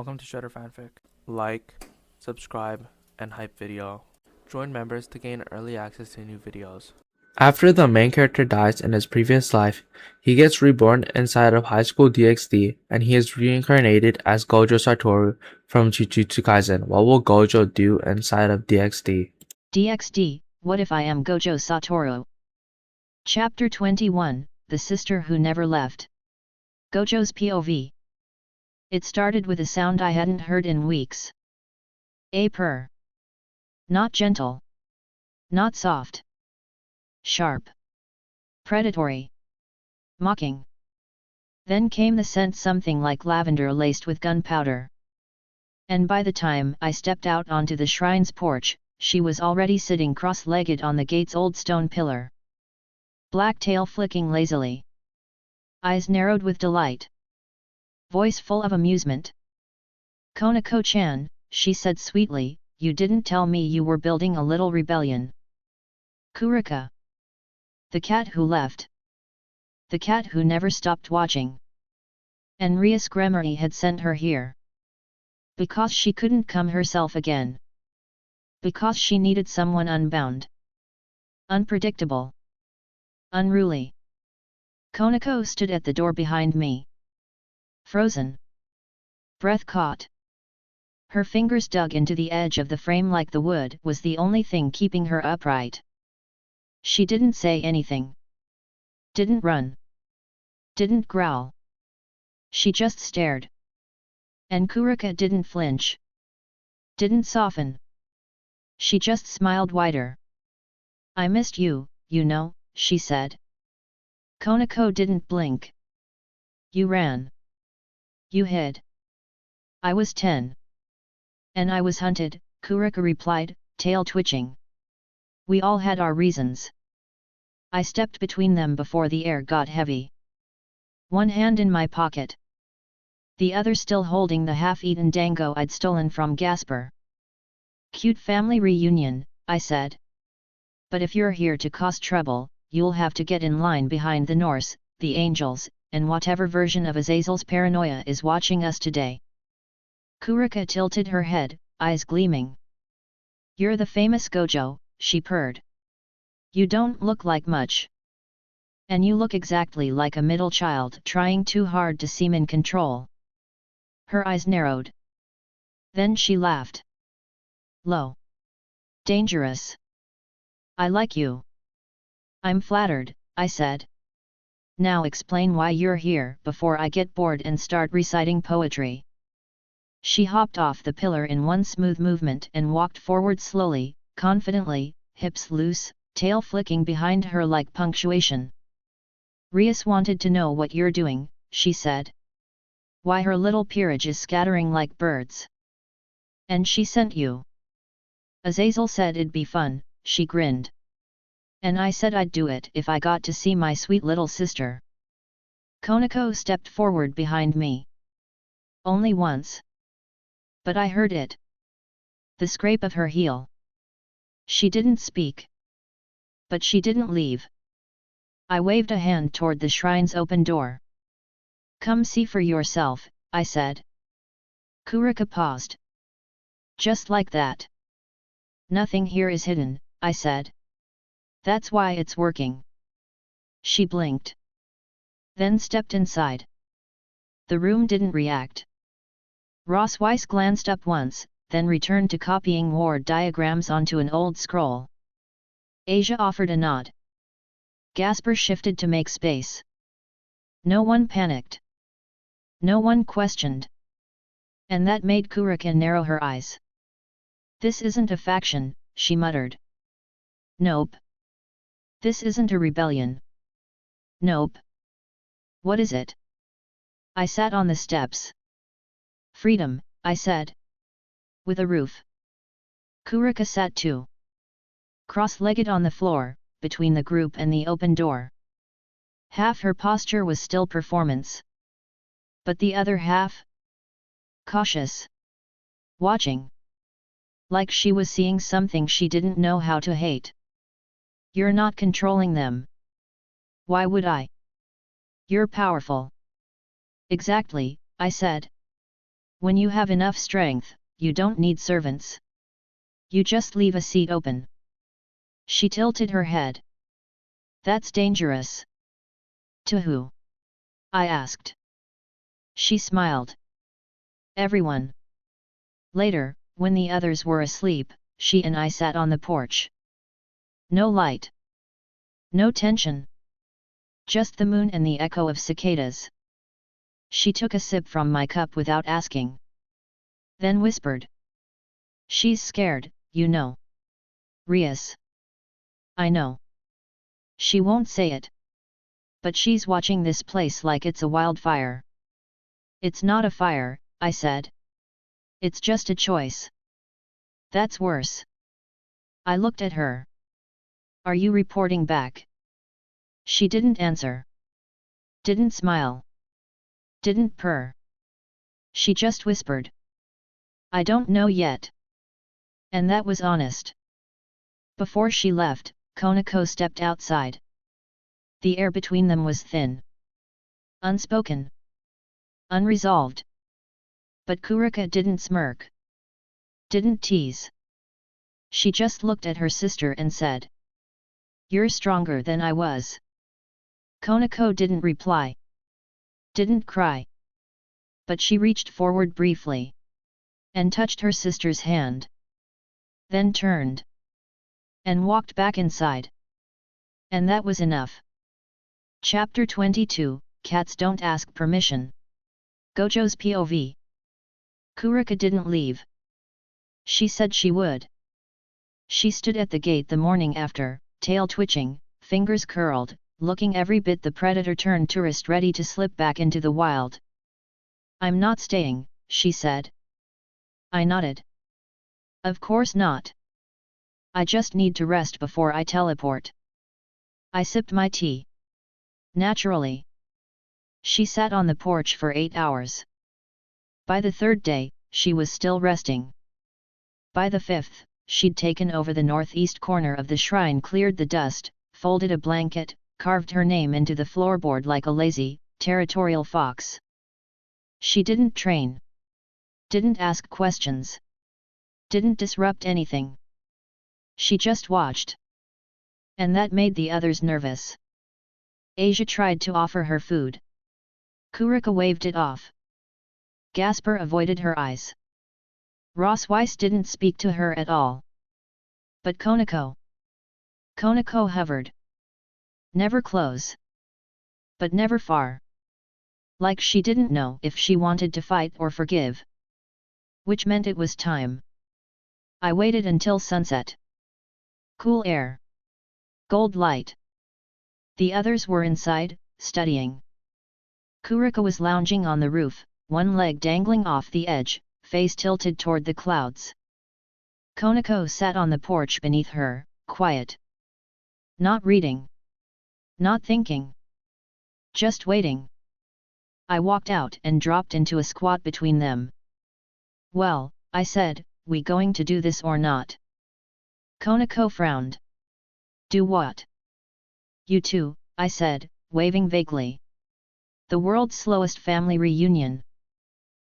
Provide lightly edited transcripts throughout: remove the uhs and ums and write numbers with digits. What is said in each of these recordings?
Welcome to Shredder Fanfic. Like, subscribe, and hype video. Join members to gain early access to new videos. After the main character dies in his previous life, he gets reborn inside of high school DxD, and he is reincarnated as Gojo Satoru from Jujutsu Kaisen. What will Gojo do inside of DxD? DxD, what if I am Gojo Satoru? Chapter 21, The Sister Who Never Left. Gojo's POV. It started with a sound I hadn't heard in weeks. A purr. Not gentle. Not soft. Sharp. Predatory. Mocking. Then came the scent, something like lavender laced with gunpowder. And by the time I stepped out onto the shrine's porch, she was already sitting cross-legged on the gate's old stone pillar. Black tail flicking lazily. Eyes narrowed with delight. Voice full of amusement. "Konako-chan," she said sweetly, "you didn't tell me you were building a little rebellion." Kurika. The cat who left. The cat who never stopped watching. Enrius Gremery had sent her here. Because she couldn't come herself again. Because she needed someone unbound. Unpredictable. Unruly. Konako stood at the door behind me. Frozen. Breath caught. Her fingers dug into the edge of the frame like the wood was the only thing keeping her upright. She didn't say anything. Didn't run. Didn't growl. She just stared. And Kurika didn't flinch. Didn't soften. She just smiled wider. "I missed you, you know," she said. Konako didn't blink. "You ran. You hid." "I was 10. And I was hunted," Kurika replied, tail twitching. "We all had our reasons." I stepped between them before the air got heavy. One hand in my pocket. The other still holding the half-eaten dango I'd stolen from Gasper. "Cute family reunion," I said. "But if you're here to cause trouble, you'll have to get in line behind the Norse, the Angels, and whatever version of Azazel's paranoia is watching us today." Kurika tilted her head, eyes gleaming. "You're the famous Gojo," she purred. "You don't look like much. And you look exactly like a middle child trying too hard to seem in control." Her eyes narrowed. Then she laughed. "Low. Dangerous. I like you." "I'm flattered," I said. "Now explain why you're here before I get bored and start reciting poetry." She hopped off the pillar in one smooth movement and walked forward slowly, confidently, hips loose, tail flicking behind her like punctuation. "Rias wanted to know what you're doing," she said. "Why her little peerage is scattering like birds." "And she sent you." "Azazel said it'd be fun," she grinned. "And I said I'd do it if I got to see my sweet little sister." Konako stepped forward behind me. Only once. But I heard it. The scrape of her heel. She didn't speak. But she didn't leave. I waved a hand toward the shrine's open door. "Come see for yourself," I said. Kurika paused. "Just like that?" "Nothing here is hidden," I said. "That's why it's working." She blinked. Then stepped inside. The room didn't react. Ross Weiss glanced up once, then returned to copying ward diagrams onto an old scroll. Asia offered a nod. Gasper shifted to make space. No one panicked. No one questioned. And that made Kurika narrow her eyes. "This isn't a faction," she muttered. "Nope. This isn't a rebellion." "Nope. What is it?" I sat on the steps. "Freedom," I said. "With a roof." Kurika sat too. Cross-legged on the floor, between the group and the open door. Half her posture was still performance. But the other half? Cautious. Watching. Like she was seeing something she didn't know how to hate. "You're not controlling them." "Why would I?" "You're powerful." "Exactly," I said. When you have enough strength, you don't need servants. You just leave a seat open. She tilted her head. That's dangerous. To who? I asked. She smiled. Everyone. Later, when the others were asleep, she and I sat on the porch. No light. No tension. Just the moon and the echo of cicadas. She took a sip from my cup without asking. Then whispered. She's scared, you know. Rias. I know. She won't say it. But she's watching this place like it's a wildfire. It's not a fire, I said. It's just a choice. That's worse. I looked at her. Are you reporting back? She didn't answer. Didn't smile. Didn't purr. She just whispered. I don't know yet. And that was honest. Before she left, Konako stepped outside. The air between them was thin. Unspoken. Unresolved. But Kurika didn't smirk. Didn't tease. She just looked at her sister and said. You're stronger than I was. Konako didn't reply. Didn't cry. But she reached forward briefly. And touched her sister's hand. Then turned. And walked back inside. And that was enough. Chapter 22, Cats Don't Ask Permission. Gojo's POV. Kurika didn't leave. She said she would. She stood at the gate the morning after, tail twitching, fingers curled, looking every bit the predator turned tourist ready to slip back into the wild. I'm not staying, she said. I nodded. Of course not. I just need to rest before I teleport. I sipped my tea. Naturally. She sat on the porch for 8 hours. By the third day, she was still resting. By the fifth, she'd taken over the northeast corner of the shrine, cleared the dust, folded a blanket, carved her name into the floorboard like a lazy, territorial fox. She didn't train. Didn't ask questions. Didn't disrupt anything. She just watched. And that made the others nervous. Asia tried to offer her food. Kurika waved it off. Gasper avoided her eyes. Ross Weiss didn't speak to her at all. But Konako. Konako hovered. Never close. But never far. Like she didn't know if she wanted to fight or forgive. Which meant it was time. I waited until sunset. Cool air. Gold light. The others were inside, studying. Kurika was lounging on the roof, one leg dangling off the edge, face tilted toward the clouds. Konako sat on the porch beneath her, quiet. Not reading. Not thinking. Just waiting. I walked out and dropped into a squat between them. Well, I said, we going to do this or not? Konako frowned. Do what? You too, I said, waving vaguely. The world's slowest family reunion.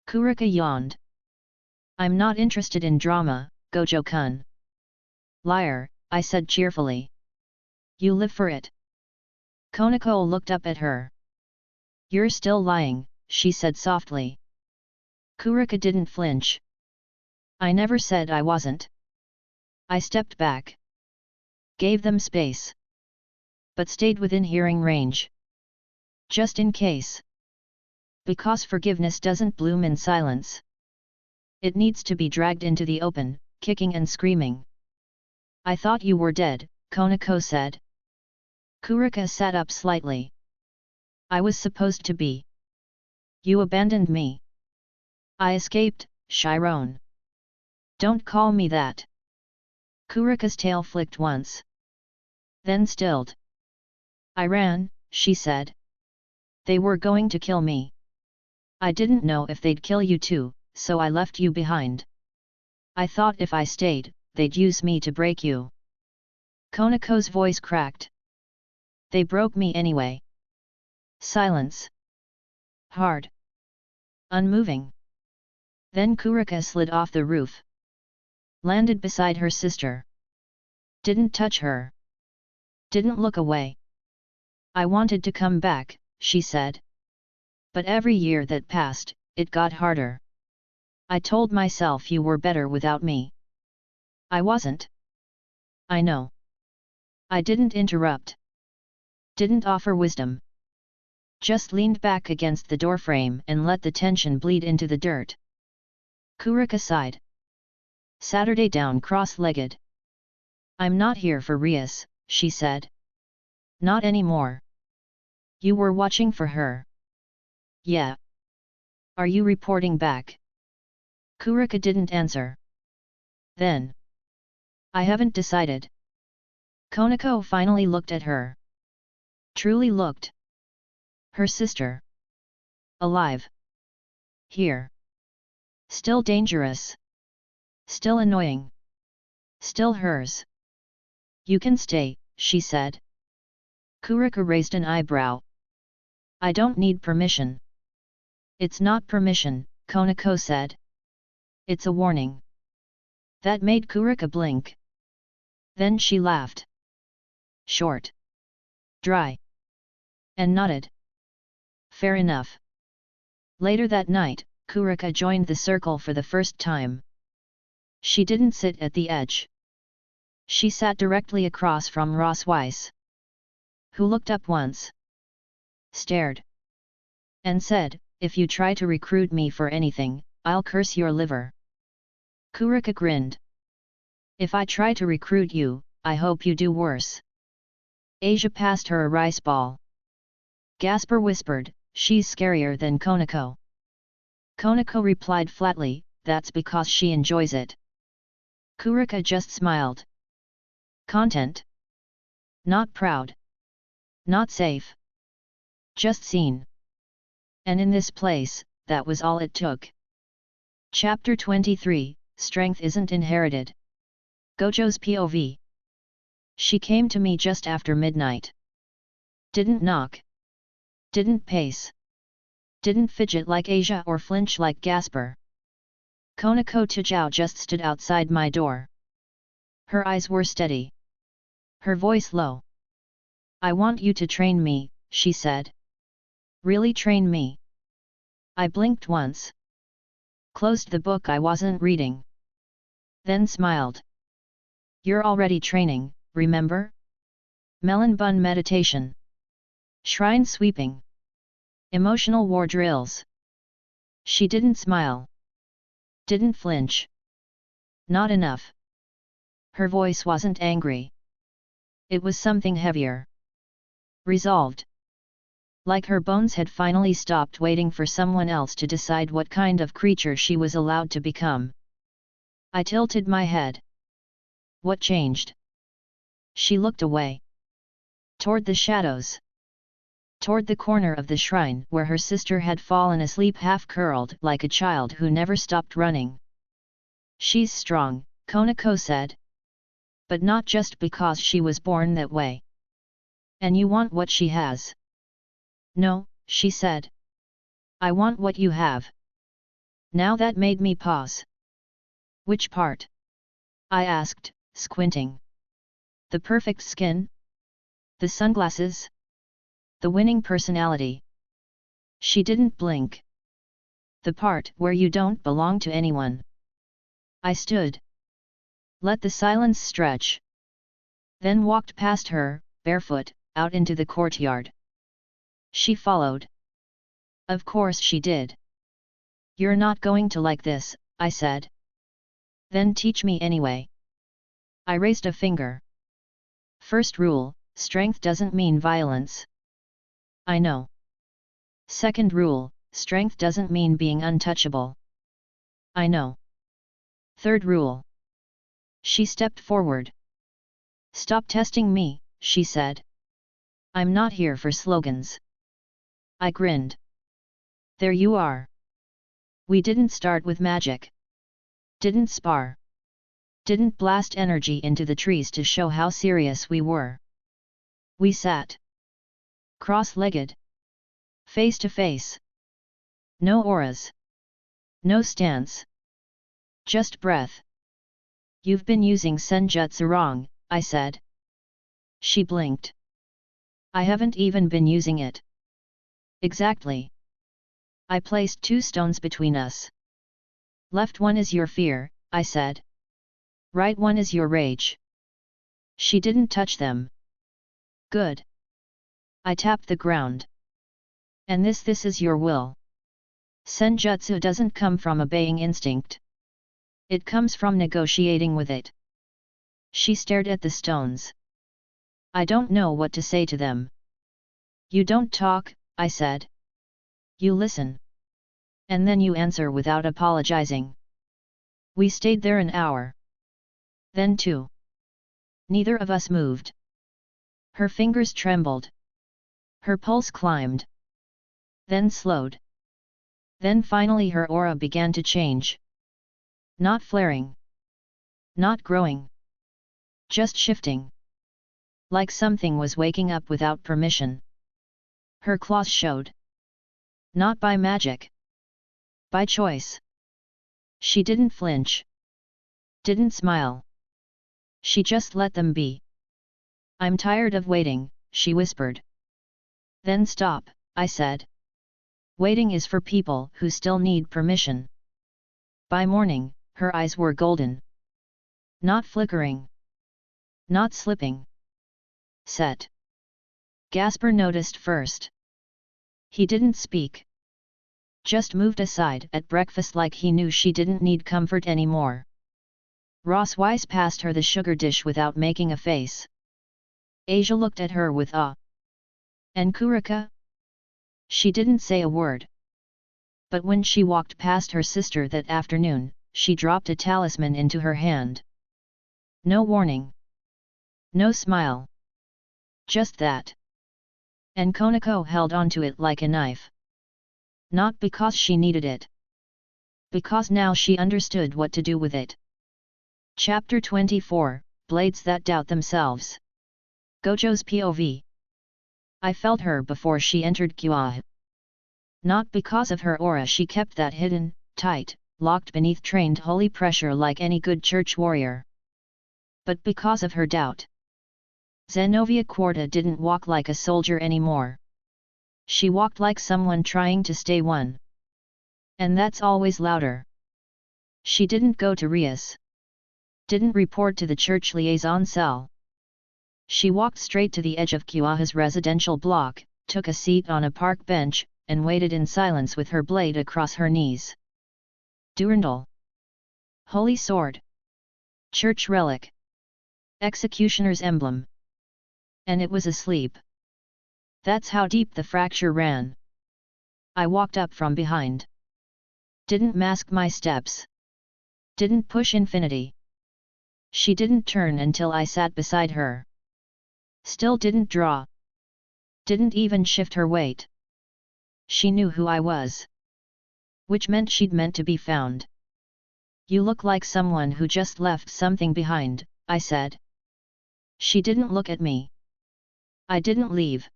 Kurika yawned. I'm not interested in drama, Gojo-kun. Liar, I said cheerfully. You live for it. Konako looked up at her. You're still lying, she said softly. Kurika didn't flinch. I never said I wasn't. I stepped back. Gave them space. But stayed within hearing range. Just in case. Because forgiveness doesn't bloom in silence. It needs to be dragged into the open, kicking and screaming. I thought you were dead, Konako said. Kurika sat up slightly. I was supposed to be. You abandoned me. I escaped, Chiron. Don't call me that. Kurika's tail flicked once. Then stilled. I ran, she said. They were going to kill me. I didn't know if they'd kill you too, so I left you behind. I thought if I stayed, they'd use me to break you. Konako's voice cracked. They broke me anyway. Silence. Hard. Unmoving. Then Kurika slid off the roof. Landed beside her sister. Didn't touch her. Didn't look away. I wanted to come back, she said. But every year that passed, it got harder. I told myself you were better without me. I wasn't. I know. I didn't interrupt. Didn't offer wisdom. Just leaned back against the doorframe and let the tension bleed into the dirt. Kurika sighed. Saturday down cross-legged. I'm not here for Rias, she said. Not anymore. You were watching for her. Yeah. Are you reporting back? Kurika didn't answer. Then. I haven't decided. Konako finally looked at her. Truly looked. Her sister. Alive. Here. Still dangerous. Still annoying. Still hers. You can stay, she said. Kurika raised an eyebrow. I don't need permission. It's not permission, Konako said. It's a warning. That made Kurika blink. Then she laughed. Short. Dry. And nodded. Fair enough. Later that night, Kurika joined the circle for the first time. She didn't sit at the edge. She sat directly across from Ross Weiss, who looked up once, stared, and said, if you try to recruit me for anything, I'll curse your liver. Kurika grinned. If I try to recruit you, I hope you do worse. Asia passed her a rice ball. Gasper whispered, she's scarier than Konako. Konako replied flatly, that's because she enjoys it. Kurika just smiled. Content. Not proud. Not safe. Just seen. And in this place, that was all it took. Chapter 23, Strength Isn't Inherited. Gojo's POV. She came to me just after midnight. Didn't knock. Didn't pace. Didn't fidget like Asia or flinch like Gasper. Konako Tijao just stood outside my door. Her eyes were steady. Her voice low. I want you to train me, she said. Really train me? I blinked once. Closed the book I wasn't reading. Then smiled. You're already training, remember? Melon bun meditation. Shrine sweeping. Emotional war drills. She didn't smile. Didn't flinch. Not enough. Her voice wasn't angry. It was something heavier. Resolved. Like her bones had finally stopped waiting for someone else to decide what kind of creature she was allowed to become. I tilted my head. What changed? She looked away. Toward the shadows. Toward the corner of the shrine where her sister had fallen asleep half-curled like a child who never stopped running. She's strong, Konako said. But not just because she was born that way. And you want what she has? No, she said. I want what you have. Now that made me pause. Which part? I asked, squinting. The perfect skin? The sunglasses? The winning personality? She didn't blink. The part where you don't belong to anyone. I stood. Let the silence stretch. Then walked past her, barefoot, out into the courtyard. She followed. Of course she did. You're not going to like this, I said. Then teach me anyway. I raised a finger. First rule, strength doesn't mean violence. I know. Second rule, strength doesn't mean being untouchable. I know. Third rule. She stepped forward. Stop testing me, she said. I'm not here for slogans. I grinned. There you are. We didn't start with magic. Didn't spar. Didn't blast energy into the trees to show how serious we were. We sat. Cross-legged. Face to face. No auras. No stance. Just breath. You've been using senjutsu wrong, I said. She blinked. I haven't even been using it. Exactly. I placed 2 stones between us. Left one is your fear, I said. Right one is your rage. She didn't touch them. Good. I tapped the ground. And this is your will. Senjutsu doesn't come from obeying instinct. It comes from negotiating with it. She stared at the stones. I don't know what to say to them. You don't talk, I said. You listen. And then you answer without apologizing. We stayed there an hour. Then 2. Neither of us moved. Her fingers trembled. Her pulse climbed. Then slowed. Then finally her aura began to change. Not flaring. Not growing. Just shifting. Like something was waking up without permission. Her claws showed. Not by magic. By choice. She didn't flinch. Didn't smile. She just let them be. I'm tired of waiting, she whispered. Then stop, I said. Waiting is for people who still need permission. By morning, her eyes were golden. Not flickering. Not slipping. Set. Gasper noticed first. He didn't speak. Just moved aside at breakfast like he knew she didn't need comfort anymore. Ross Weiss passed her the sugar dish without making a face. Asia looked at her with awe. And Kurika? She didn't say a word. But when she walked past her sister that afternoon, she dropped a talisman into her hand. No warning. No smile. Just that. And Konako held onto it like a knife. Not because she needed it. Because now she understood what to do with it. Chapter 24, Blades That Doubt Themselves. Gojo's POV. I felt her before she entered Kyoto. Not because of her aura, she kept that hidden, tight, locked beneath trained holy pressure like any good church warrior. But because of her doubt. Zenobia Quarta didn't walk like a soldier anymore. She walked like someone trying to stay one. And that's always louder. She didn't go to Rias. Didn't report to the church liaison cell. She walked straight to the edge of Kyoto's residential block, took a seat on a park bench, and waited in silence with her blade across her knees. Durandal. Holy sword. Church relic. Executioner's emblem. And it was asleep. That's how deep the fracture ran. I walked up from behind. Didn't mask my steps. Didn't push infinity. She didn't turn until I sat beside her. Still didn't draw. Didn't even shift her weight. She knew who I was. Which meant she'd meant to be found. You look like someone who just left something behind, I said. She didn't look at me. I didn't leave.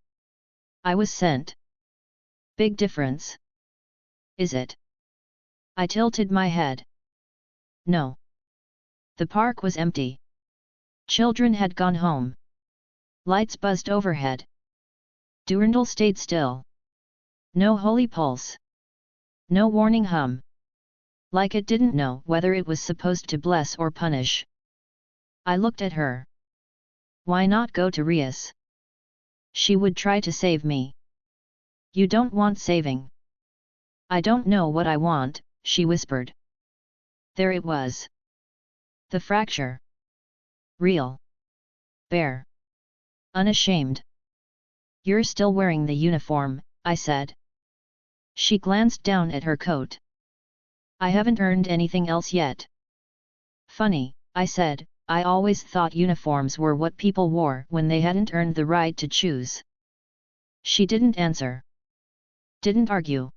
I was sent. Big difference. Is it? I tilted my head. No. The park was empty. Children had gone home. Lights buzzed overhead. Durandal stayed still. No holy pulse. No warning hum. Like it didn't know whether it was supposed to bless or punish. I looked at her. Why not go to Rias? She would try to save me. You don't want saving. I don't know what I want, she whispered. There it was. The fracture. Real. Bare. Unashamed. You're still wearing the uniform, I said. She glanced down at her coat. I haven't earned anything else yet. Funny, I said, I always thought uniforms were what people wore when they hadn't earned the right to choose. She didn't answer. Didn't argue.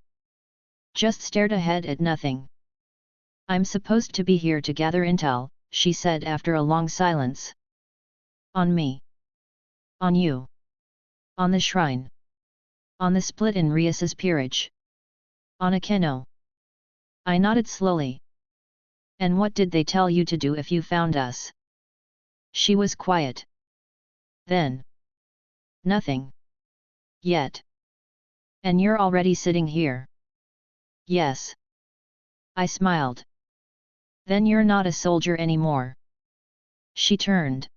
Just stared ahead at nothing. I'm supposed to be here to gather intel, she said after a long silence. On me. On you. On the shrine. On the split in Rias's peerage. On Akeno. I nodded slowly. And what did they tell you to do if you found us? She was quiet. Then. Nothing. Yet. And you're already sitting here. Yes. I smiled. Then you're not a soldier anymore. She turned.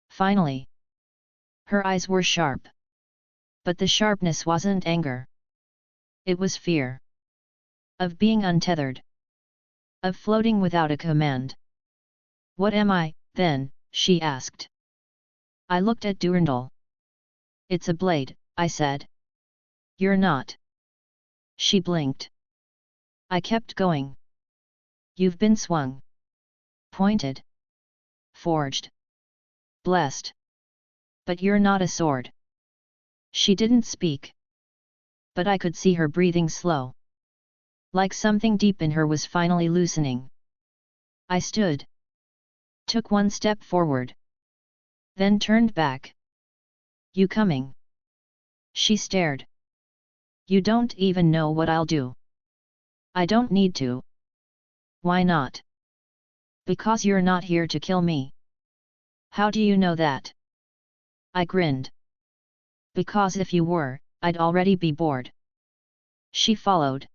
Finally. Her eyes were sharp. But the sharpness wasn't anger. It was fear. Of being untethered. Of floating without a command. What am I, then? She asked. I looked at Durandal. It's a blade, I said. You're not. She blinked. I kept going. You've been swung. Pointed. Forged. Blessed. But you're not a sword. She didn't speak. But I could see her breathing slow. Like something deep in her was finally loosening. I stood. Took one step forward. Then turned back. You coming? She stared. You don't even know what I'll do. I don't need to. Why not? Because you're not here to kill me. How do you know that? I grinned. Because if you were, I'd already be bored. She followed.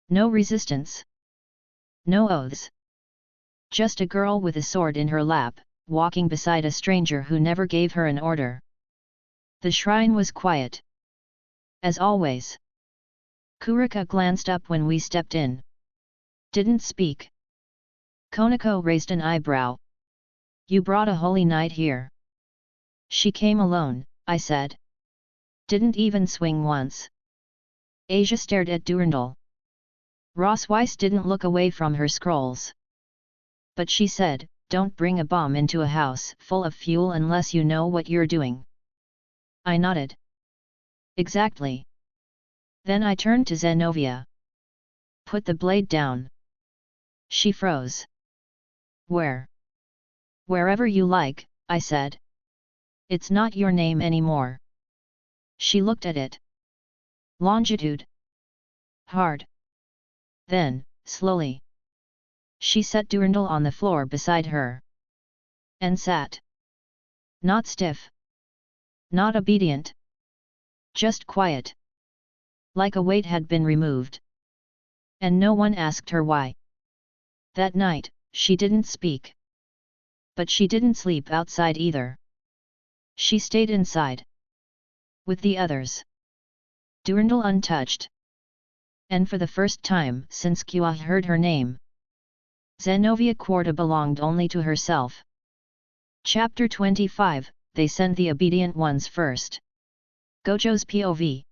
No resistance. No oaths. Just a girl with a sword in her lap, walking beside a stranger who never gave her an order. The shrine was quiet. As always. Kurika glanced up when we stepped in. Didn't speak. Konako raised an eyebrow. You brought a holy knight here. She came alone, I said. Didn't even swing once. Asia stared at Durandal. Ross Weiss didn't look away from her scrolls. But she said, don't bring a bomb into a house full of fuel unless you know what you're doing. I nodded. Exactly. Then I turned to Zenovia. Put the blade down. She froze. Where? Wherever you like, I said. It's not your name anymore. She looked at it. Longitude. Hard. Then, slowly. She set Durandal on the floor beside her. And sat. Not stiff. Not obedient. Just quiet. Like a weight had been removed. And no one asked her why. That night, she didn't speak. But she didn't sleep outside either. She stayed inside. With the others. Durandal untouched. And for the first time since Kua heard her name, Zenovia Quarta belonged only to herself. Chapter 25, They Send the Obedient Ones First. Gojo's POV.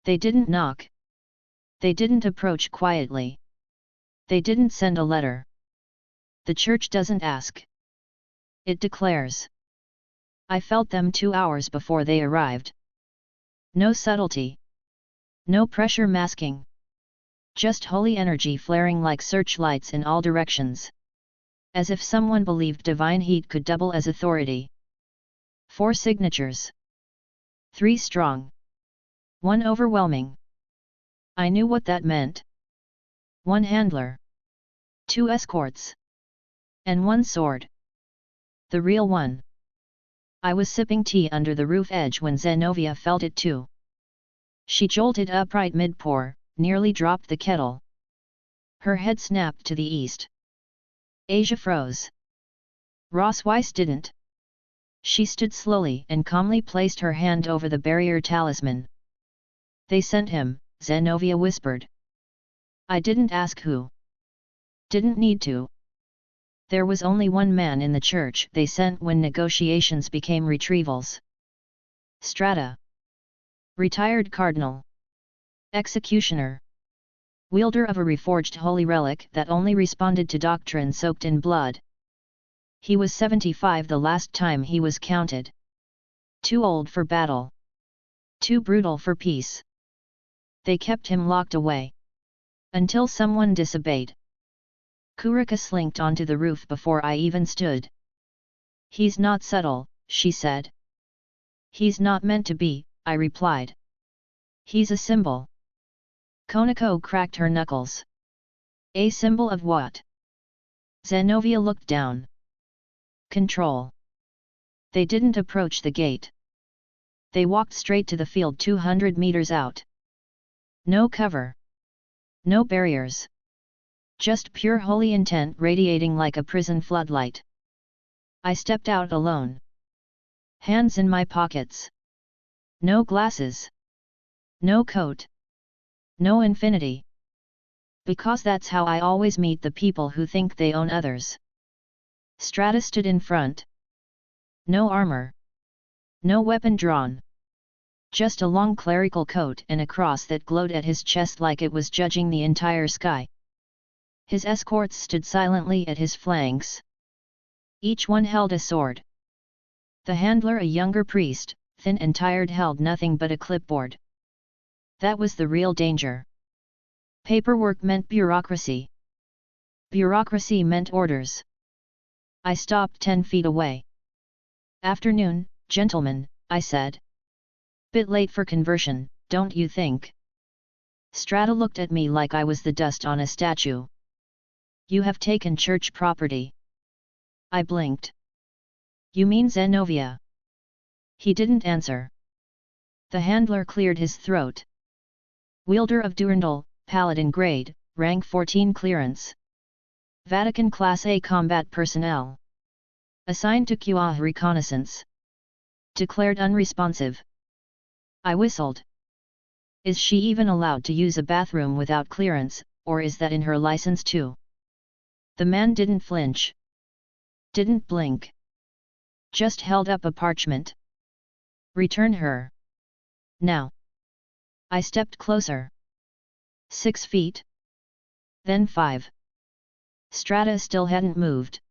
They didn't knock. They didn't approach quietly. They didn't send a letter. The church doesn't ask. It declares. I felt them 2 hours before they arrived. No subtlety. No pressure masking. Just holy energy flaring like searchlights in all directions. As if someone believed divine heat could double as authority. 4 signatures. 3 strong. 1 overwhelming. I knew what that meant. 1 handler. 2 escorts. And 1 sword. The real one. I was sipping tea under the roof edge when Zenovia felt it too. She jolted upright mid-pour, nearly dropped the kettle. Her head snapped to the east. Asia froze. Ross Weiss didn't. She stood slowly and calmly placed her hand over the barrier talisman. They sent him, Zenovia whispered. I didn't ask who. Didn't need to. There was only one man in the church they sent when negotiations became retrievals. Strata. Retired cardinal. Executioner. Wielder of a reforged holy relic that only responded to doctrine soaked in blood. He was 75 the last time he was counted. Too old for battle. Too brutal for peace. They kept him locked away. Until someone disobeyed. Kurika slinked onto the roof before I even stood. He's not subtle, she said. He's not meant to be, I replied. He's a symbol. Konako cracked her knuckles. A symbol of what? Zenobia looked down. Control. They didn't approach the gate. They walked straight to the field 200 meters out. No cover. No barriers. Just pure holy intent radiating like a prison floodlight. I stepped out alone. Hands in my pockets. No glasses. No coat. No infinity. Because that's how I always meet the people who think they own others. Strata stood in front. No armor. No weapon drawn. Just a long clerical coat and a cross that glowed at his chest like it was judging the entire sky. His escorts stood silently at his flanks. Each one held a sword. The handler, a younger priest, thin and tired, held nothing but a clipboard. That was the real danger. Paperwork meant bureaucracy. Bureaucracy meant orders. I stopped 10 feet away. Afternoon, gentlemen, I said. Bit late for conversion, don't you think? Strata looked at me like I was the dust on a statue. You have taken church property. I blinked. You mean Zenobia? He didn't answer. The handler cleared his throat. Wielder of Durandal, Paladin grade, rank 14 clearance. Vatican Class A combat personnel. Assigned to QA reconnaissance. Declared unresponsive. I whistled. Is she even allowed to use a bathroom without clearance, or is that in her license too? The man didn't flinch. Didn't blink. Just held up a parchment. Return her. Now. I stepped closer. 6 feet. Then 5. Strata still hadn't moved.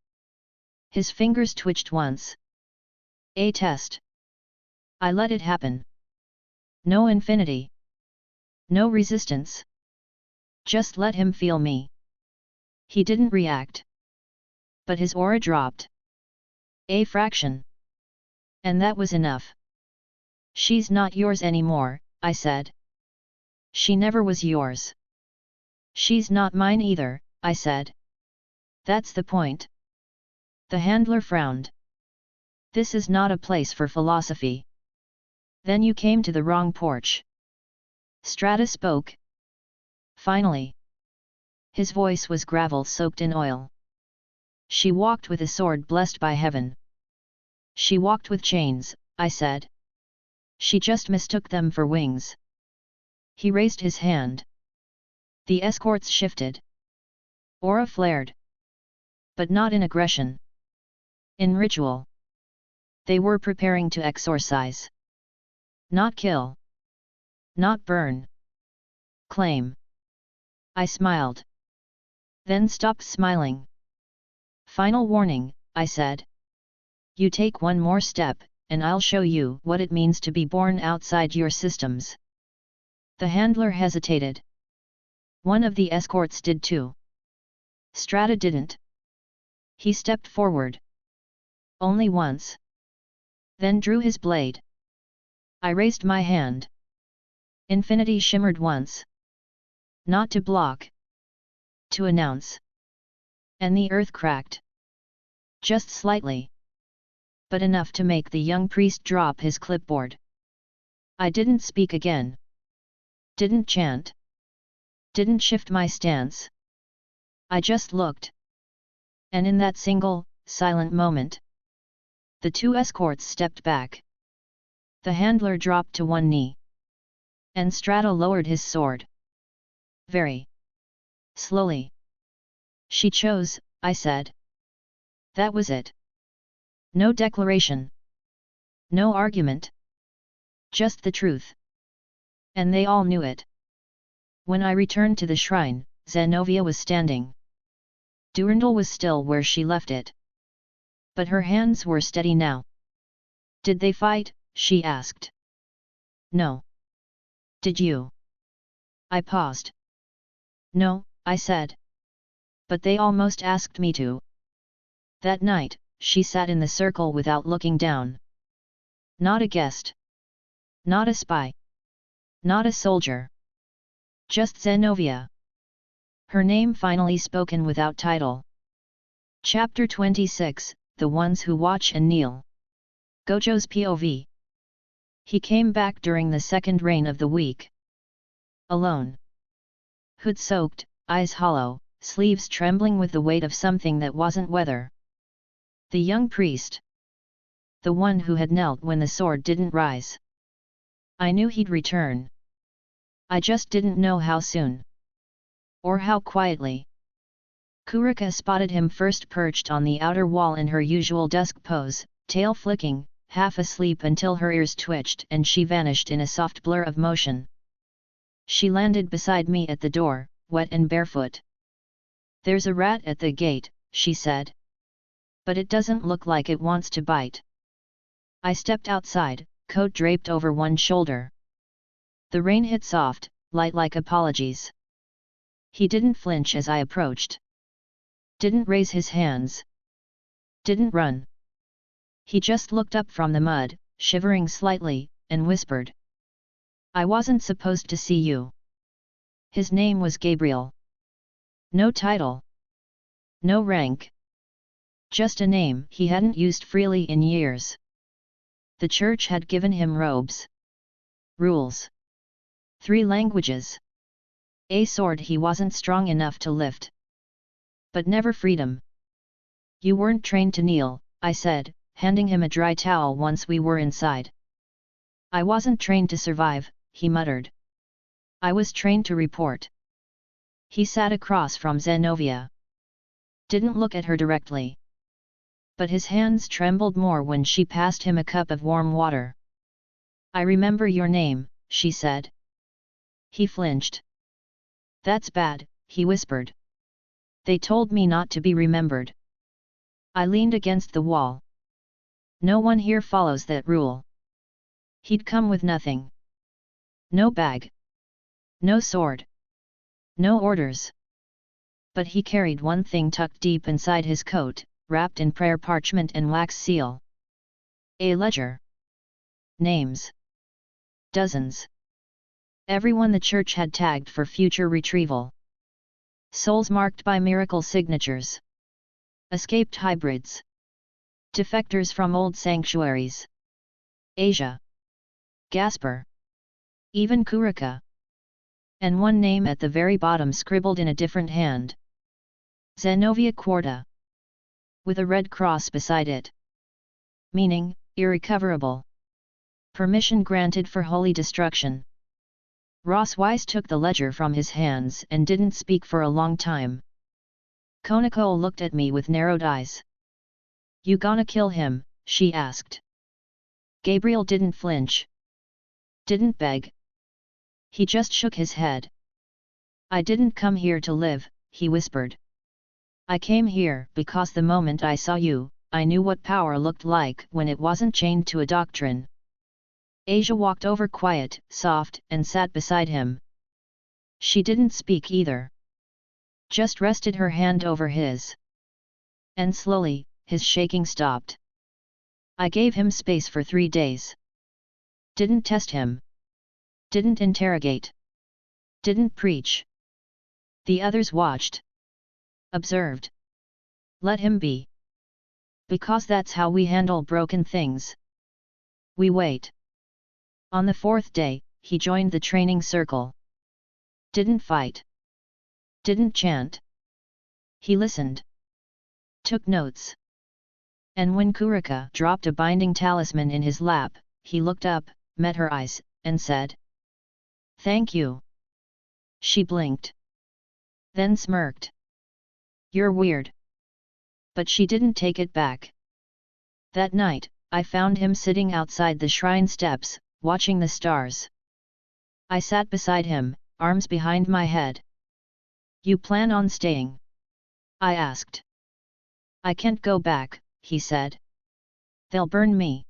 His fingers twitched once. A test. I let it happen. No infinity. No resistance. Just let him feel me. He didn't react. But his aura dropped. A fraction. And that was enough. She's not yours anymore, I said. She never was yours. She's not mine either, I said. That's the point. The handler frowned. This is not a place for philosophy. Then you came to the wrong porch. Strata spoke. Finally. His voice was gravel soaked in oil. She walked with a sword blessed by heaven. She walked with chains, I said. She just mistook them for wings. He raised his hand. The escorts shifted. Aura flared. But not in aggression. In ritual. They were preparing to exorcise. Not kill. Not burn. Claim. I smiled. Then stopped smiling. Final warning, I said. You take one more step, and I'll show you what it means to be born outside your systems. The handler hesitated. One of the escorts did too. Strata didn't. He stepped forward. Only once. Then drew his blade. I raised my hand. Infinity shimmered once. Not to block. To announce. And the earth cracked. Just slightly. But enough to make the young priest drop his clipboard. I didn't speak again. Didn't chant. Didn't shift my stance. I just looked. And in that single, silent moment, the two escorts stepped back. The handler dropped to one knee. And Strata lowered his sword. Very slowly. She chose, I said. That was it. No declaration. No argument. Just the truth. And they all knew it. When I returned to the shrine, Zenobia was standing. Durandal was still where she left it. But her hands were steady now. Did they fight? She asked. No. Did you? I paused. No, I said. But they almost asked me to. That night, she sat in the circle without looking down. Not a guest. Not a spy. Not a soldier. Just Zenobia. Her name finally spoken without title. Chapter 26, The Ones Who Watch and Kneel. Gojo's POV. He came back during the second rain of the week. Alone. Hood soaked, eyes hollow, sleeves trembling with the weight of something that wasn't weather. The young priest. The one who had knelt when the sword didn't rise. I knew he'd return. I just didn't know how soon. Or how quietly. Kurika spotted him first perched on the outer wall in her usual dusk pose, tail flicking, half asleep until her ears twitched and she vanished in a soft blur of motion. She landed beside me at the door, wet and barefoot. "There's a rat at the gate," she said. "But it doesn't look like it wants to bite." I stepped outside, coat draped over one shoulder. The rain hit soft, light like apologies. He didn't flinch as I approached. Didn't raise his hands. Didn't run. He just looked up from the mud, shivering slightly, and whispered. "I wasn't supposed to see you." His name was Gabriel. No title. No rank. Just a name he hadn't used freely in years. The church had given him robes. Rules. 3 languages. A sword he wasn't strong enough to lift. But never freedom. "You weren't trained to kneel," I said, handing him a dry towel once we were inside. "I wasn't trained to survive," he muttered. "I was trained to report." He sat across from Zenobia. Didn't look at her directly. But his hands trembled more when she passed him a cup of warm water. "I remember your name," she said. He flinched. "That's bad," he whispered. "They told me not to be remembered." I leaned against the wall. "No one here follows that rule." He'd come with nothing. No bag. No sword. No orders. But he carried one thing tucked deep inside his coat, wrapped in prayer parchment and wax seal. A ledger. Names. Dozens. Everyone the church had tagged for future retrieval. Souls marked by miracle signatures. Escaped hybrids. Defectors from old sanctuaries. Asia. Gasper. Even Kurika. And one name at the very bottom scribbled in a different hand. Zenovia Quarta. With a red cross beside it. Meaning, irrecoverable. Permission granted for holy destruction. Ross Weiss took the ledger from his hands and didn't speak for a long time. Konako looked at me with narrowed eyes. "You gonna kill him?" she asked. Gabriel didn't flinch. Didn't beg. He just shook his head. "I didn't come here to live," he whispered. "I came here because the moment I saw you, I knew what power looked like when it wasn't chained to a doctrine." Asia walked over quiet, soft, and sat beside him. She didn't speak either. Just rested her hand over his. And slowly, his shaking stopped. I gave him space for 3 days. Didn't test him. Didn't interrogate. Didn't preach. The others watched. Observed. Let him be. Because that's how we handle broken things. We wait. On the 4th day, he joined the training circle. Didn't fight. Didn't chant. He listened. Took notes. And when Kurika dropped a binding talisman in his lap, he looked up, met her eyes, and said, "Thank you." She blinked. Then smirked. "You're weird." But she didn't take it back. That night, I found him sitting outside the shrine steps, watching the stars. I sat beside him, arms behind my head. "You plan on staying?" I asked. "I can't go back," he said. "They'll burn me."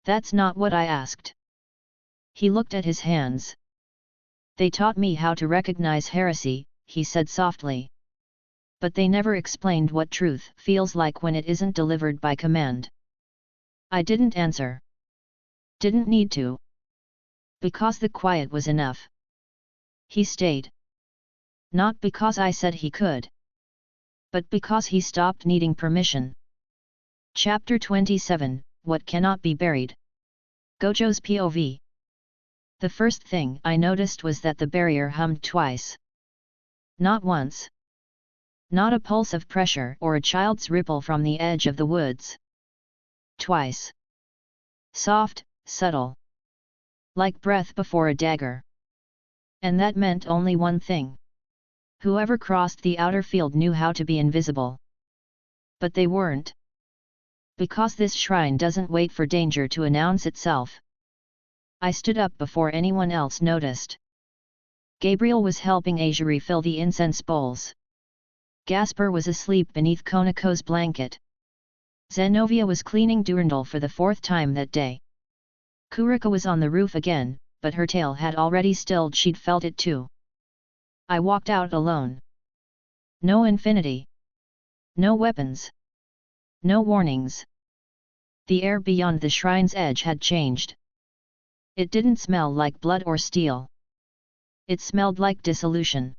"That's not what I asked." He looked at his hands. "They taught me how to recognize heresy," he said softly. "But they never explained what truth feels like when it isn't delivered by command." I didn't answer. Didn't need to. Because the quiet was enough. He stayed. Not because I said he could, but because he stopped needing permission. Chapter 27, What Cannot Be Buried. Gojo's POV. The first thing I noticed was that the barrier hummed twice. Not once. Not a pulse of pressure or a child's ripple from the edge of the woods. Twice. Soft, subtle. Like breath before a dagger. And that meant only one thing. Whoever crossed the outer field knew how to be invisible. But they weren't. Because this shrine doesn't wait for danger to announce itself. I stood up before anyone else noticed. Gabriel was helping Asia refill the incense bowls. Gasper was asleep beneath Konako's blanket. Zenovia was cleaning Durandal for the fourth time that day. Kurika was on the roof again, but her tail had already stilled. She'd felt it too. I walked out alone. No infinity. No weapons. No warnings. The air beyond the shrine's edge had changed. It didn't smell like blood or steel. It smelled like dissolution.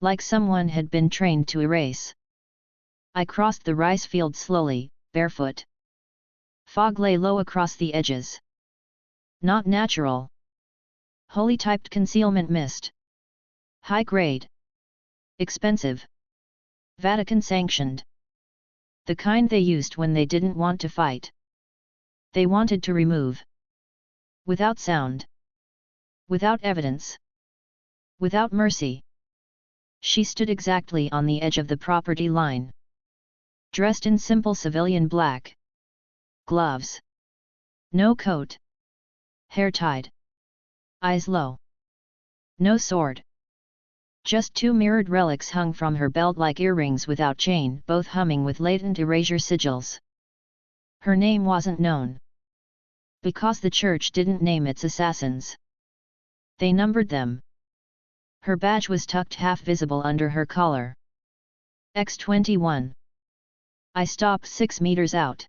Like someone had been trained to erase. I crossed the rice field slowly, barefoot. Fog lay low across the edges. Not natural. Holy typed concealment mist. High grade. Expensive. Vatican sanctioned. The kind they used when they didn't want to fight. They wanted to remove. Without sound. Without evidence. Without mercy. She stood exactly on the edge of the property line. Dressed in simple civilian black. Gloves. No coat. Hair tied. Eyes low. No sword. Just two mirrored relics hung from her belt like earrings without chain, both humming with latent erasure sigils. Her name wasn't known. Because the church didn't name its assassins. They numbered them. Her badge was tucked half visible under her collar. X21. I stopped 6 meters out.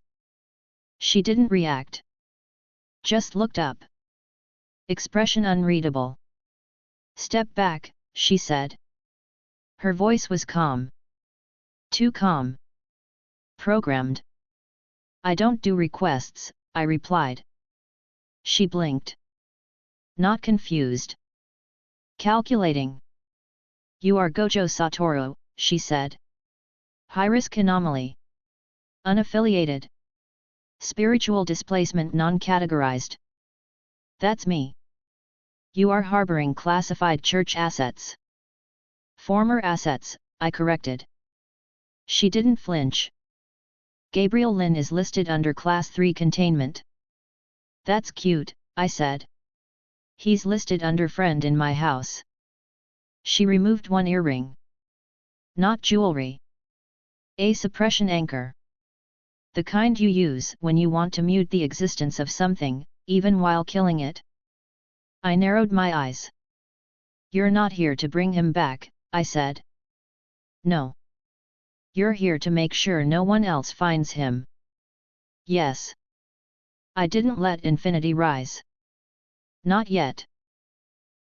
She didn't react. Just looked up. Expression unreadable. Step back, she said. Her voice was calm. Too calm. Programmed. I don't do requests, I replied. She blinked. Not confused. Calculating. You are Gojo Satoru, she said. High-risk anomaly. Unaffiliated. Spiritual displacement non-categorized. That's me. You are harboring classified church assets. Former assets, I corrected. She didn't flinch. Gabriel Lin is listed under Class 3 containment. That's cute, I said. He's listed under friend in my house. She removed one earring. Not jewelry. A suppression anchor. The kind you use when you want to mute the existence of something, even while killing it. I narrowed my eyes. You're not here to bring him back, I said. No. You're here to make sure no one else finds him. Yes. I didn't let infinity rise. Not yet.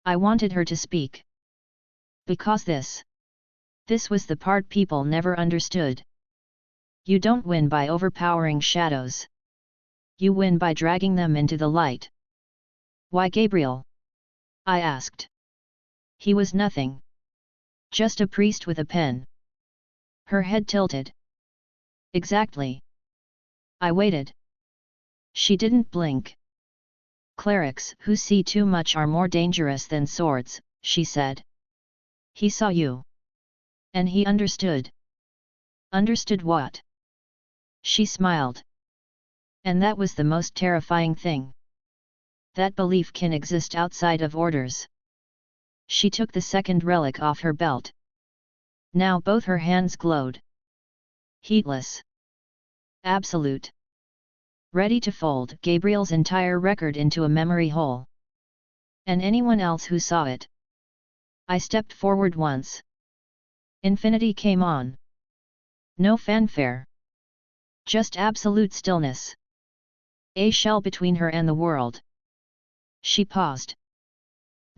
I wanted her to speak. Because this was the part people never understood. You don't win by overpowering shadows. You win by dragging them into the light. Why Gabriel? I asked. He was nothing. Just a priest with a pen. Her head tilted. Exactly. I waited. She didn't blink. Clerics who see too much are more dangerous than swords, she said. He saw you. And he understood. Understood what? She smiled. And that was the most terrifying thing. That belief can exist outside of orders. She took the second relic off her belt. Now both her hands glowed. Heatless. Absolute. Ready to fold Gabriel's entire record into a memory hole. And anyone else who saw it. I stepped forward once. Infinity came on. No fanfare. Just absolute stillness. A shell between her and the world. She paused.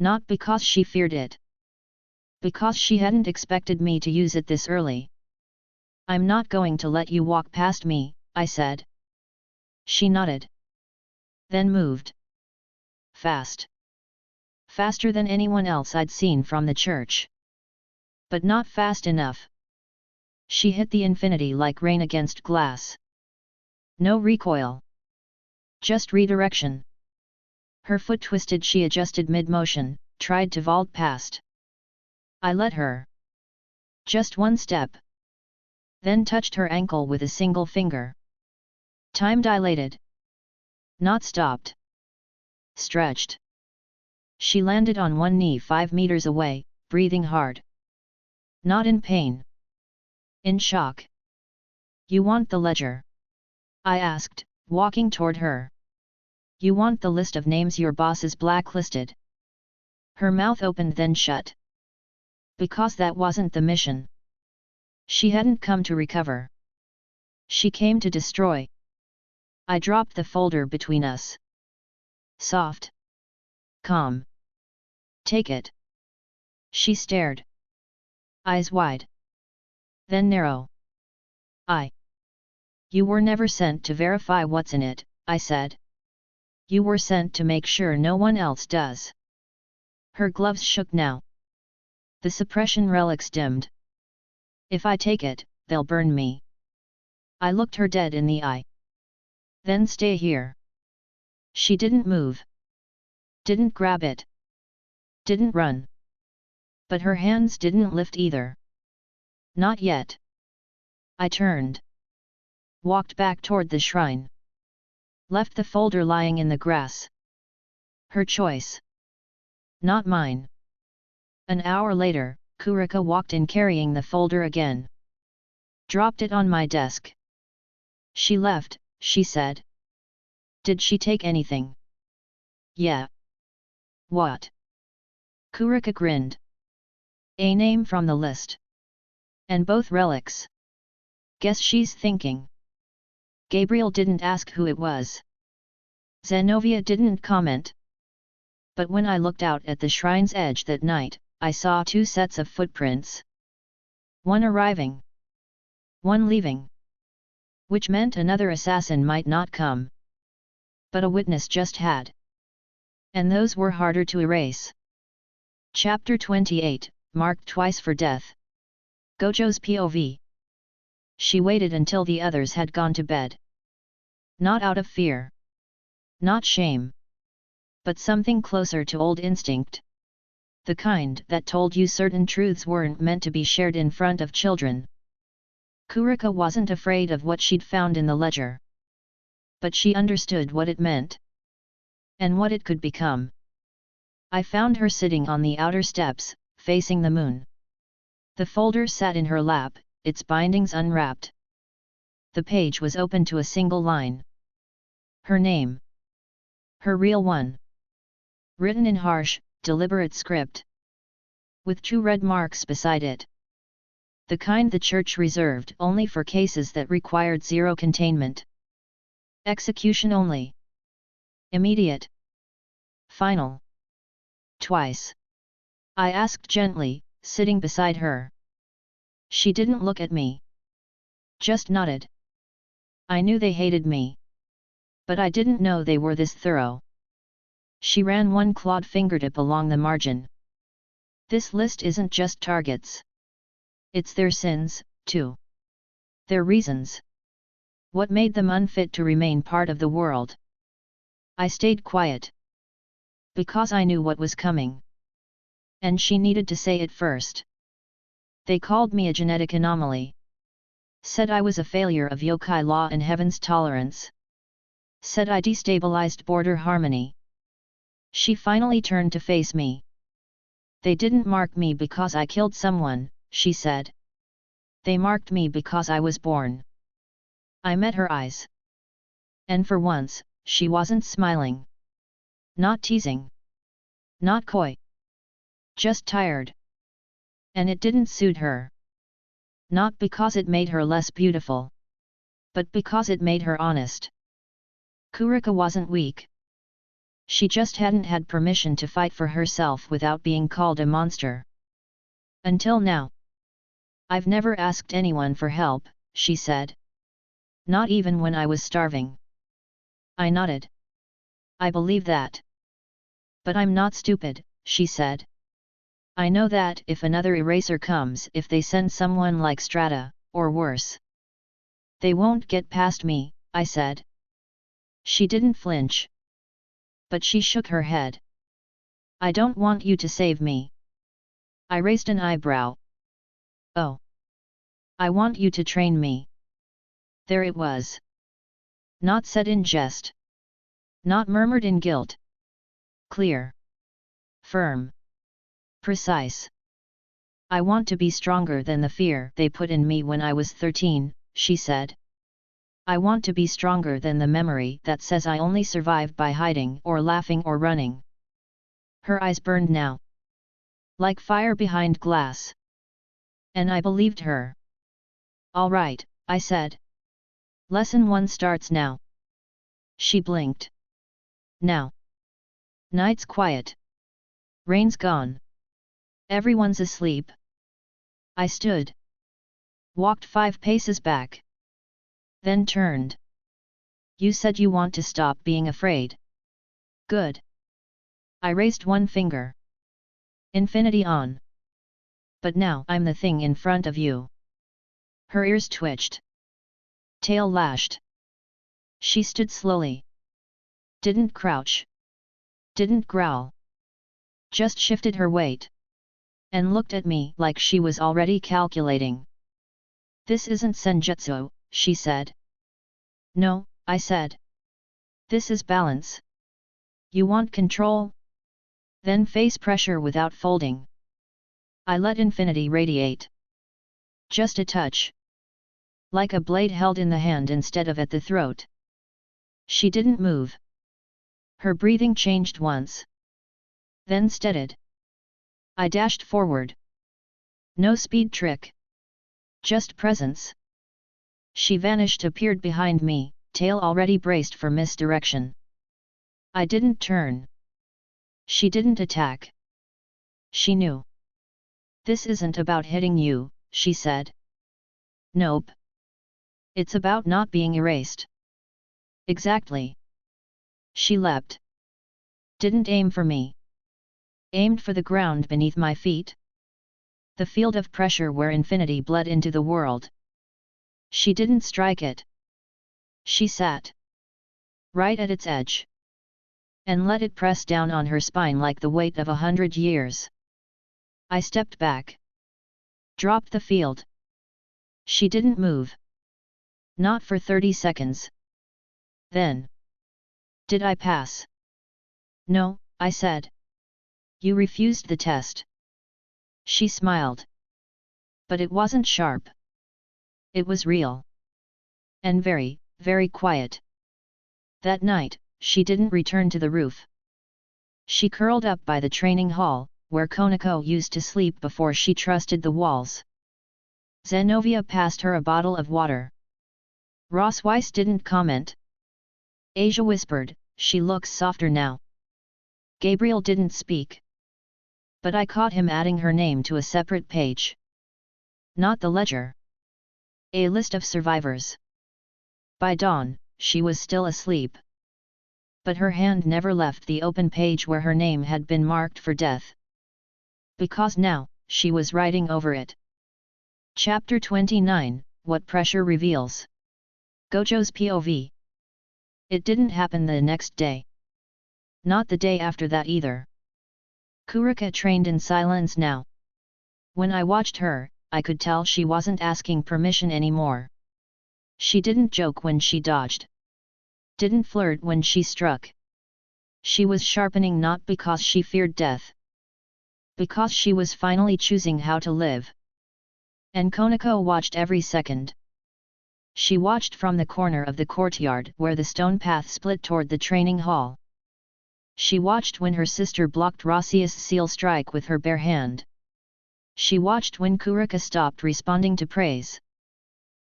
Not because she feared it. because she hadn't expected me to use it this early. I'm not going to let you walk past me, I said. She nodded. Then moved. Fast. Faster than anyone else I'd seen from the church. But not fast enough. She hit the infinity like rain against glass. No recoil. Just redirection. Her foot twisted, she adjusted mid-motion, tried to vault past. I let her. Just one step. Then touched her ankle with a single finger. Time dilated. Not stopped. Stretched. She landed on one knee 5 meters away, breathing hard. Not in pain. In shock. You want the ledger? I asked, walking toward her. You want the list of names your boss is blacklisted? Her mouth opened then shut. Because that wasn't the mission. She hadn't come to recover. She came to destroy. I dropped the folder between us. Soft. Calm. Take it. She stared. Eyes wide. Then narrow. You were never sent to verify what's in it, I said. You were sent to make sure no one else does. Her gloves shook now. The suppression relics dimmed. If I take it, they'll burn me. I looked her dead in the eye. Then stay here. She didn't move. Didn't grab it. Didn't run. But her hands didn't lift either. Not yet. I turned. Walked back toward the shrine. Left the folder lying in the grass. Her choice. Not mine. An hour later, Kurika walked in carrying the folder again. Dropped it on my desk. She left, she said. Did she take anything? Yeah. What? Kurika grinned. A name from the list. And both relics. Guess she's thinking. Gabriel didn't ask who it was. Zenovia didn't comment. But when I looked out at the shrine's edge that night, I saw 2 sets of footprints. One arriving. One leaving. Which meant another assassin might not come. But a witness just had. And those were harder to erase. Chapter 28, marked twice for death. Gojo's POV. She waited until the others had gone to bed. Not out of fear. Not shame. But something closer to old instinct. The kind that told you certain truths weren't meant to be shared in front of children. Kurika wasn't afraid of what she'd found in the ledger. But she understood what it meant. And what it could become. I found her sitting on the outer steps, facing the moon. The folder sat in her lap, its bindings unwrapped. The page was open to a single line. Her name. Her real one. Written in harsh, deliberate script. With 2 red marks beside it. The kind the church reserved only for cases that required zero containment. Execution only. Immediate. Final. Twice. I asked gently, sitting beside her. She didn't look at me. Just nodded. I knew they hated me. But I didn't know they were this thorough. She ran one clawed fingertip along the margin. This list isn't just targets. It's their sins, too. Their reasons. What made them unfit to remain part of the world? I stayed quiet. Because I knew what was coming. And she needed to say it first. They called me a genetic anomaly. Said I was a failure of yokai law and heaven's tolerance. Said I destabilized border harmony. She finally turned to face me. They didn't mark me because I killed someone, she said. They marked me because I was born. I met her eyes. And for once, she wasn't smiling. Not teasing. Not coy. Just tired. And it didn't suit her. Not because it made her less beautiful. But because it made her honest. Kurika wasn't weak. She just hadn't had permission to fight for herself without being called a monster. Until now. I've never asked anyone for help, she said. Not even when I was starving. I nodded. I believe that. But I'm not stupid, she said. I know that if another eraser comes, if they send someone like Strata, or worse, they won't get past me, I said. She didn't flinch. But she shook her head. I don't want you to save me. I raised an eyebrow. Oh. I want you to train me. There it was. Not said in jest. Not murmured in guilt. Clear. Firm. Precise. I want to be stronger than the fear they put in me when I was 13, she said. I want to be stronger than the memory that says I only survive by hiding or laughing or running. Her eyes burned now. Like fire behind glass. And I believed her. All right, I said. Lesson 1 starts now. She blinked. Now. Night's quiet. Rain's gone. Everyone's asleep. I stood. Walked 5 paces back. Then turned. You said you want to stop being afraid. Good. I raised one finger. Infinity on. But now I'm the thing in front of you. Her ears twitched. Tail lashed. She stood slowly. Didn't crouch. Didn't growl. Just shifted her weight. And looked at me like she was already calculating. This isn't senjutsu, she said. No, I said. This is balance. You want control? Then face pressure without folding. I let infinity radiate. Just a touch. Like a blade held in the hand instead of at the throat. She didn't move. Her breathing changed once. Then steadied. I dashed forward. No speed trick. Just presence. She vanished, appeared behind me, tail already braced for misdirection. I didn't turn. She didn't attack. She knew. This isn't about hitting you, she said. Nope. It's about not being erased. Exactly. She leapt. Didn't aim for me. Aimed for the ground beneath my feet. The field of pressure where infinity bled into the world. She didn't strike it. She sat. Right at its edge. And let it press down on her spine like the weight of 100 years. I stepped back. Dropped the field. She didn't move. Not for 30 seconds. Then. Did I pass? No, I said. You refused the test. She smiled. But it wasn't sharp. It was real. And very, very quiet. That night, she didn't return to the roof. She curled up by the training hall, where Konako used to sleep before she trusted the walls. Zenovia passed her a bottle of water. Ross Weiss didn't comment. Asia whispered, she looks softer now. Gabriel didn't speak. But I caught him adding her name to a separate page. Not the ledger. A list of survivors. By dawn, she was still asleep. But her hand never left the open page where her name had been marked for death. Because now, she was writing over it. Chapter 29, What Pressure Reveals. Gojo's POV. It didn't happen the next day. Not the day after that either. Kurika trained in silence now. When I watched her, I could tell she wasn't asking permission anymore. She didn't joke when she dodged. Didn't flirt when she struck. She was sharpening not because she feared death. Because she was finally choosing how to live. And Konako watched every second. She watched from the corner of the courtyard where the stone path split toward the training hall. She watched when her sister blocked Rossius' seal strike with her bare hand. She watched when Kurika stopped responding to praise.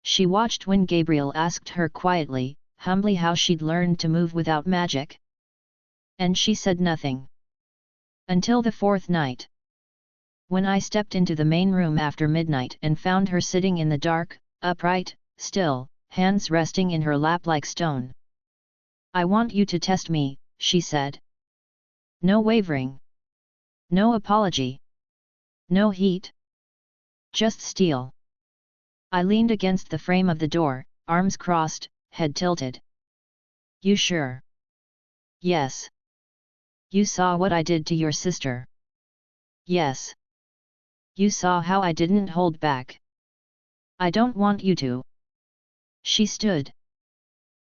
She watched when Gabriel asked her quietly, humbly how she'd learned to move without magic. And she said nothing. Until the fourth night. When I stepped into the main room after midnight and found her sitting in the dark, upright, still, hands resting in her lap like stone. "I want you to test me," she said. "No wavering. No apology. No heat. Just steel." I leaned against the frame of the door, arms crossed, head tilted. "You sure?" "Yes." "You saw what I did to your sister?" "Yes." "You saw how I didn't hold back." "I don't want you to." She stood.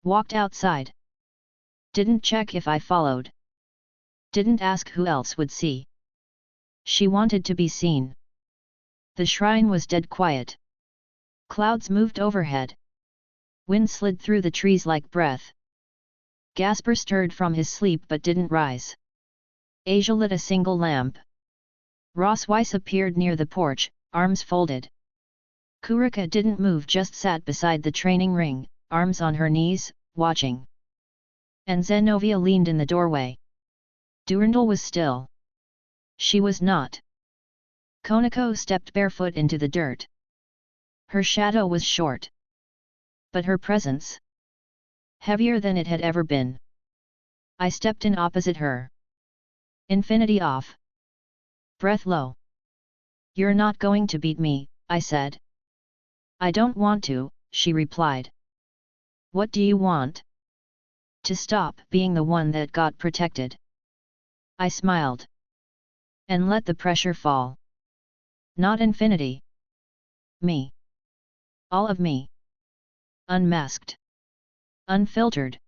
Walked outside. Didn't check if I followed. Didn't ask who else would see. She wanted to be seen. The shrine was dead quiet. Clouds moved overhead. Wind slid through the trees like breath. Gasper stirred from his sleep but didn't rise. Asia lit a single lamp. Ross Weiss appeared near the porch, arms folded. Kurika didn't move, just sat beside the training ring, arms on her knees, watching. And Zenovia leaned in the doorway. Durandal was still. She was not. Konako stepped barefoot into the dirt. Her shadow was short. But her presence? Heavier than it had ever been. I stepped in opposite her. Infinity off. Breath low. "You're not going to beat me," I said. "I don't want to," she replied. "What do you want?" "To stop being the one that got protected." I smiled. "And let the pressure fall." "Not infinity. Me. All of me. Unmasked. Unfiltered."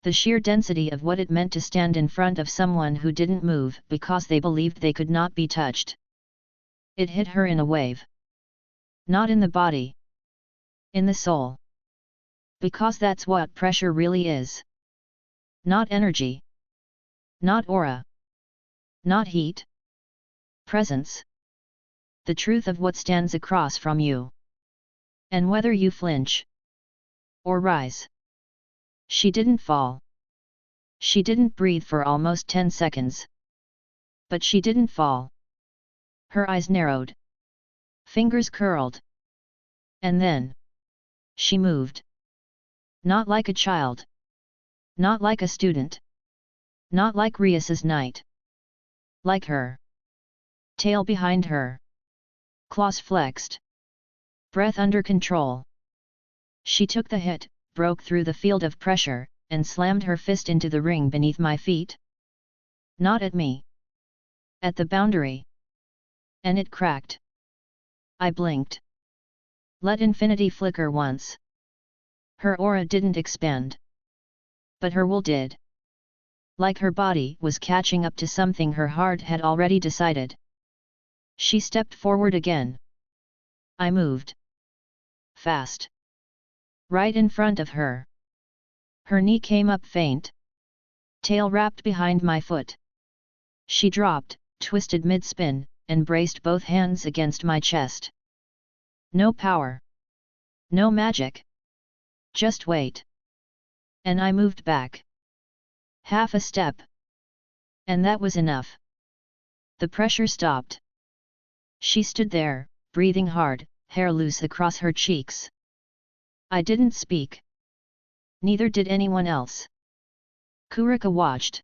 The sheer density of what it meant to stand in front of someone who didn't move because they believed they could not be touched. It hit her in a wave. Not in the body. In the soul. Because that's what pressure really is. Not energy. Not aura. Not heat. Presence. The truth of what stands across from you. And whether you flinch. Or rise. She didn't fall. She didn't breathe for almost 10 seconds. But she didn't fall. Her eyes narrowed. Fingers curled. And then. She moved. Not like a child. Not like a student. Not like Rias's knight. Like her. Tail behind her. Claws flexed. Breath under control. She took the hit, broke through the field of pressure, and slammed her fist into the ring beneath my feet. Not at me. At the boundary. And it cracked. I blinked. Let infinity flicker once. Her aura didn't expand. But her will did. Like her body was catching up to something her heart had already decided. She stepped forward again. I moved. Fast. Right in front of her. Her knee came up faint. Tail wrapped behind my foot. She dropped, twisted mid-spin, and braced both hands against my chest. No power. No magic. Just wait. And I moved back. Half a step. And that was enough. The pressure stopped. She stood there, breathing hard, hair loose across her cheeks. I didn't speak. Neither did anyone else. Kurika watched.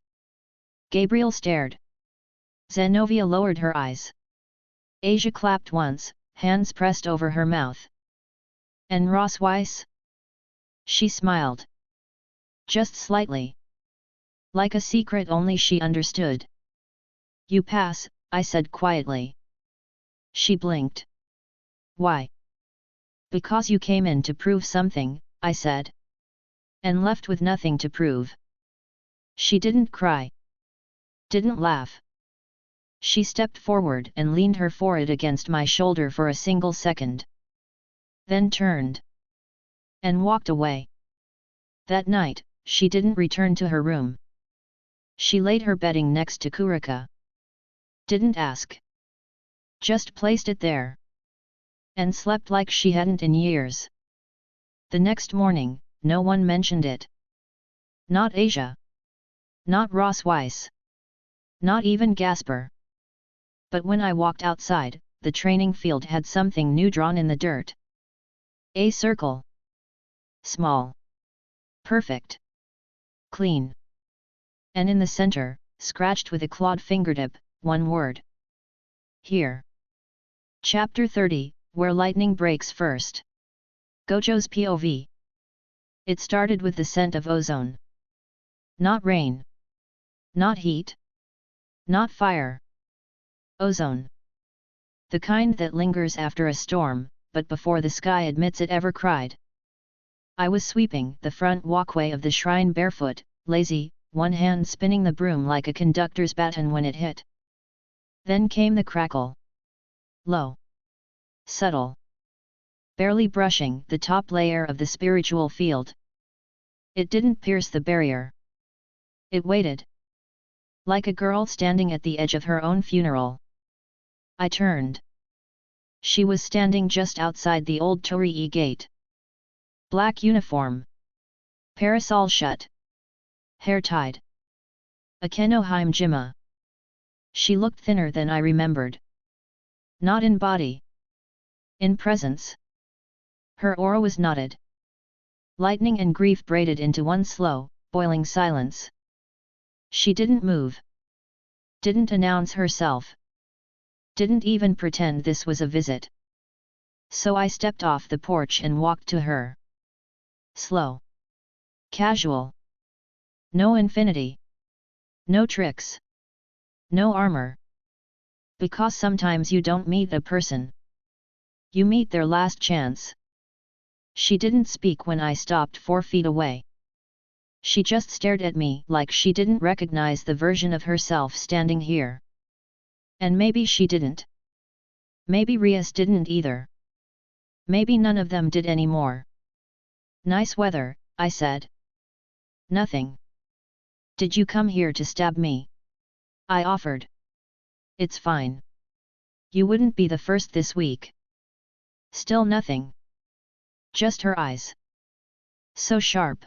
Gabriel stared. Zenovia lowered her eyes. Asia clapped once, hands pressed over her mouth. And Ross Weiss? She smiled. Just slightly. Like a secret only she understood. You pass, I said quietly. She blinked. Why? Because you came in to prove something, I said. And left with nothing to prove. She didn't cry. Didn't laugh. She stepped forward and leaned her forehead against my shoulder for a single second. Then turned. And walked away. That night, she didn't return to her room. She laid her bedding next to Kurika. Didn't ask. Just placed it there. And slept like she hadn't in years. The next morning, no one mentioned it. Not Asia. Not Ross Weiss. Not even Gasper. But when I walked outside, the training field had something new drawn in the dirt. A circle. Small. Perfect. Clean. And in the center, scratched with a clawed fingertip, one word. Here. Chapter 30, Where Lightning Breaks First. Gojo's POV. It started with the scent of ozone. Not rain. Not heat. Not fire. Ozone. The kind that lingers after a storm, but before the sky admits it ever cried. I was sweeping the front walkway of the shrine barefoot, lazy, one hand spinning the broom like a conductor's baton when it hit. Then came the crackle. Low. Subtle. Barely brushing the top layer of the spiritual field. It didn't pierce the barrier. It waited. Like a girl standing at the edge of her own funeral. I turned. She was standing just outside the old Torii gate. Black uniform. Parasol shut. Hair tied. Akenohime Jima. She looked thinner than I remembered. Not in body. In presence. Her aura was knotted. Lightning and grief braided into one slow, boiling silence. She didn't move. Didn't announce herself. Didn't even pretend this was a visit. So I stepped off the porch and walked to her. Slow. Casual. No infinity. No tricks. No armor. Because sometimes you don't meet a person. You meet their last chance. She didn't speak when I stopped 4 feet away. She just stared at me like she didn't recognize the version of herself standing here. And maybe she didn't. Maybe Rias didn't either. Maybe none of them did anymore. Nice weather, I said. Nothing. Did you come here to stab me? I offered. It's fine. You wouldn't be the first this week. Still nothing. Just her eyes. So sharp.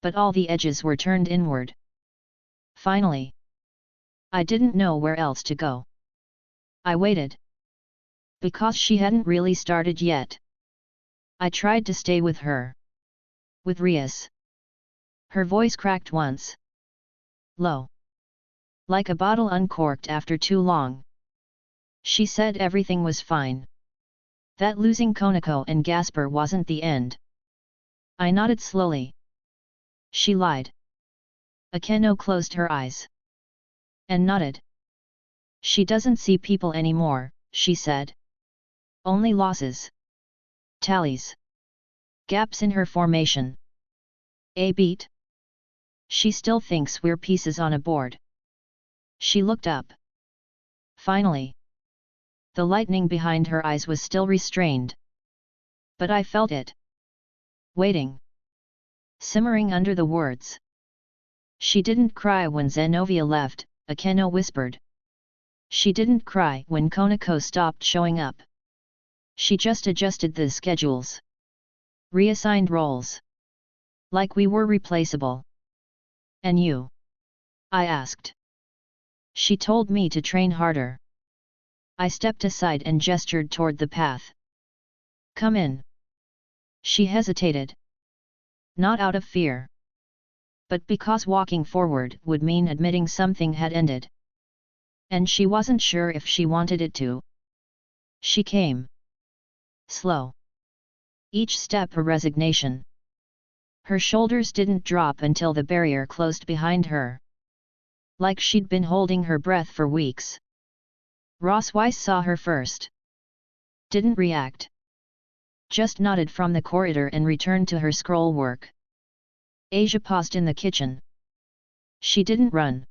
But all the edges were turned inward. Finally. I didn't know where else to go. I waited. Because she hadn't really started yet. I tried to stay with her. With Rias. Her voice cracked once. Low. Like a bottle uncorked after too long. She said everything was fine. That losing Konako and Gasper wasn't the end. I nodded slowly. She lied. Akeno closed her eyes. And nodded. She doesn't see people anymore, she said. Only losses. Tallies. Gaps in her formation. A beat. She still thinks we're pieces on a board. She looked up. Finally. The lightning behind her eyes was still restrained. But I felt it. Waiting. Simmering under the words. She didn't cry when Zenobia left, Akeno whispered. She didn't cry when Konako stopped showing up. She just adjusted the schedules. Reassigned roles. Like we were replaceable. And you? I asked. She told me to train harder. I stepped aside and gestured toward the path. Come in. She hesitated. Not out of fear. But because walking forward would mean admitting something had ended. And she wasn't sure if she wanted it to. She came. Slow. Each step a resignation. Her shoulders didn't drop until the barrier closed behind her. Like she'd been holding her breath for weeks. Ross Weiss saw her first. Didn't react. Just nodded from the corridor and returned to her scroll work. Asia paused in the kitchen. She didn't run.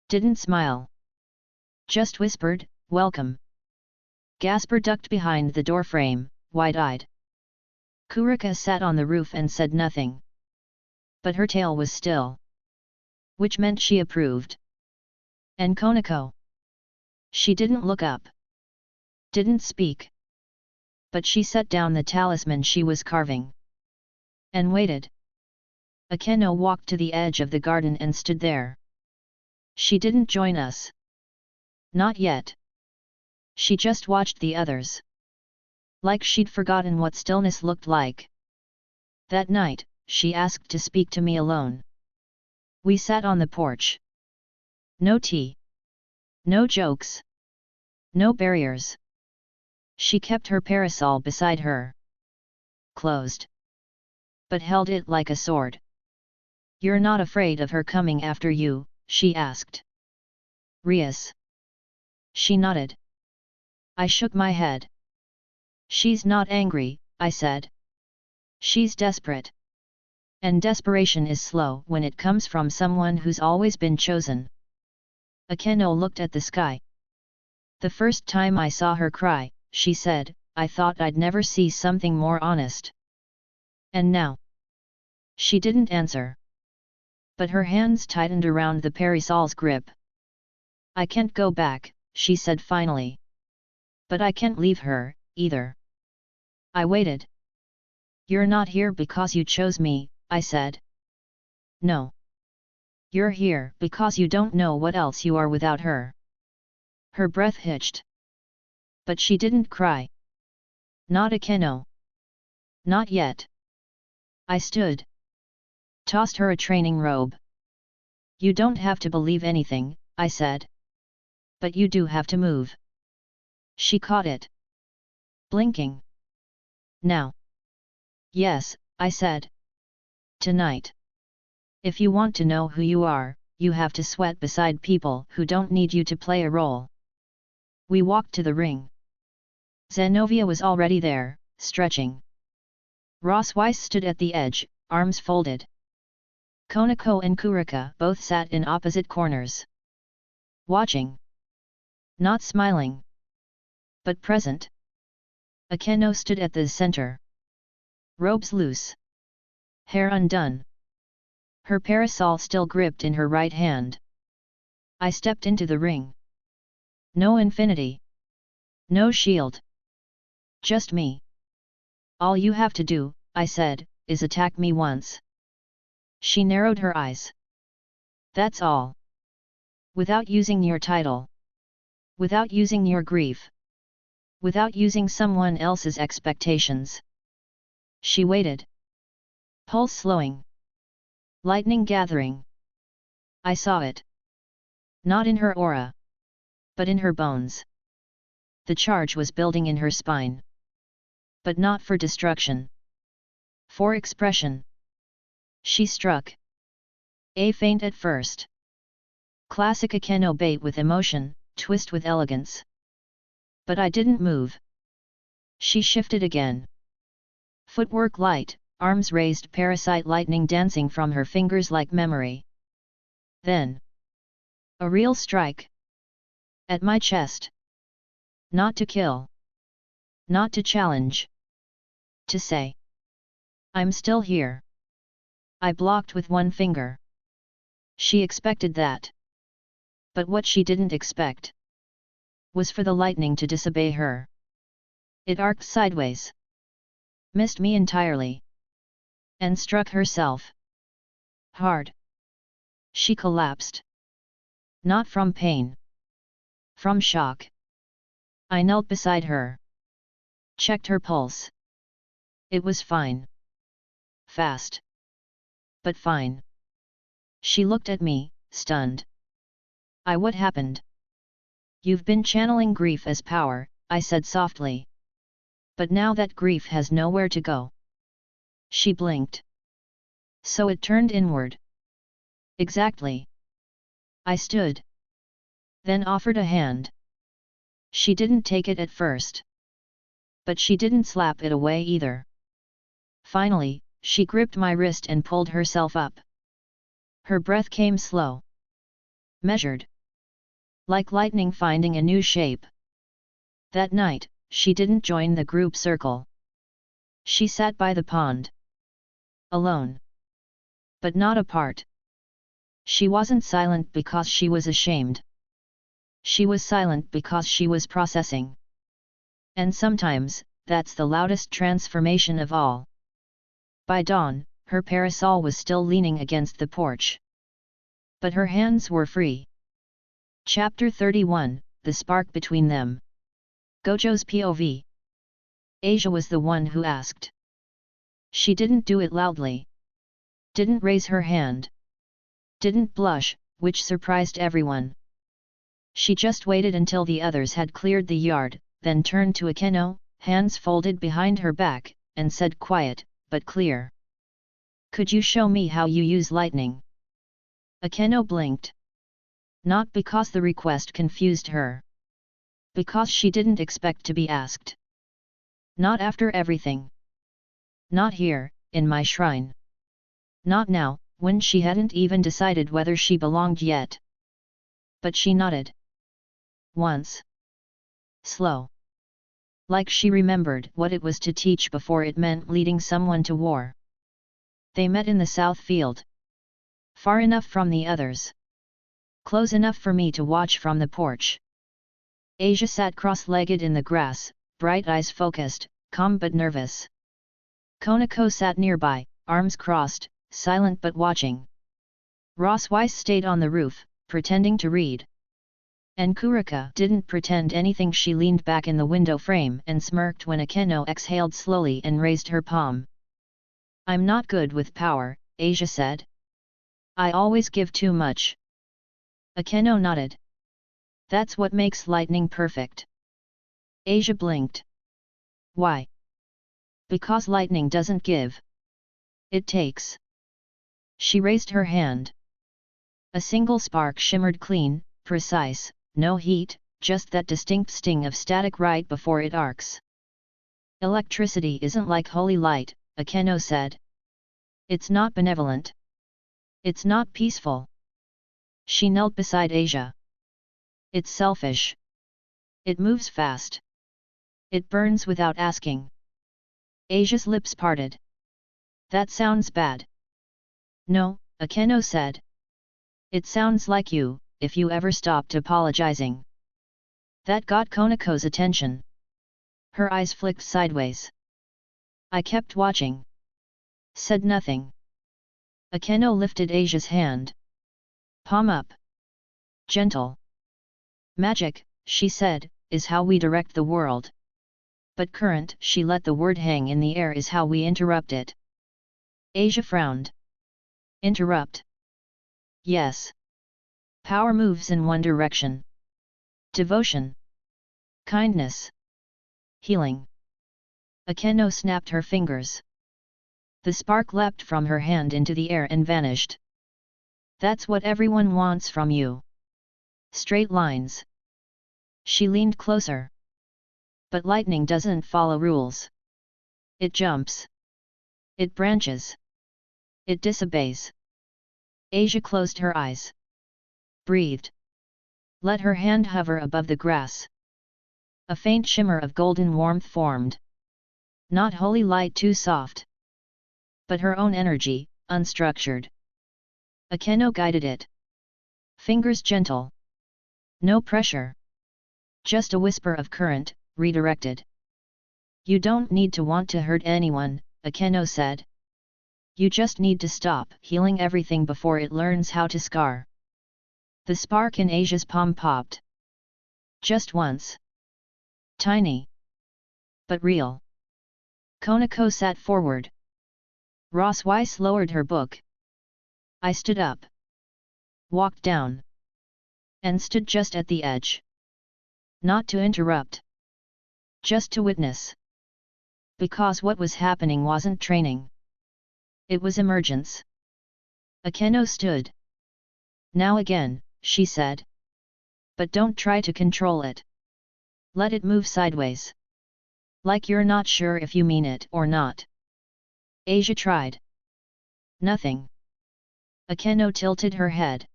Didn't smile. Just whispered, welcome. Gasper ducked behind the doorframe, wide-eyed. Kurika sat on the roof and said nothing. But her tail was still. Which meant she approved. And Konako? She didn't look up. Didn't speak. But she set down the talisman she was carving. And waited. Akeno walked to the edge of the garden and stood there. She didn't join us. Not yet. She just watched the others. Like she'd forgotten what stillness looked like. That night, she asked to speak to me alone. We sat on the porch. No tea. No jokes. No barriers. She kept her parasol beside her. Closed. But held it like a sword. You're not afraid of her coming after you, she asked. Rias. She nodded. I shook my head. She's not angry, I said. She's desperate. And desperation is slow when it comes from someone who's always been chosen. Akeno looked at the sky. The first time I saw her cry, she said, I thought I'd never see something more honest. And now? She didn't answer. But her hands tightened around the parasol's grip. I can't go back, she said finally. But I can't leave her, either. I waited. You're not here because you chose me, I said. No. You're here because you don't know what else you are without her. Her breath hitched. But she didn't cry. Not Akeno. Not yet. I stood. Tossed her a training robe. You don't have to believe anything, I said. But you do have to move. She caught it. Blinking. Now. Yes, I said. Tonight. If you want to know who you are, you have to sweat beside people who don't need you to play a role. We walked to the ring. Zenovia was already there, stretching. Ross Weiss stood at the edge, arms folded. Konako and Kurika both sat in opposite corners. Watching. Not smiling. But present. Akeno stood at the center. Robes loose. Hair undone. Her parasol still gripped in her right hand. I stepped into the ring. No infinity. No shield. Just me. All you have to do, I said, is attack me once. She narrowed her eyes. That's all. Without using your title. Without using your grief. Without using someone else's expectations. She waited. Pulse slowing. Lightning gathering. I saw it. Not in her aura. But in her bones. The charge was building in her spine. But not for destruction. For expression. She struck. A feint at first. Classic Akeno bait with emotion, twist with elegance. But I didn't move. She shifted again. Footwork light, arms raised, parasite lightning dancing from her fingers like memory. Then. A real strike. At my chest. Not to kill. Not to challenge. To say. I'm still here. I blocked with one finger. She expected that. But what she didn't expect was for the lightning to disobey her. It arced sideways. Missed me entirely. And struck herself. Hard. She collapsed. Not from pain. From shock. I knelt beside her. Checked her pulse. It was fine. Fast. But fine. She looked at me, stunned. What happened? You've been channeling grief as power, I said softly. But now that grief has nowhere to go. She blinked. So it turned inward. Exactly. I stood. Then offered a hand. She didn't take it at first. But she didn't slap it away either. Finally, she gripped my wrist and pulled herself up. Her breath came slow. Measured. Like lightning finding a new shape. That night, she didn't join the group circle. She sat by the pond. Alone. But not apart. She wasn't silent because she was ashamed. She was silent because she was processing. And sometimes, that's the loudest transformation of all. By dawn, her parasol was still leaning against the porch. But her hands were free. Chapter 31, The the spark between them. Gojo's POV. Asia was the one who asked. She didn't do it loudly. Didn't raise her hand. Didn't blush, which surprised everyone. She just waited until the others had cleared the yard, then turned to Akeno, hands folded behind her back, and said quiet, but clear. "Could you show me how you use lightning?" Akeno blinked. Not because the request confused her. Because she didn't expect to be asked. Not after everything. Not here, in my shrine. Not now, when she hadn't even decided whether she belonged yet. But she nodded. Once. Slow. Like she remembered what it was to teach before it meant leading someone to war. They met in the south field. Far enough from the others. Close enough for me to watch from the porch. Asia sat cross-legged in the grass, bright eyes focused, calm but nervous. Konako sat nearby, arms crossed, silent but watching. Ross Weiss stayed on the roof, pretending to read. And Kurika didn't pretend anything. She leaned back in the window frame and smirked when Akeno exhaled slowly and raised her palm. "I'm not good with power," Asia said. "I always give too much." Akeno nodded. "That's what makes lightning perfect." Asia blinked. "Why?" "Because lightning doesn't give. It takes." She raised her hand. A single spark shimmered clean, precise, no heat, just that distinct sting of static right before it arcs. "Electricity isn't like holy light," Akeno said. "It's not benevolent. It's not peaceful." She knelt beside Asia. "It's selfish. It moves fast. It burns without asking." Asia's lips parted. "That sounds bad." "No," Akeno said. "It sounds like you, if you ever stopped apologizing." That got Konako's attention. Her eyes flicked sideways. "I kept watching. Said nothing." Akeno lifted Asia's hand. "Palm up. Gentle. Magic," she said, "is how we direct the world. But current," she let the word hang in the air, "is how we interrupt it." Asia frowned. "Interrupt?" "Yes. Power moves in one direction. Devotion. Kindness. Healing." Akeno snapped her fingers. The spark leapt from her hand into the air and vanished. "That's what everyone wants from you. Straight lines." She leaned closer. "But lightning doesn't follow rules. It jumps. It branches. It disobeys." Asia closed her eyes. Breathed. Let her hand hover above the grass. A faint shimmer of golden warmth formed. Not holy light, too soft. But her own energy, unstructured. Akeno guided it. Fingers gentle. No pressure. Just a whisper of current, redirected. "You don't need to want to hurt anyone," Akeno said. "You just need to stop healing everything before it learns how to scar." The spark in Asia's palm popped. Just once. Tiny. But real. Konako sat forward. Ross Weiss lowered her book. I stood up. Walked down. And stood just at the edge. Not to interrupt. Just to witness. Because what was happening wasn't training. It was emergence. Akeno stood. "Now again," she said. "But don't try to control it. Let it move sideways. Like you're not sure if you mean it or not." Asia tried. "Nothing." Akeno tilted her head.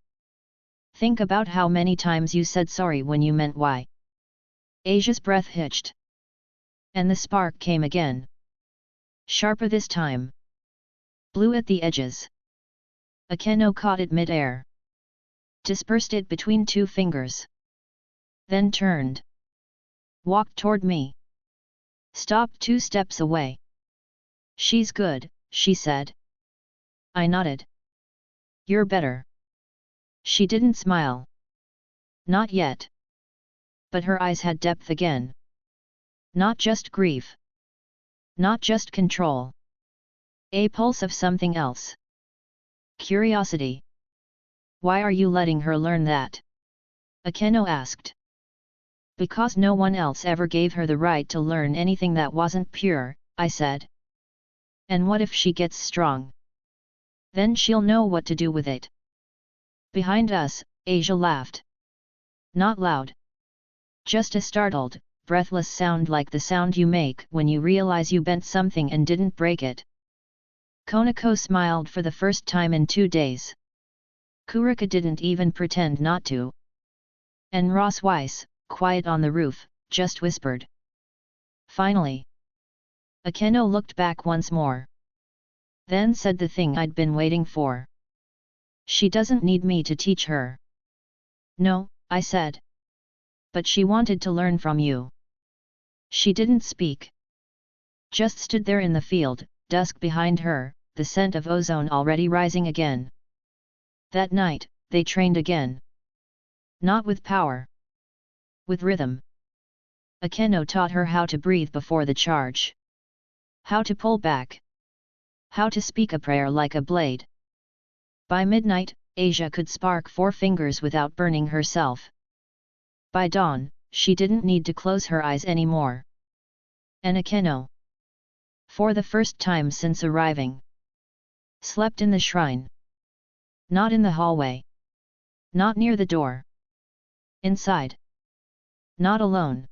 "Think about how many times you said sorry when you meant why." Asia's breath hitched. And the spark came again. Sharper this time. Blue at the edges. Akeno caught it mid-air. Dispersed it between two fingers. Then turned. Walked toward me. Stopped 2 steps away. "She's good," she said. I nodded. "You're better." She didn't smile. "Not yet. but her eyes had depth again. Not just grief. Not just control. A pulse of something else. Curiosity. Why are you letting her learn that? Akeno asked. Because no one else ever gave her the right to learn anything that wasn't pure, I said. And what if she gets strong? Then she'll know what to do with it. Behind us, Asia laughed. Not loud. Just a startled, breathless sound like the sound you make when you realize you bent something and didn't break it. Konako smiled for the first time in 2 days. Kurika didn't even pretend not to. And Ross Weiss, quiet on the roof, just whispered. Finally. Akeno looked back once more. Then said the thing I'd been waiting for. She doesn't need me to teach her. No, I said. But she wanted to learn from you. She didn't speak. Just stood there in the field, dusk behind her, the scent of ozone already rising again. That night, they trained again. Not with power. With rhythm. Akeno taught her how to breathe before the charge. How to pull back. How to speak a prayer like a blade. By midnight, Asia could spark 4 fingers without burning herself. By dawn, she didn't need to close her eyes anymore. And Akeno, for the first time since arriving, slept in the shrine. Not in the hallway. Not near the door. Inside. Not alone.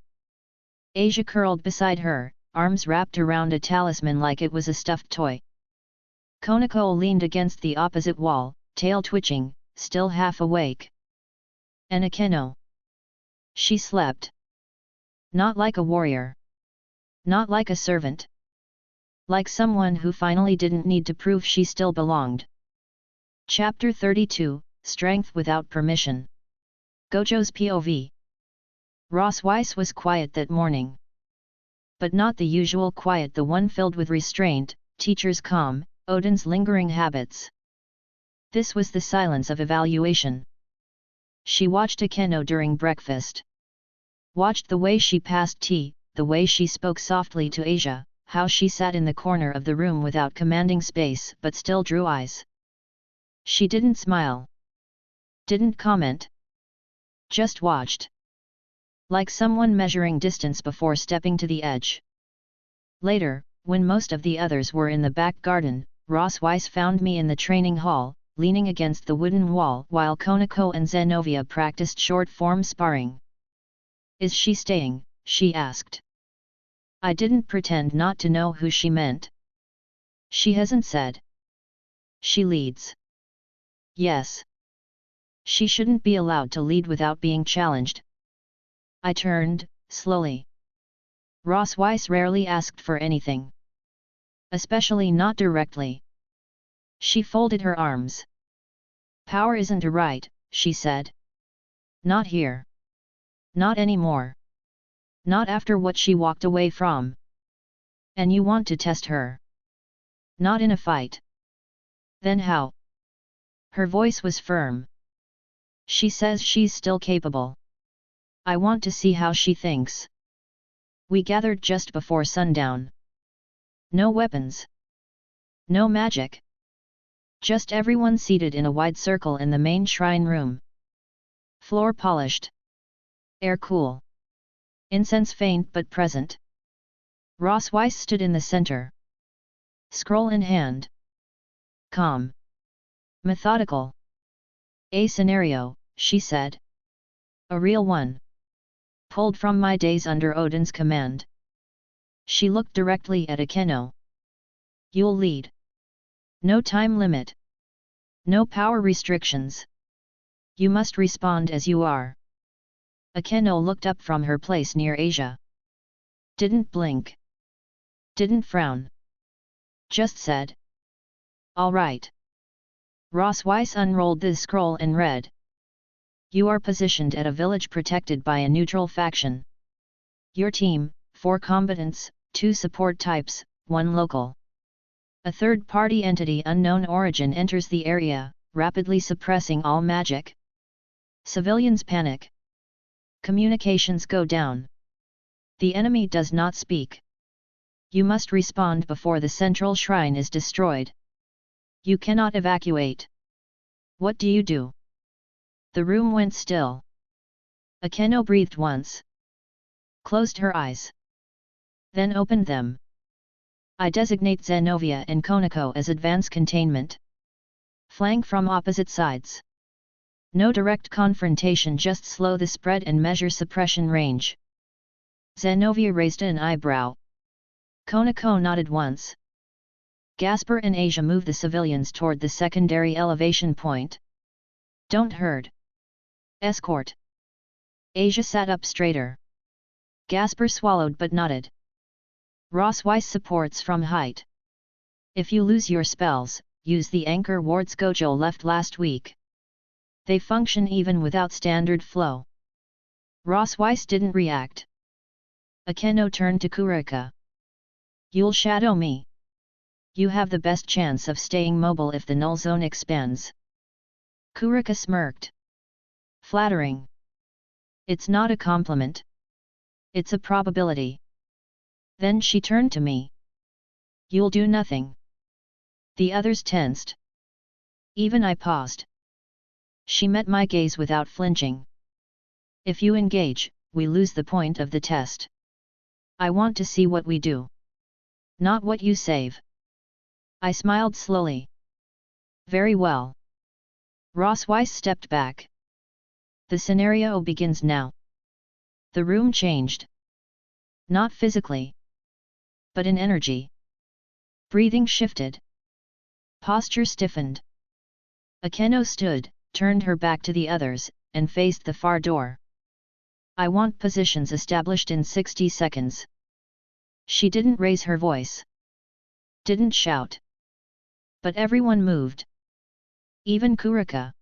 Asia curled beside her, arms wrapped around a talisman like it was a stuffed toy. Konako leaned against the opposite wall, tail twitching, still half awake. And Akeno. She slept. Not like a warrior. Not like a servant. Like someone who finally didn't need to prove she still belonged. Chapter 32, Strength Without Permission. Gojo's POV. Ross Weiss was quiet that morning. But not the usual quiet, the one filled with restraint, teacher's calm, Odin's lingering habits. This was the silence of evaluation. She watched Akeno during breakfast. Watched the way she passed tea, the way she spoke softly to Asia, how she sat in the corner of the room without commanding space but still drew eyes. She didn't smile. Didn't comment. Just watched. Like someone measuring distance before stepping to the edge. Later, when most of the others were in the back garden, Ross Weiss found me in the training hall, leaning against the wooden wall while Konako and Zenovia practiced short-form sparring. Is she staying? She asked. I didn't pretend not to know who she meant. She hasn't said. She leads. Yes. She shouldn't be allowed to lead without being challenged. I turned, slowly. Ross Weiss rarely asked for anything. Especially not directly. She folded her arms. Power isn't a right, she said. Not here. Not anymore. Not after what she walked away from. And you want to test her? Not in a fight. Then how? Her voice was firm. She says she's still capable. I want to see how she thinks. We gathered just before sundown. No weapons. No magic. Just everyone seated in a wide circle in the main shrine room. Floor polished. Air cool. Incense faint but present. Ross Weiss stood in the center. Scroll in hand. Calm. Methodical. A scenario, she said. A real one. Pulled from my days under Odin's command. She looked directly at Akeno. You'll lead. No time limit. No power restrictions. You must respond as you are. Akeno looked up from her place near Asia. Didn't blink. Didn't frown. Just said. All right. Ross Weiss unrolled the scroll and read. You are positioned at a village protected by a neutral faction. Your team, 4 combatants, 2 support types, 1 local. A third-party entity unknown origin enters the area, rapidly suppressing all magic. Civilians panic. Communications go down. The enemy does not speak. You must respond before the central shrine is destroyed. You cannot evacuate. What do you do? The room went still. Akeno breathed once. Closed her eyes. Then opened them. I designate Zenovia and Konako as advance containment. Flank from opposite sides. No direct confrontation, just slow the spread and measure suppression range. Zenovia raised an eyebrow. Konako nodded once. Gasper and Asia move the civilians toward the secondary elevation point. Don't hurt. Escort. Asia sat up straighter. Gasper swallowed but nodded. Ross Weiss supports from height. If you lose your spells, use the anchor wards Gojo left last week. They function even without standard flow. Ross Weiss didn't react. Akeno turned to Kurika. You'll shadow me. You have the best chance of staying mobile if the null zone expands. Kurika smirked. Flattering. It's not a compliment. It's a probability. Then she turned to me. You'll do nothing. The others tensed. Even I paused. She met my gaze without flinching. If you engage, we lose the point of the test. I want to see what we do. Not what you save. I smiled slowly. Very well. Ross Weiss stepped back. The scenario begins now. The room changed. Not physically, but in energy. Breathing shifted. Posture stiffened. Akeno stood, turned her back to the others, and faced the far door. I want positions established in 60 seconds. She didn't raise her voice. Didn't shout. But everyone moved. Even Kurika.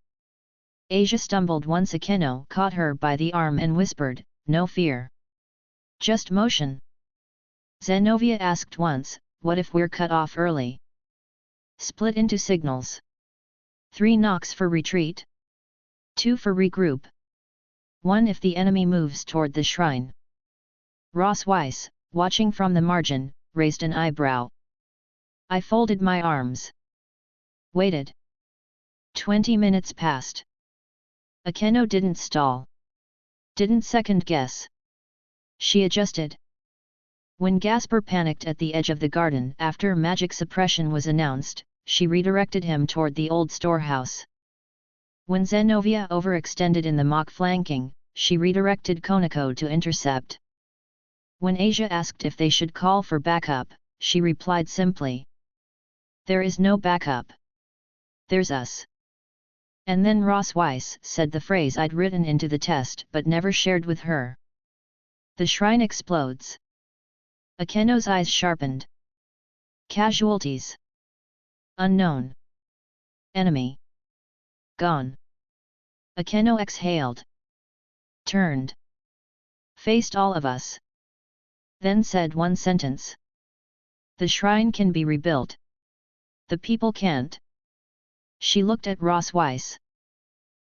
Asia stumbled once Akeno caught her by the arm and whispered, "No fear. Just motion." Zenovia asked once, "What if we're cut off early?" Split into signals. 3 knocks for retreat. 2 for regroup. 1 if the enemy moves toward the shrine. Ross Weiss, watching from the margin, raised an eyebrow. I folded my arms. Waited. 20 minutes passed. Akeno didn't stall. Didn't second guess. She adjusted. When Gasper panicked at the edge of the garden after magic suppression was announced, she redirected him toward the old storehouse. When Zenovia overextended in the mock flanking, she redirected Konako to intercept. When Asia asked if they should call for backup, she replied simply. There is no backup. There's us. And then Ross Weiss said the phrase I'd written into the test but never shared with her. The shrine explodes. Akeno's eyes sharpened. Casualties. Unknown. Enemy. Gone. Akeno exhaled. Turned. Faced all of us. Then said one sentence. The shrine can be rebuilt. The people can't. She looked at Ross Weiss.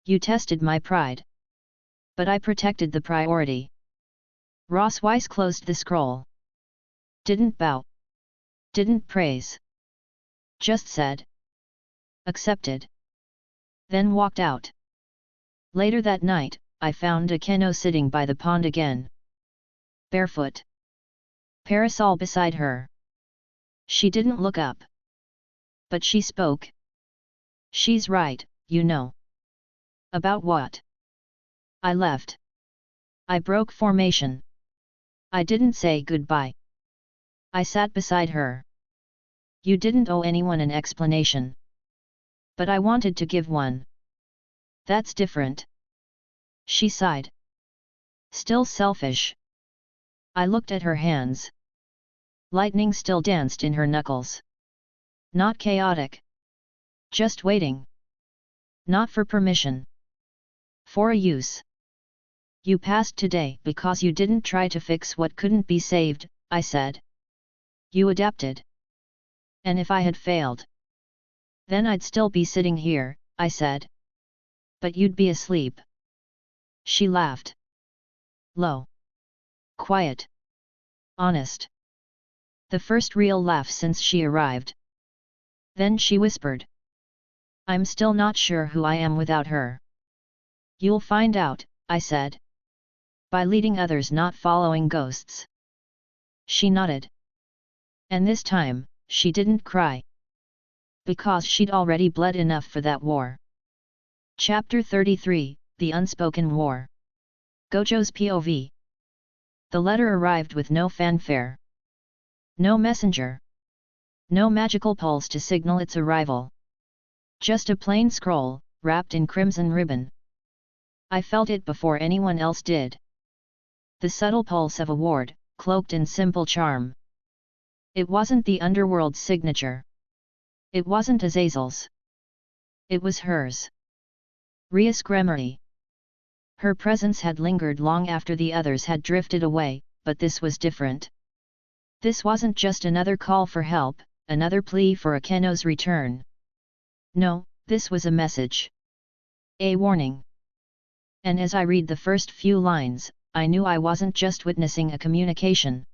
You tested my pride. But I protected the priority. Ross Weiss closed the scroll. Didn't bow. Didn't praise. Just said. Accepted. Then walked out. Later that night, I found Akeno sitting by the pond again. Barefoot. Parasol beside her. She didn't look up. But she spoke. She's right, you know. About what? I left. I broke formation. I didn't say goodbye. I sat beside her. You didn't owe anyone an explanation. But I wanted to give one. That's different. She sighed. Still selfish. I looked at her hands. Lightning still danced in her knuckles. Not chaotic. Just waiting. Not for permission. For a use. You passed today because you didn't try to fix what couldn't be saved, I said. You adapted. And if I had failed? Then I'd still be sitting here, I said. But you'd be asleep. She laughed. Low. Quiet. Honest. The first real laugh since she arrived. Then she whispered. I'm still not sure who I am without her. You'll find out, I said. By leading others, not following ghosts. She nodded. And this time, she didn't cry. Because she'd already bled enough for that war. Chapter 33, The Unspoken War. Gojo's POV. The letter arrived with no fanfare. No messenger. No magical pulse to signal its arrival. Just a plain scroll, wrapped in crimson ribbon. I felt it before anyone else did. The subtle pulse of a ward, cloaked in simple charm. It wasn't the underworld's signature. It wasn't Azazel's. It was hers. Rias Gremory. Her presence had lingered long after the others had drifted away, but this was different. This wasn't just another call for help, another plea for Akeno's return. No, this was a message. A warning. And as I read the first few lines, I knew I wasn't just witnessing a communication.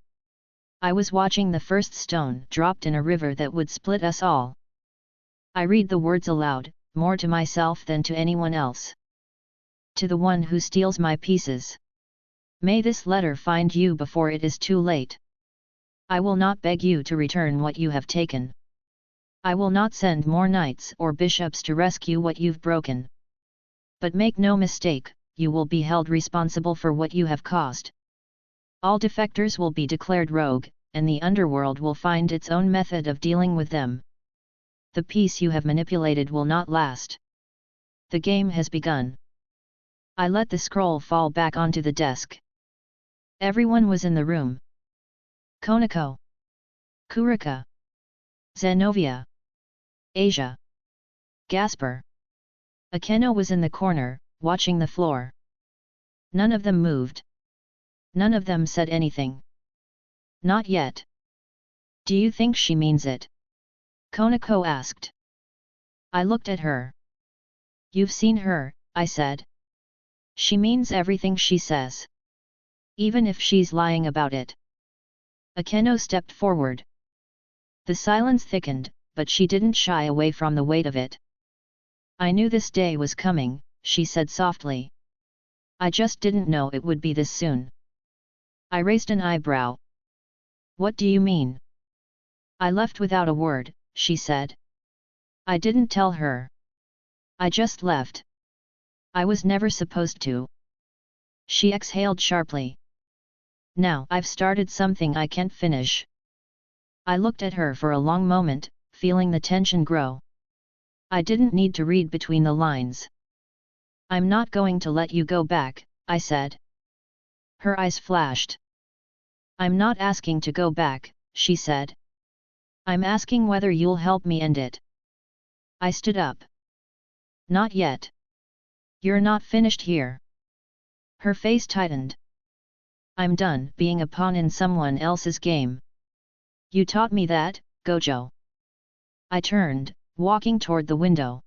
I was watching the first stone dropped in a river that would split us all. I read the words aloud, more to myself than to anyone else. To the one who steals my pieces. May this letter find you before it is too late. I will not beg you to return what you have taken. I will not send more knights or bishops to rescue what you've broken. But make no mistake, you will be held responsible for what you have caused. All defectors will be declared rogue, and the underworld will find its own method of dealing with them. The peace you have manipulated will not last. The game has begun. I let the scroll fall back onto the desk. Everyone was in the room. Konako. Kurika. Zenovia. Asia. Gasper. Akeno was in the corner, watching the floor. None of them moved. None of them said anything. Not yet. Do you think she means it? Konako asked. I looked at her. You've seen her, I said. She means everything she says. Even if she's lying about it. Akeno stepped forward. The silence thickened, but she didn't shy away from the weight of it. I knew this day was coming, she said softly. I just didn't know it would be this soon. I raised an eyebrow. What do you mean? I left without a word, she said. I didn't tell her. I just left. I was never supposed to. She exhaled sharply. Now I've started something I can't finish. I looked at her for a long moment, feeling the tension grow. I didn't need to read between the lines. I'm not going to let you go back, I said. Her eyes flashed. I'm not asking to go back, she said. I'm asking whether you'll help me end it. I stood up. Not yet. You're not finished here. Her face tightened. I'm done being a pawn in someone else's game. You taught me that, Gojo. I turned, walking toward the window.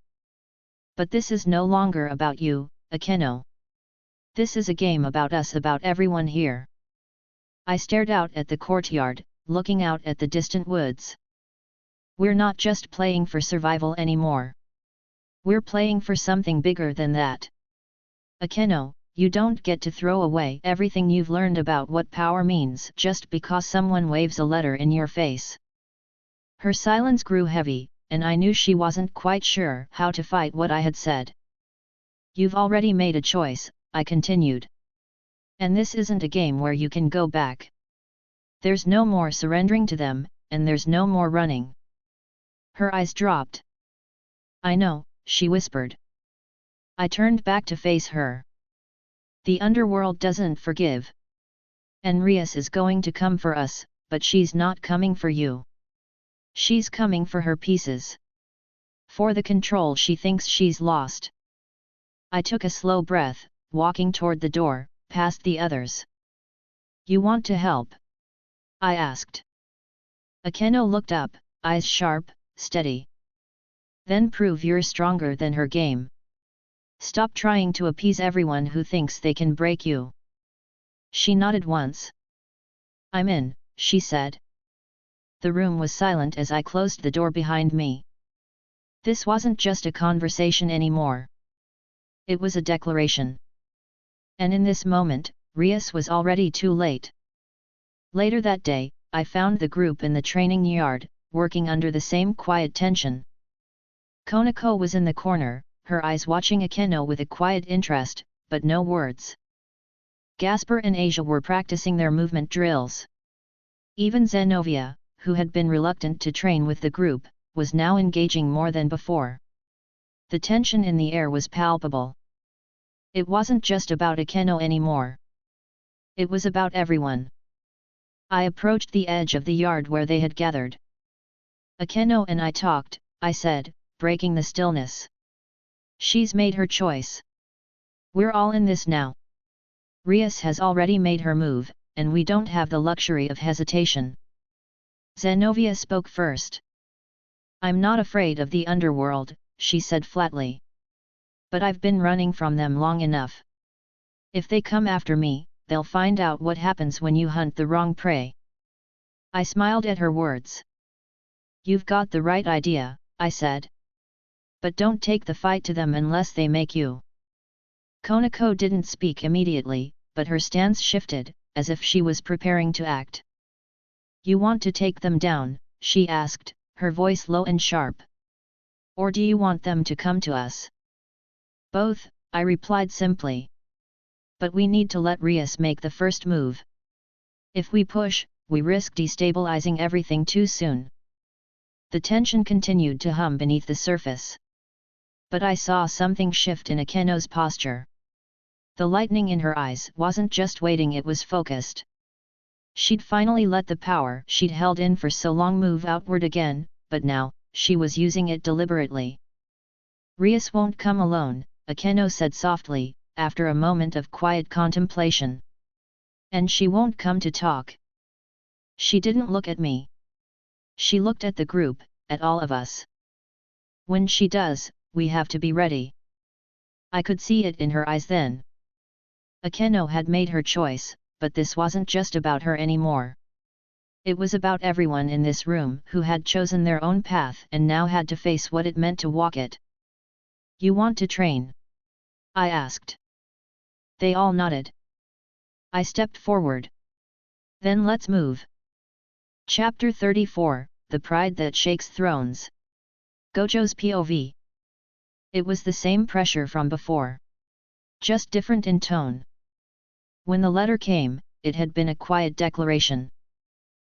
But this is no longer about you, Akeno. This is a game about us, about everyone here. I stared out at the courtyard, looking out at the distant woods. We're not just playing for survival anymore. We're playing for something bigger than that. Akeno, you don't get to throw away everything you've learned about what power means just because someone waves a letter in your face. Her silence grew heavy, and I knew she wasn't quite sure how to fight what I had said. You've already made a choice, I continued. And this isn't a game where you can go back. There's no more surrendering to them, and there's no more running. Her eyes dropped. I know, she whispered. I turned back to face her. The underworld doesn't forgive. Enrias is going to come for us, but she's not coming for you. She's coming for her pieces. For the control she thinks she's lost. I took a slow breath, walking toward the door, past the others. You want to help? I asked. Akeno looked up, eyes sharp, steady. Then prove you're stronger than her game. Stop trying to appease everyone who thinks they can break you. She nodded once. "I'm in," she said. The room was silent as I closed the door behind me. This wasn't just a conversation anymore. It was a declaration. And in this moment, Rias was already too late. Later that day, I found the group in the training yard, working under the same quiet tension. Konako was in the corner, her eyes watching Akeno with a quiet interest, but no words. Gasper and Asia were practicing their movement drills. Even Zenovia, who had been reluctant to train with the group, was now engaging more than before. The tension in the air was palpable. It wasn't just about Akeno anymore. It was about everyone. I approached the edge of the yard where they had gathered. "Akeno and I talked," I said, breaking the stillness. "She's made her choice. We're all in this now. Rias has already made her move, and we don't have the luxury of hesitation." Zenovia spoke first. "I'm not afraid of the underworld," she said flatly. "But I've been running from them long enough. If they come after me, they'll find out what happens when you hunt the wrong prey." I smiled at her words. "You've got the right idea," I said. "But don't take the fight to them unless they make you." Konako didn't speak immediately, but her stance shifted, as if she was preparing to act. "You want to take them down?" she asked, her voice low and sharp. "Or do you want them to come to us?" "Both," I replied simply. "But we need to let Rias make the first move. If we push, we risk destabilizing everything too soon." The tension continued to hum beneath the surface. But I saw something shift in Akeno's posture. The lightning in her eyes wasn't just waiting, it was focused. She'd finally let the power she'd held in for so long move outward again, but now, she was using it deliberately. "Rias won't come alone," Akeno said softly, after a moment of quiet contemplation. "And she won't come to talk." She didn't look at me. She looked at the group, at all of us. "When she does, we have to be ready." I could see it in her eyes then. Akeno had made her choice, but this wasn't just about her anymore. It was about everyone in this room who had chosen their own path and now had to face what it meant to walk it. "You want to train?" I asked. They all nodded. I stepped forward. "Then let's move." Chapter 34, The Pride That Shakes Thrones. Gojo's POV. It was the same pressure from before. Just different in tone. When the letter came, it had been a quiet declaration.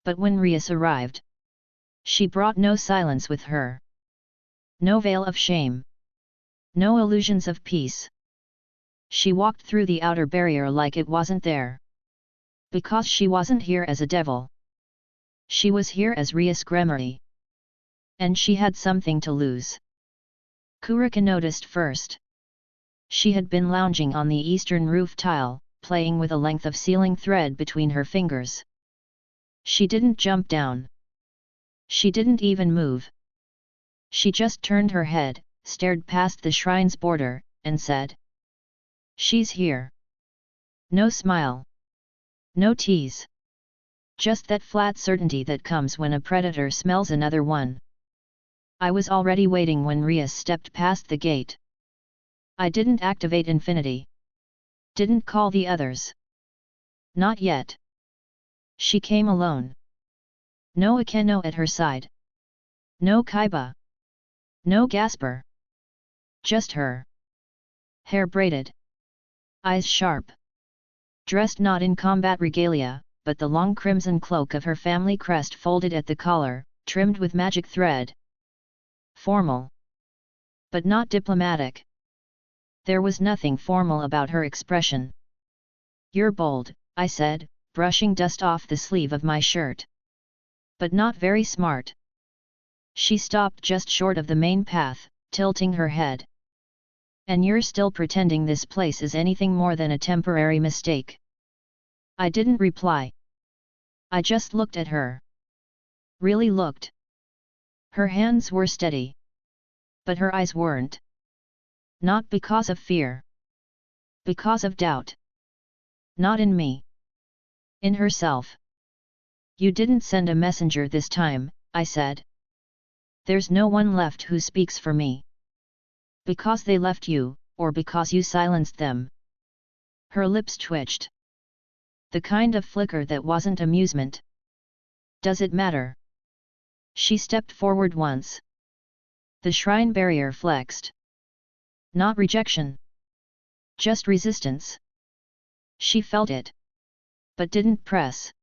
But when Rias arrived, she brought no silence with her. No veil of shame. No illusions of peace. She walked through the outer barrier like it wasn't there. Because she wasn't here as a devil. She was here as Rias Gremory. And she had something to lose. Kurika noticed first. She had been lounging on the eastern roof tile, playing with a length of ceiling thread between her fingers. She didn't jump down. She didn't even move. She just turned her head, stared past the shrine's border, and said, "She's here." No smile. No tease. Just that flat certainty that comes when a predator smells another one. I was already waiting when Rias stepped past the gate. I didn't activate Infinity. Didn't call the others. Not yet. She came alone. No Akeno at her side. No Kaiba. No Gasper. Just her. Hair braided. Eyes sharp. Dressed not in combat regalia, but the long crimson cloak of her family crest folded at the collar, trimmed with magic thread. Formal. But not diplomatic. There was nothing formal about her expression. "You're bold," I said, brushing dust off the sleeve of my shirt. "But not very smart." She stopped just short of the main path, tilting her head. "And you're still pretending this place is anything more than a temporary mistake." I didn't reply. I just looked at her. Really looked. Her hands were steady. But her eyes weren't. Not because of fear. Because of doubt. "Not in me." In herself. You didn't send a messenger this time, I said. There's no one left who speaks for me. Because they left you, or because you silenced them? Her lips twitched. The kind of flicker that wasn't amusement. Does it matter? She stepped forward once. The shrine barrier flexed. Not rejection. Just resistance. She felt it. But didn't press.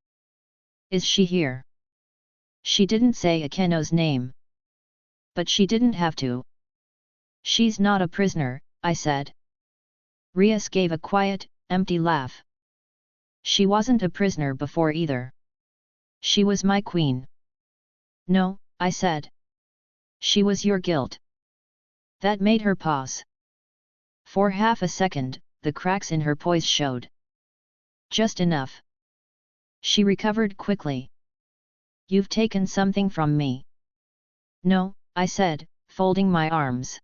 Is she here? She didn't say Akeno's name. But she didn't have to. She's not a prisoner, I said. Rias gave a quiet, empty laugh. She wasn't a prisoner before either. She was my queen. No, I said. She was your guilt. That made her pause. For half a second, the cracks in her poise showed. Just enough. She recovered quickly. You've taken something from me. No, I said, folding my arms.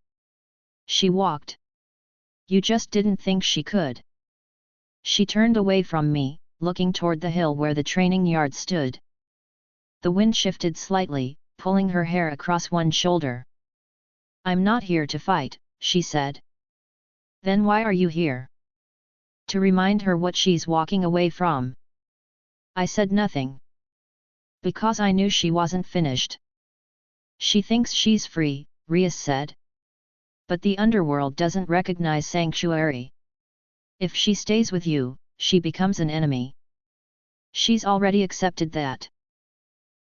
She walked. You just didn't think she could. She turned away from me, looking toward the hill where the training yard stood. The wind shifted slightly, pulling her hair across one shoulder. I'm not here to fight, she said. Then why are you here? To remind her what she's walking away from. I said nothing. Because I knew she wasn't finished. She thinks she's free, Rias said. But the underworld doesn't recognize sanctuary. If she stays with you, she becomes an enemy. She's already accepted that.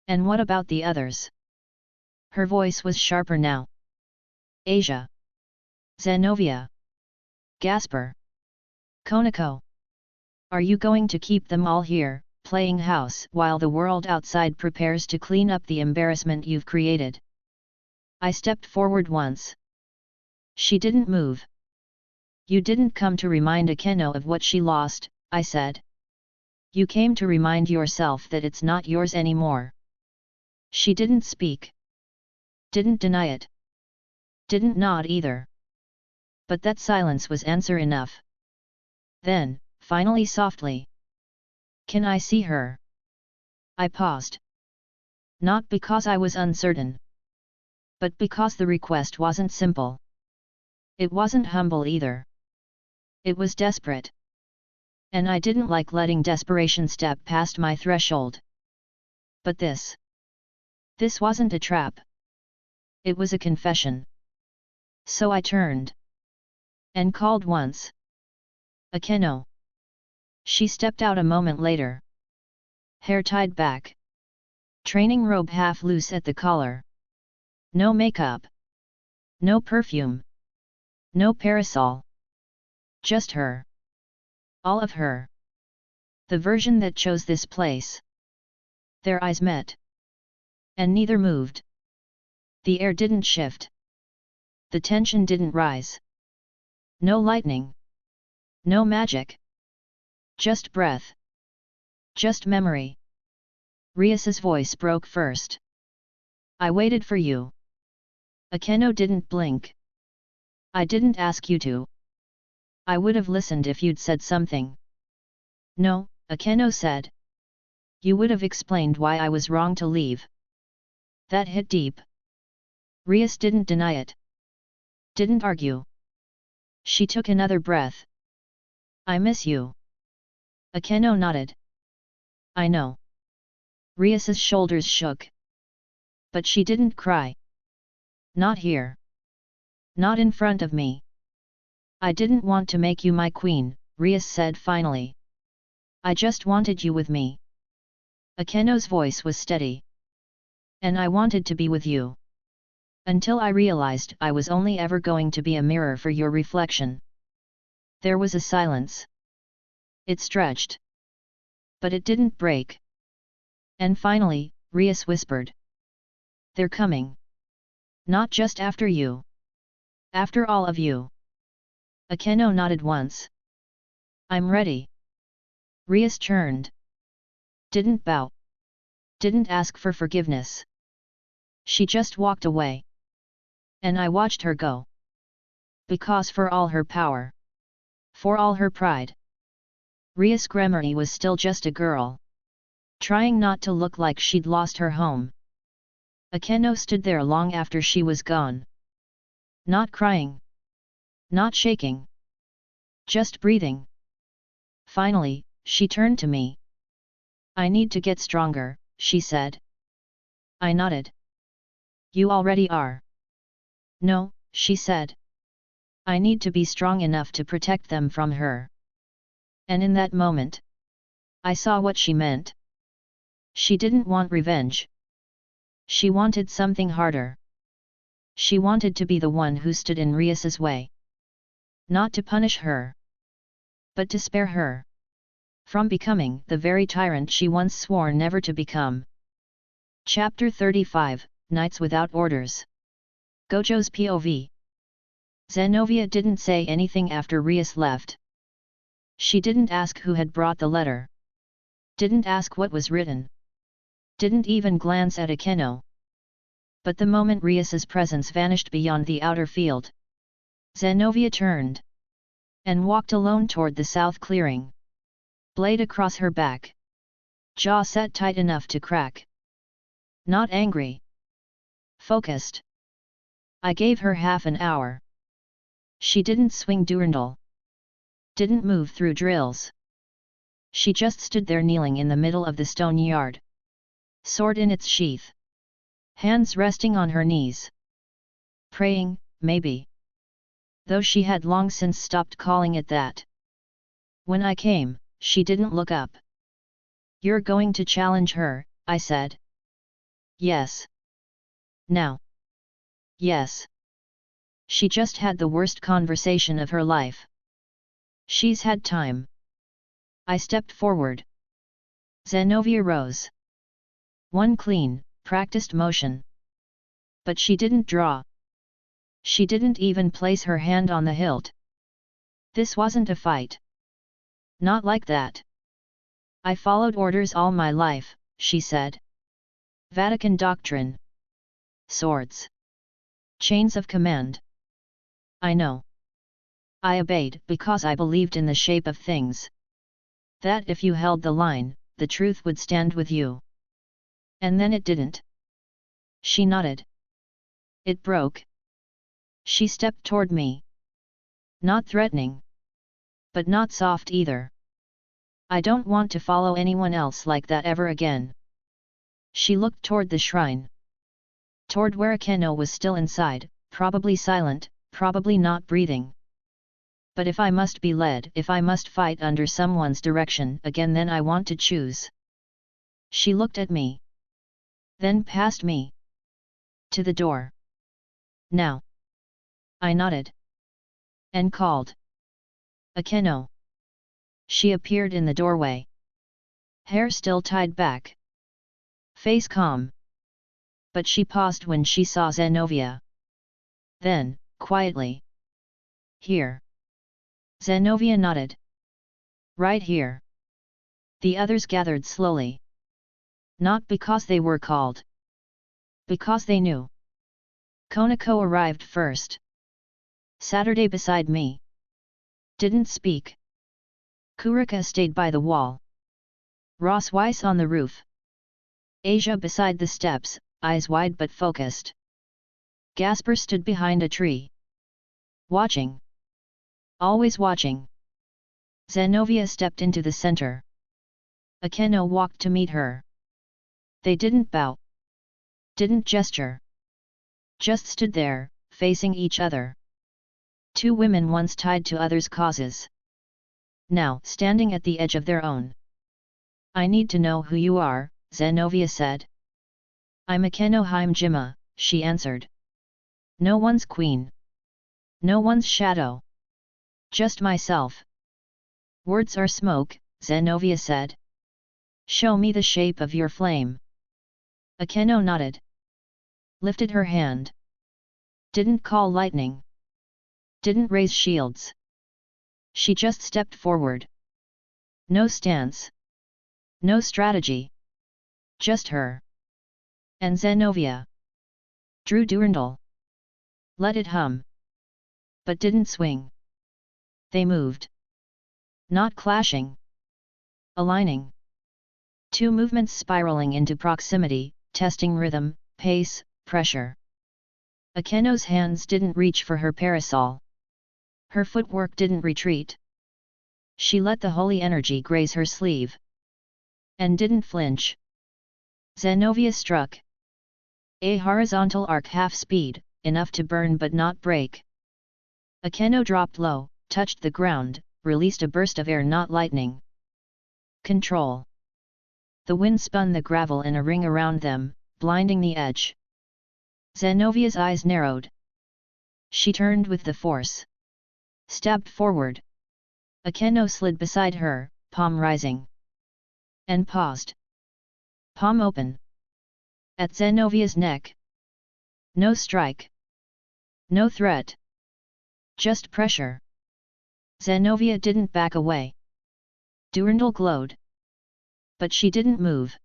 And what about the others? Her voice was sharper now. Asia. Zenovia. Gasper. Konako. Are you going to keep them all here, playing house while the world outside prepares to clean up the embarrassment you've created? I stepped forward once. She didn't move. You didn't come to remind Akeno of what she lost, I said. You came to remind yourself that it's not yours anymore. She didn't speak. Didn't deny it. Didn't nod either. But that silence was answer enough. Then, finally softly. Can I see her? I paused. Not because I was uncertain. But because the request wasn't simple. It wasn't humble either. It was desperate. And I didn't like letting desperation step past my threshold. But this wasn't a trap. It was a confession. So I turned. And called once. Akeno. She stepped out a moment later. Hair tied back. Training robe half loose at the collar. No makeup. No perfume. No parasol. Just her. All of her. The version that chose this place. Their eyes met. And neither moved. The air didn't shift. The tension didn't rise. No lightning. No magic. Just breath. Just memory. Rias's voice broke first. I waited for you. Akeno didn't blink. I didn't ask you to. I would have listened if you'd said something. No, Akeno said. You would have explained why I was wrong to leave. That hit deep. Rias didn't deny it. Didn't argue. She took another breath. I miss you. Akeno nodded. I know. Rias's shoulders shook. But she didn't cry. Not here. Not in front of me. I didn't want to make you my queen, Rias said finally. I just wanted you with me. Akeno's voice was steady. And I wanted to be with you. Until I realized I was only ever going to be a mirror for your reflection. There was a silence. It stretched. But it didn't break. And finally, Rias whispered. They're coming. Not just after you. After all of you. Akeno nodded once. I'm ready. Rias turned. Didn't bow. Didn't ask for forgiveness. She just walked away. And I watched her go. Because for all her power. For all her pride. Rias Gremery was still just a girl, trying not to look like she'd lost her home. Akeno stood there long after she was gone. Not crying. Not shaking. Just breathing. Finally, she turned to me. "I need to get stronger," she said. I nodded. "You already are." "No," she said. "I need to be strong enough to protect them from her." And in that moment, I saw what she meant. She didn't want revenge. She wanted something harder. She wanted to be the one who stood in Rias's way. Not to punish her, but to spare her from becoming the very tyrant she once swore never to become. Chapter 35, Nights Without Orders. Gojo's POV. Zenovia didn't say anything after Rias left. She didn't ask who had brought the letter. Didn't ask what was written. Didn't even glance at Akeno. But the moment Rias's presence vanished beyond the outer field, Zenovia turned and walked alone toward the south clearing. Blade across her back. Jaw set tight enough to crack. Not angry. Focused. I gave her half an hour. She didn't swing Durandal. Didn't move through drills. She just stood there kneeling in the middle of the stone yard. Sword in its sheath. Hands resting on her knees. Praying, maybe. Though she had long since stopped calling it that. When I came, she didn't look up. "You're going to challenge her," I said. "Yes." "Now?" "Yes." She just had the worst conversation of her life. She's had time. I stepped forward. Zenovia rose. One clean, practiced motion. But she didn't draw. She didn't even place her hand on the hilt. This wasn't a fight. Not like that. "I followed orders all my life," she said. "Vatican doctrine. Swords. Chains of command. I know. I obeyed because I believed in the shape of things. That if you held the line, the truth would stand with you. And then it didn't." She nodded. "It broke." She stepped toward me. Not threatening. But not soft either. "I don't want to follow anyone else like that ever again." She looked toward the shrine. Toward where Akeno was still inside, probably silent, probably not breathing. "But if I must be led, if I must fight under someone's direction again, then I want to choose." She looked at me. Then past me. To the door. "Now." I nodded. And called. "Akeno." She appeared in the doorway. Hair still tied back. Face calm. But she paused when she saw Zenovia. Then, quietly. "Here." Zenovia nodded. "Right here." The others gathered slowly. Not because they were called. Because they knew. Konako arrived first. Saturday beside me. Didn't speak. Kurika stayed by the wall. Ross Weiss on the roof. Asia beside the steps, eyes wide but focused. Gasper stood behind a tree. Watching. Always watching. Zenovia stepped into the center. Akeno walked to meet her. They didn't bow. Didn't gesture. Just stood there, facing each other. Two women once tied to others' causes. Now standing at the edge of their own. "I need to know who you are," Zenovia said. "I'm Akeno Himejima," she answered. "No one's queen. No one's shadow. Just myself." "Words are smoke," Zenovia said. "Show me the shape of your flame." Akeno nodded. Lifted her hand. Didn't call lightning. Didn't raise shields. She just stepped forward. No stance. No strategy. Just her. And Zenovia. Drew Durandal. Let it hum. But didn't swing. They moved. Not clashing. Aligning. Two movements spiraling into proximity, testing rhythm, pace, pressure. Akeno's hands didn't reach for her parasol. Her footwork didn't retreat. She let the holy energy graze her sleeve. And didn't flinch. Zenovia struck. A horizontal arc half-speed, enough to burn but not break. Akeno dropped low, touched the ground, released a burst of air not lightning. Control. The wind spun the gravel in a ring around them, blinding the edge. Zenovia's eyes narrowed. She turned with the force. Stabbed forward. Akeno slid beside her, palm rising. And paused. Palm open. At Zenovia's neck. No strike. No threat. Just pressure. Zenovia didn't back away. Durandal glowed. But she didn't move.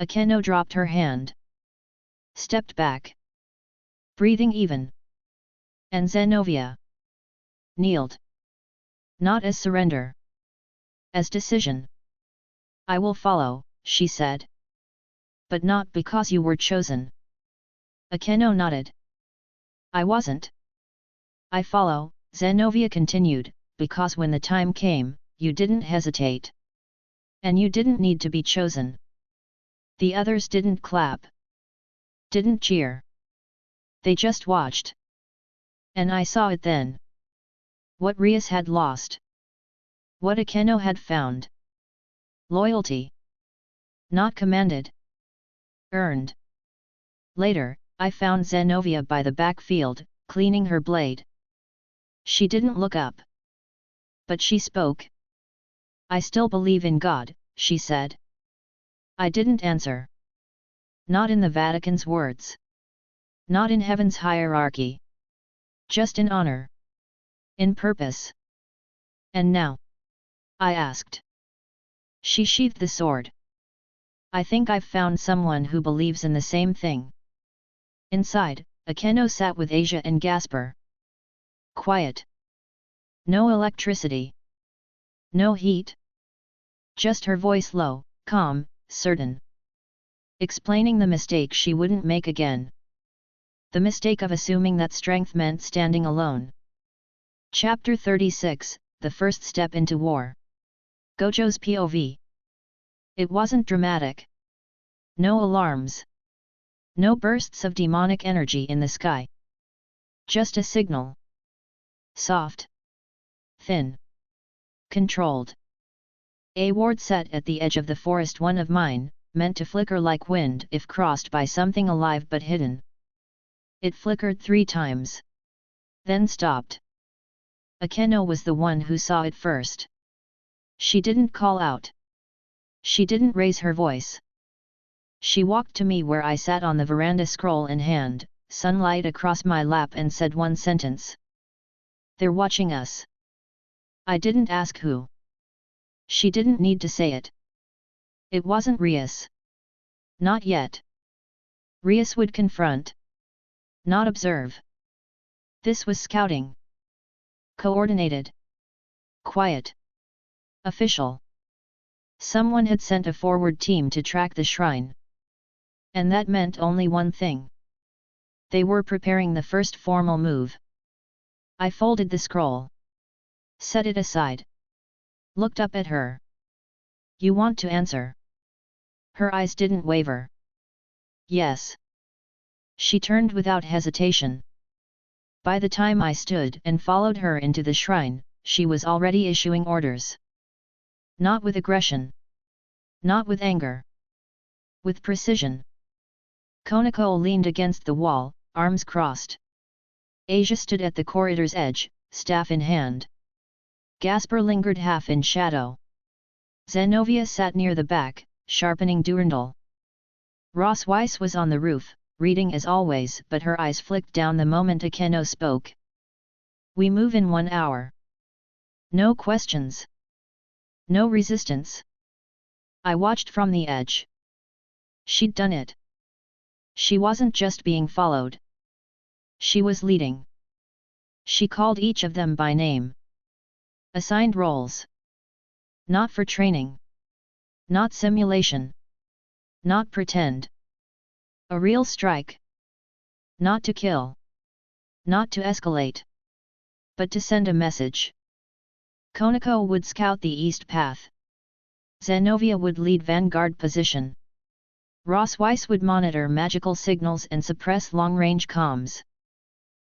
Akeno dropped her hand. Stepped back. Breathing even. And Zenovia kneeled. Not as surrender. As decision. I will follow, she said. But not because you were chosen. Akeno nodded. I wasn't. I follow, Zenovia continued, because when the time came, you didn't hesitate. And you didn't need to be chosen. The others didn't clap. Didn't cheer. They just watched. And I saw it then. What Rias had lost. What Akeno had found. Loyalty. Not commanded. Earned. Later, I found Zenovia by the backfield, cleaning her blade. She didn't look up. But she spoke. I still believe in God, she said. I didn't answer. Not in the Vatican's words. Not in heaven's hierarchy. Just in honor. In purpose. And now? I asked. She sheathed the sword. I think I've found someone who believes in the same thing. Inside, Akeno sat with Asia and Gasper. Quiet. No electricity. No heat. Just her voice low, calm, certain. Explaining the mistake she wouldn't make again. The mistake of assuming that strength meant standing alone. Chapter 36, The First Step into War. Gojo's POV. It wasn't dramatic. No alarms. No bursts of demonic energy in the sky. Just a signal. Soft. Thin. Controlled. A ward set at the edge of the forest, one of mine, meant to flicker like wind if crossed by something alive but hidden. It flickered 3 times. Then stopped. Akeno was the one who saw it first. She didn't call out. She didn't raise her voice. She walked to me where I sat on the veranda, scroll in hand, sunlight across my lap, and said one sentence. They're watching us. I didn't ask who. She didn't need to say it. It wasn't Rias. Not yet. Rias would confront. Not observe. This was scouting. Coordinated. Quiet. Official. Someone had sent a forward team to track the shrine. And that meant only one thing. They were preparing the first formal move. I folded the scroll. Set it aside. Looked up at her. You want to answer? Her eyes didn't waver. Yes. She turned without hesitation. By the time I stood and followed her into the shrine, she was already issuing orders. Not with aggression. Not with anger. With precision. Konako leaned against the wall, arms crossed. Asia stood at the corridor's edge, staff in hand. Gasper lingered half in shadow. Zenovia sat near the back, sharpening Durandal. Ross Weiss was on the roof, reading as always, but her eyes flicked down the moment Akeno spoke. We move in 1 hour. No questions. No resistance. I watched from the edge. She'd done it. She wasn't just being followed. She was leading. She called each of them by name. Assigned roles. Not for training. Not simulation. Not pretend. A real strike. Not to kill. Not to escalate. But to send a message. Konako would scout the east path. Zenovia would lead vanguard position. Ross Weiss would monitor magical signals and suppress long-range comms.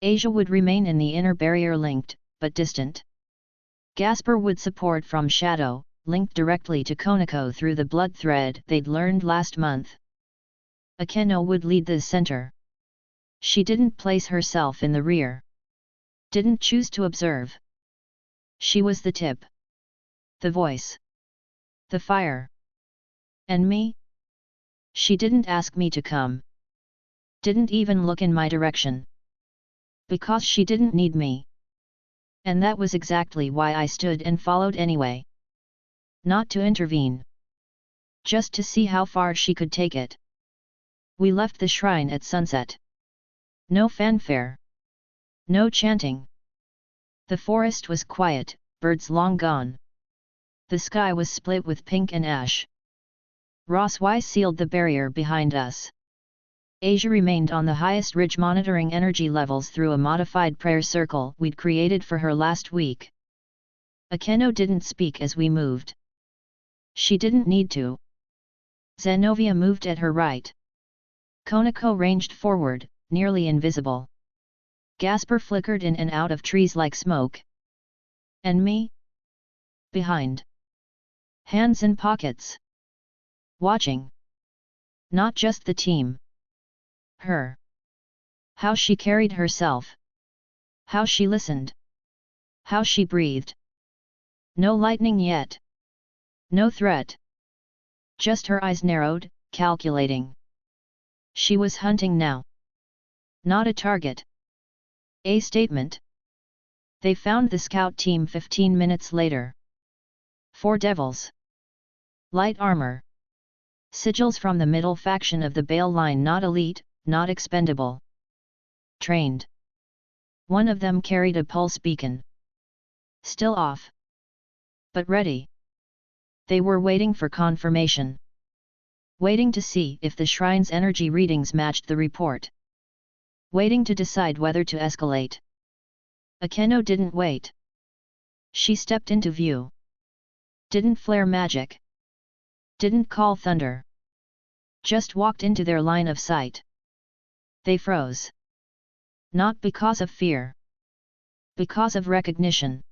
Asia would remain in the inner barrier linked, but distant. Gasper would support from Shadow, linked directly to Konako through the blood thread they'd learned last month. Akeno would lead the center. She didn't place herself in the rear. Didn't choose to observe. She was the tip. The voice. The fire. And me? She didn't ask me to come. Didn't even look in my direction. Because she didn't need me. And that was exactly why I stood and followed anyway. Not to intervene. Just to see how far she could take it. We left the shrine at sunset. No fanfare. No chanting. The forest was quiet, birds long gone. The sky was split with pink and ash. Ross Weiss sealed the barrier behind us. Asia remained on the highest ridge monitoring energy levels through a modified prayer circle we'd created for her last week. Akeno didn't speak as we moved. She didn't need to. Zenovia moved at her right. Konako ranged forward, nearly invisible. Gasper flickered in and out of trees like smoke. And me? Behind. Hands in pockets. Watching. Not just the team. Her. How she carried herself. How she listened. How she breathed. No lightning yet. No threat. Just her eyes narrowed, calculating. She was hunting now. Not a target. A statement. They found the scout team 15 minutes later. 4 devils. Light armor. Sigils from the middle faction of the Bale line, not elite, not expendable. Trained. One of them carried a pulse beacon. Still off. But ready. They were waiting for confirmation. Waiting to see if the shrine's energy readings matched the report. Waiting to decide whether to escalate. Akeno didn't wait. She stepped into view. Didn't flare magic. Didn't call thunder. Just walked into their line of sight. They froze. Not because of fear. Because of recognition.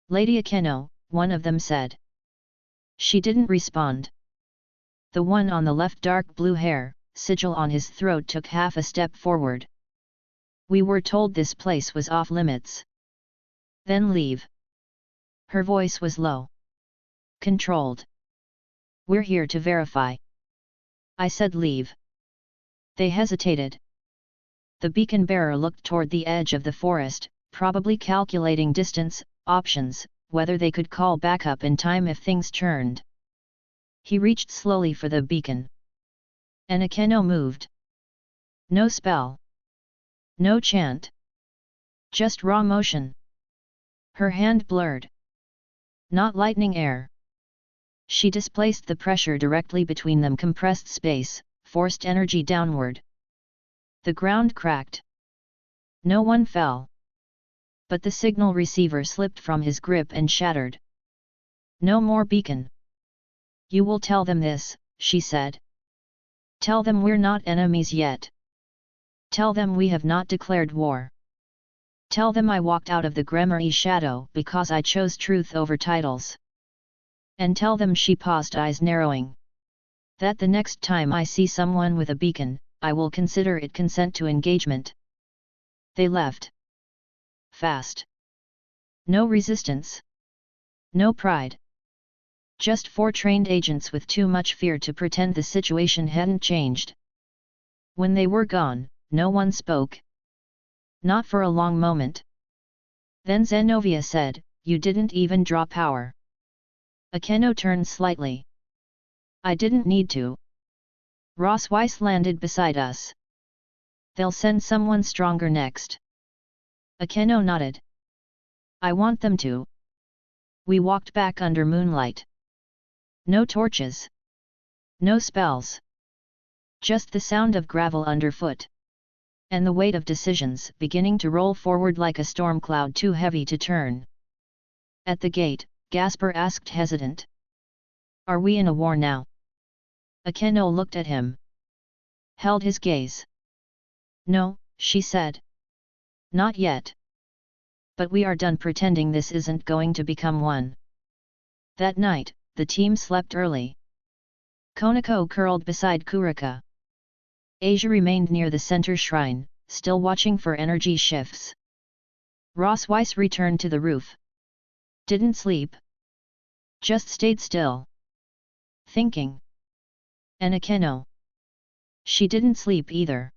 Lady Akeno, one of them said. She didn't respond. The one on the left, dark blue hair, sigil on his throat, took half a step forward. We were told this place was off limits. Then leave. Her voice was low. Controlled. We're here to verify. I said leave. They hesitated. The beacon bearer looked toward the edge of the forest, probably calculating distance, options, whether they could call backup in time if things turned. He reached slowly for the beacon. And Akeno moved. No spell. No chant. Just raw motion. Her hand blurred. Not lightning air. She displaced the pressure directly between them, compressed space, forced energy downward. The ground cracked. No one fell. But the signal receiver slipped from his grip and shattered. No more beacon. You will tell them this, she said. Tell them we're not enemies yet. Tell them we have not declared war. Tell them I walked out of the Gremmery shadow because I chose truth over titles. And tell them, she paused, eyes narrowing, that the next time I see someone with a beacon, I will consider it consent to engagement. They left. Fast. No resistance. No pride. Just 4 trained agents with too much fear to pretend the situation hadn't changed. When they were gone, no one spoke. Not for a long moment. Then Zenovia said, you didn't even draw power. Akeno turned slightly. I didn't need to. Ross Weiss landed beside us. They'll send someone stronger next. Akeno nodded. I want them to. We walked back under moonlight. No torches. No spells. Just the sound of gravel underfoot. And the weight of decisions beginning to roll forward like a storm cloud too heavy to turn. At the gate, Gasper asked hesitant. Are we in a war now? Akeno looked at him. Held his gaze. No, she said. Not yet. But we are done pretending this isn't going to become one. That night, the team slept early. Konako curled beside Kurika. Asia remained near the center shrine, still watching for energy shifts. Ross Weiss returned to the roof. Didn't sleep. Just stayed still. Thinking. And Akeno. She didn't sleep either.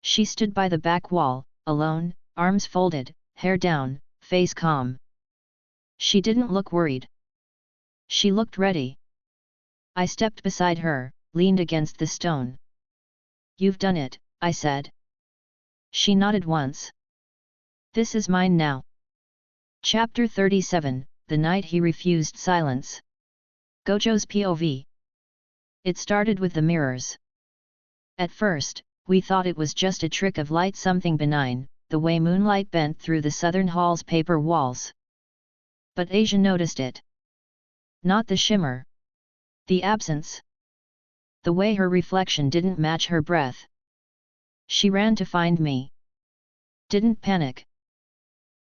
She stood by the back wall, alone, arms folded, hair down, face calm. She didn't look worried. She looked ready. I stepped beside her, leaned against the stone. You've done it, I said. She nodded once. This is mine now. Chapter 37, The Night He Refused Silence. Gojo's POV. It started with the mirrors. At first, we thought it was just a trick of light, something benign, the way moonlight bent through the southern hall's paper walls. But Asia noticed it. Not the shimmer. The absence. The way her reflection didn't match her breath. She ran to find me. Didn't panic.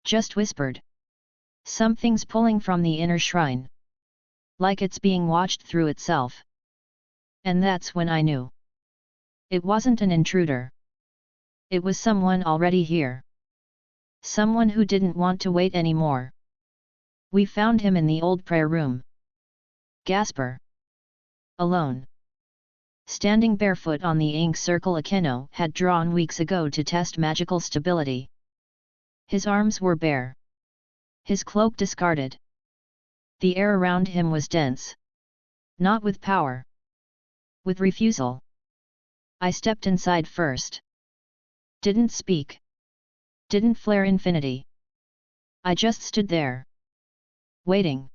Just whispered. Something's pulling from the inner shrine. Like it's being watched through itself. And that's when I knew. It wasn't an intruder. It was someone already here. Someone who didn't want to wait anymore. We found him in the old prayer room. Gasper. Alone. Standing barefoot on the ink circle Akeno had drawn weeks ago to test magical stability. His arms were bare. His cloak discarded. The air around him was dense. Not with power. With refusal. I stepped inside first. Didn't speak. Didn't flare infinity. I just stood there. Waiting.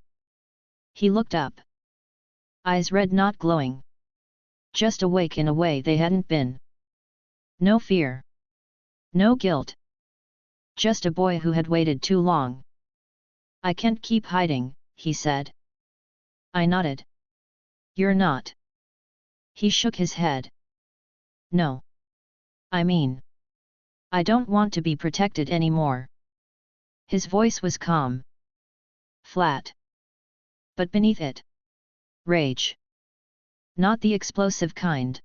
He looked up. Eyes red, not glowing. Just awake in a way they hadn't been. No fear. No guilt. Just a boy who had waited too long. I can't keep hiding, he said. I nodded. You're not. He shook his head. No. I mean. I don't want to be protected anymore. His voice was calm. Flat. But beneath it. Rage. Not the explosive kind.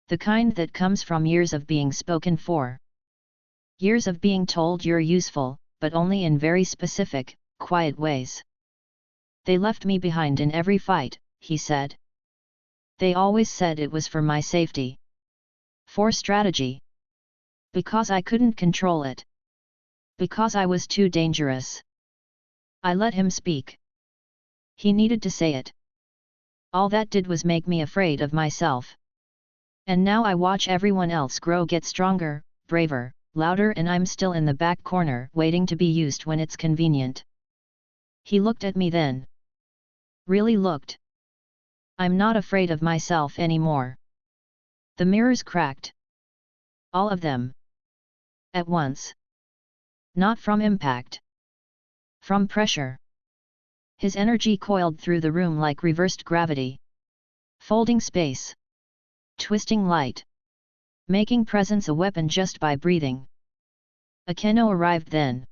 The kind that comes from years of being spoken for. Years of being told you're useful, but only in very specific, quiet ways. They left me behind in every fight, he said. They always said it was for my safety. For strategy. Because I couldn't control it. Because I was too dangerous. I let him speak. He needed to say it. All that did was make me afraid of myself. And now I watch everyone else grow, get stronger, braver, louder, and I'm still in the back corner waiting to be used when it's convenient. He looked at me then. Really looked. I'm not afraid of myself anymore. The mirrors cracked. All of them. At once. Not from impact. From pressure. His energy coiled through the room like reversed gravity. Folding space. Twisting light. Making presence a weapon just by breathing. Akeno arrived then.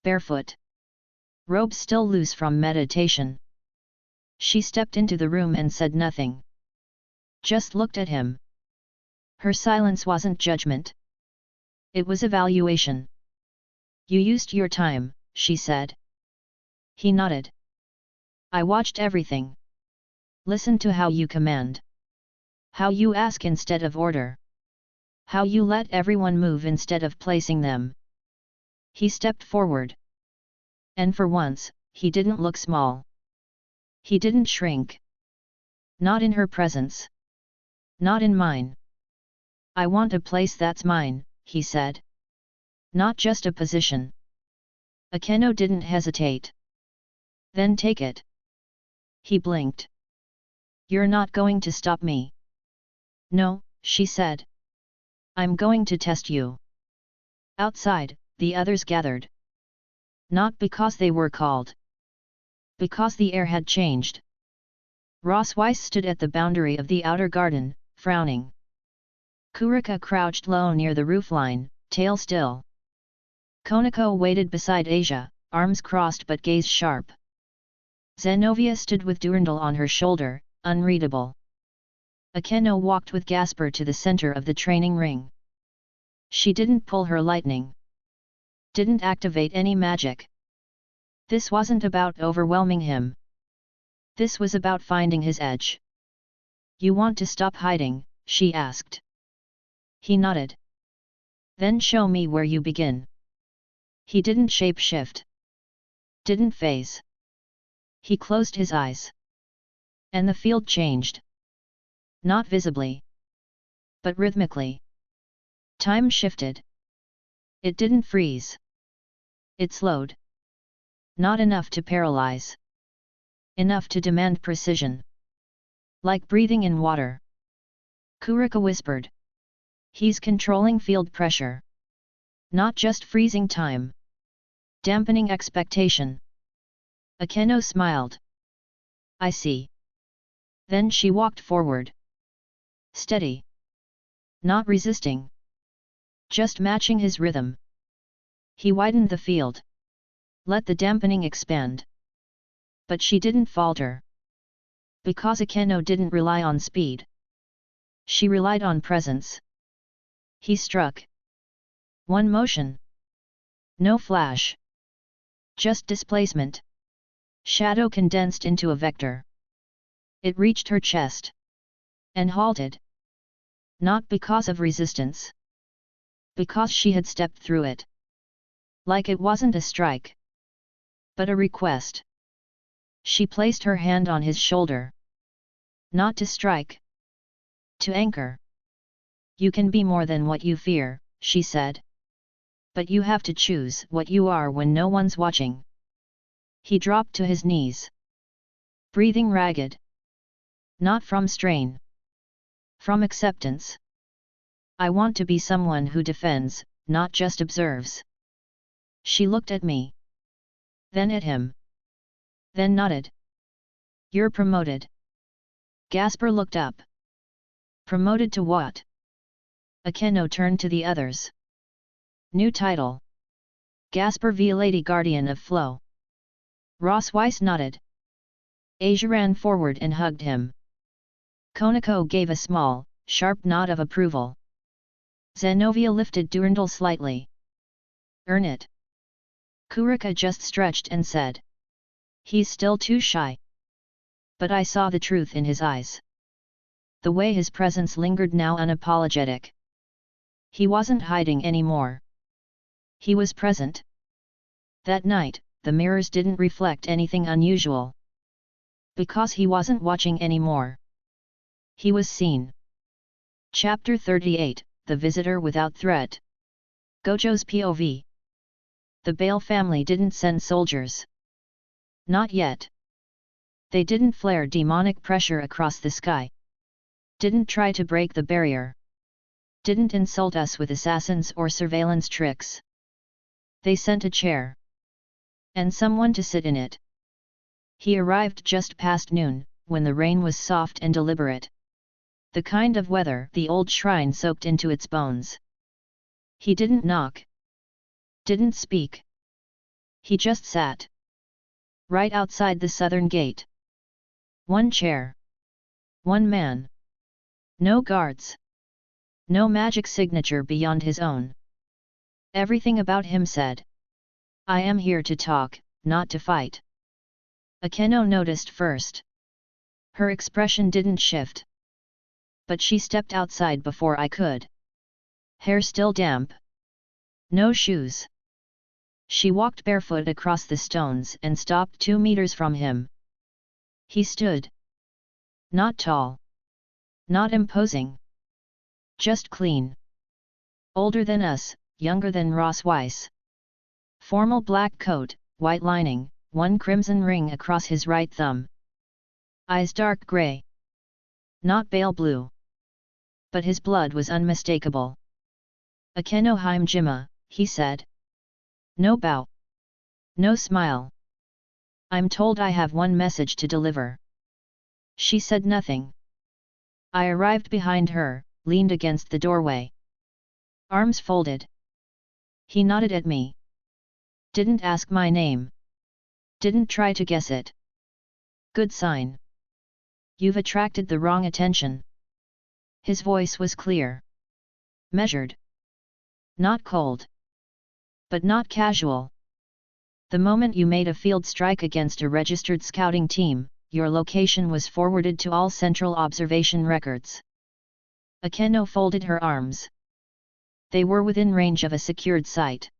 Barefoot. Robe still loose from meditation. She stepped into the room and said nothing. Just looked at him. Her silence wasn't judgment. It was evaluation. You used your time, she said. He nodded. I watched everything. Listen to how you command. How you ask instead of order. How you let everyone move instead of placing them. He stepped forward. And for once, he didn't look small. He didn't shrink. Not in her presence. Not in mine. I want a place that's mine, he said. Not just a position. Akeno didn't hesitate. Then take it. He blinked. "You're not going to stop me." "No," she said. "I'm going to test you." Outside, the others gathered. Not because they were called. Because the air had changed. Ross Weiss stood at the boundary of the outer garden, frowning. Kurika crouched low near the roofline, tail still. Konako waited beside Asia, arms crossed but gaze sharp. Zenovia stood with Durandal on her shoulder, unreadable. Akeno walked with Gasper to the center of the training ring. She didn't pull her lightning. Didn't activate any magic. This wasn't about overwhelming him. This was about finding his edge. "You want to stop hiding?" she asked. He nodded. "Then show me where you begin." He didn't shape-shift. Didn't phase. He closed his eyes. And the field changed. Not visibly. But rhythmically. Time shifted. It didn't freeze. It slowed. Not enough to paralyze. Enough to demand precision. Like breathing in water. Kurika whispered. "He's controlling field pressure. Not just freezing time. Dampening expectation." Akeno smiled. "I see." Then she walked forward. Steady. Not resisting. Just matching his rhythm. He widened the field. Let the dampening expand. But she didn't falter. Because Akeno didn't rely on speed. She relied on presence. He struck. One motion. No flash. Just displacement. Shadow condensed into a vector. It reached her chest. And halted. Not because of resistance. Because she had stepped through it. Like it wasn't a strike. But a request. She placed her hand on his shoulder. Not to strike. To anchor. "You can be more than what you fear," she said. "But you have to choose what you are when no one's watching." He dropped to his knees. Breathing ragged. Not from strain. From acceptance. "I want to be someone who defends, not just observes." She looked at me. Then at him. Then nodded. "You're promoted." Gasper looked up. "Promoted to what?" Akeno turned to the others. "New title. Gasper v Lady Guardian of Flow." Ross Weiss nodded. Asia ran forward and hugged him. Konako gave a small, sharp nod of approval. Zenovia lifted Durandal slightly. "Earn it." Kurika just stretched and said. "He's still too shy." But I saw the truth in his eyes. The way his presence lingered now unapologetic. He wasn't hiding anymore. He was present. That night, the mirrors didn't reflect anything unusual. Because he wasn't watching anymore. He was seen. Chapter 38, The Visitor Without Threat. Gojo's POV. The Bale family didn't send soldiers. Not yet. They didn't flare demonic pressure across the sky. Didn't try to break the barrier. Didn't insult us with assassins or surveillance tricks. They sent a chair. And someone to sit in it. He arrived just past noon, when the rain was soft and deliberate. The kind of weather the old shrine soaked into its bones. He didn't knock. Didn't speak. He just sat. Right outside the southern gate. One chair. One man. No guards. No magic signature beyond his own. Everything about him said, "I am here to talk, not to fight." Akeno noticed first. Her expression didn't shift. But she stepped outside before I could. Hair still damp. No shoes. She walked barefoot across the stones and stopped 2 meters from him. He stood. Not tall. Not imposing. Just clean. Older than us, younger than Ross Weiss. Formal black coat, white lining, one crimson ring across his right thumb. Eyes dark grey. Not pale blue. But his blood was unmistakable. Akeno Himejima, he said. No bow. No smile. I'm told I have one message to deliver. She said nothing. I arrived behind her, leaned against the doorway. Arms folded. He nodded at me. Didn't ask my name. Didn't try to guess it. Good sign. You've attracted the wrong attention. His voice was clear. Measured. Not cold. But not casual. The moment you made a field strike against a registered scouting team, your location was forwarded to all central observation records. Akeno folded her arms. They were within range of a secured site.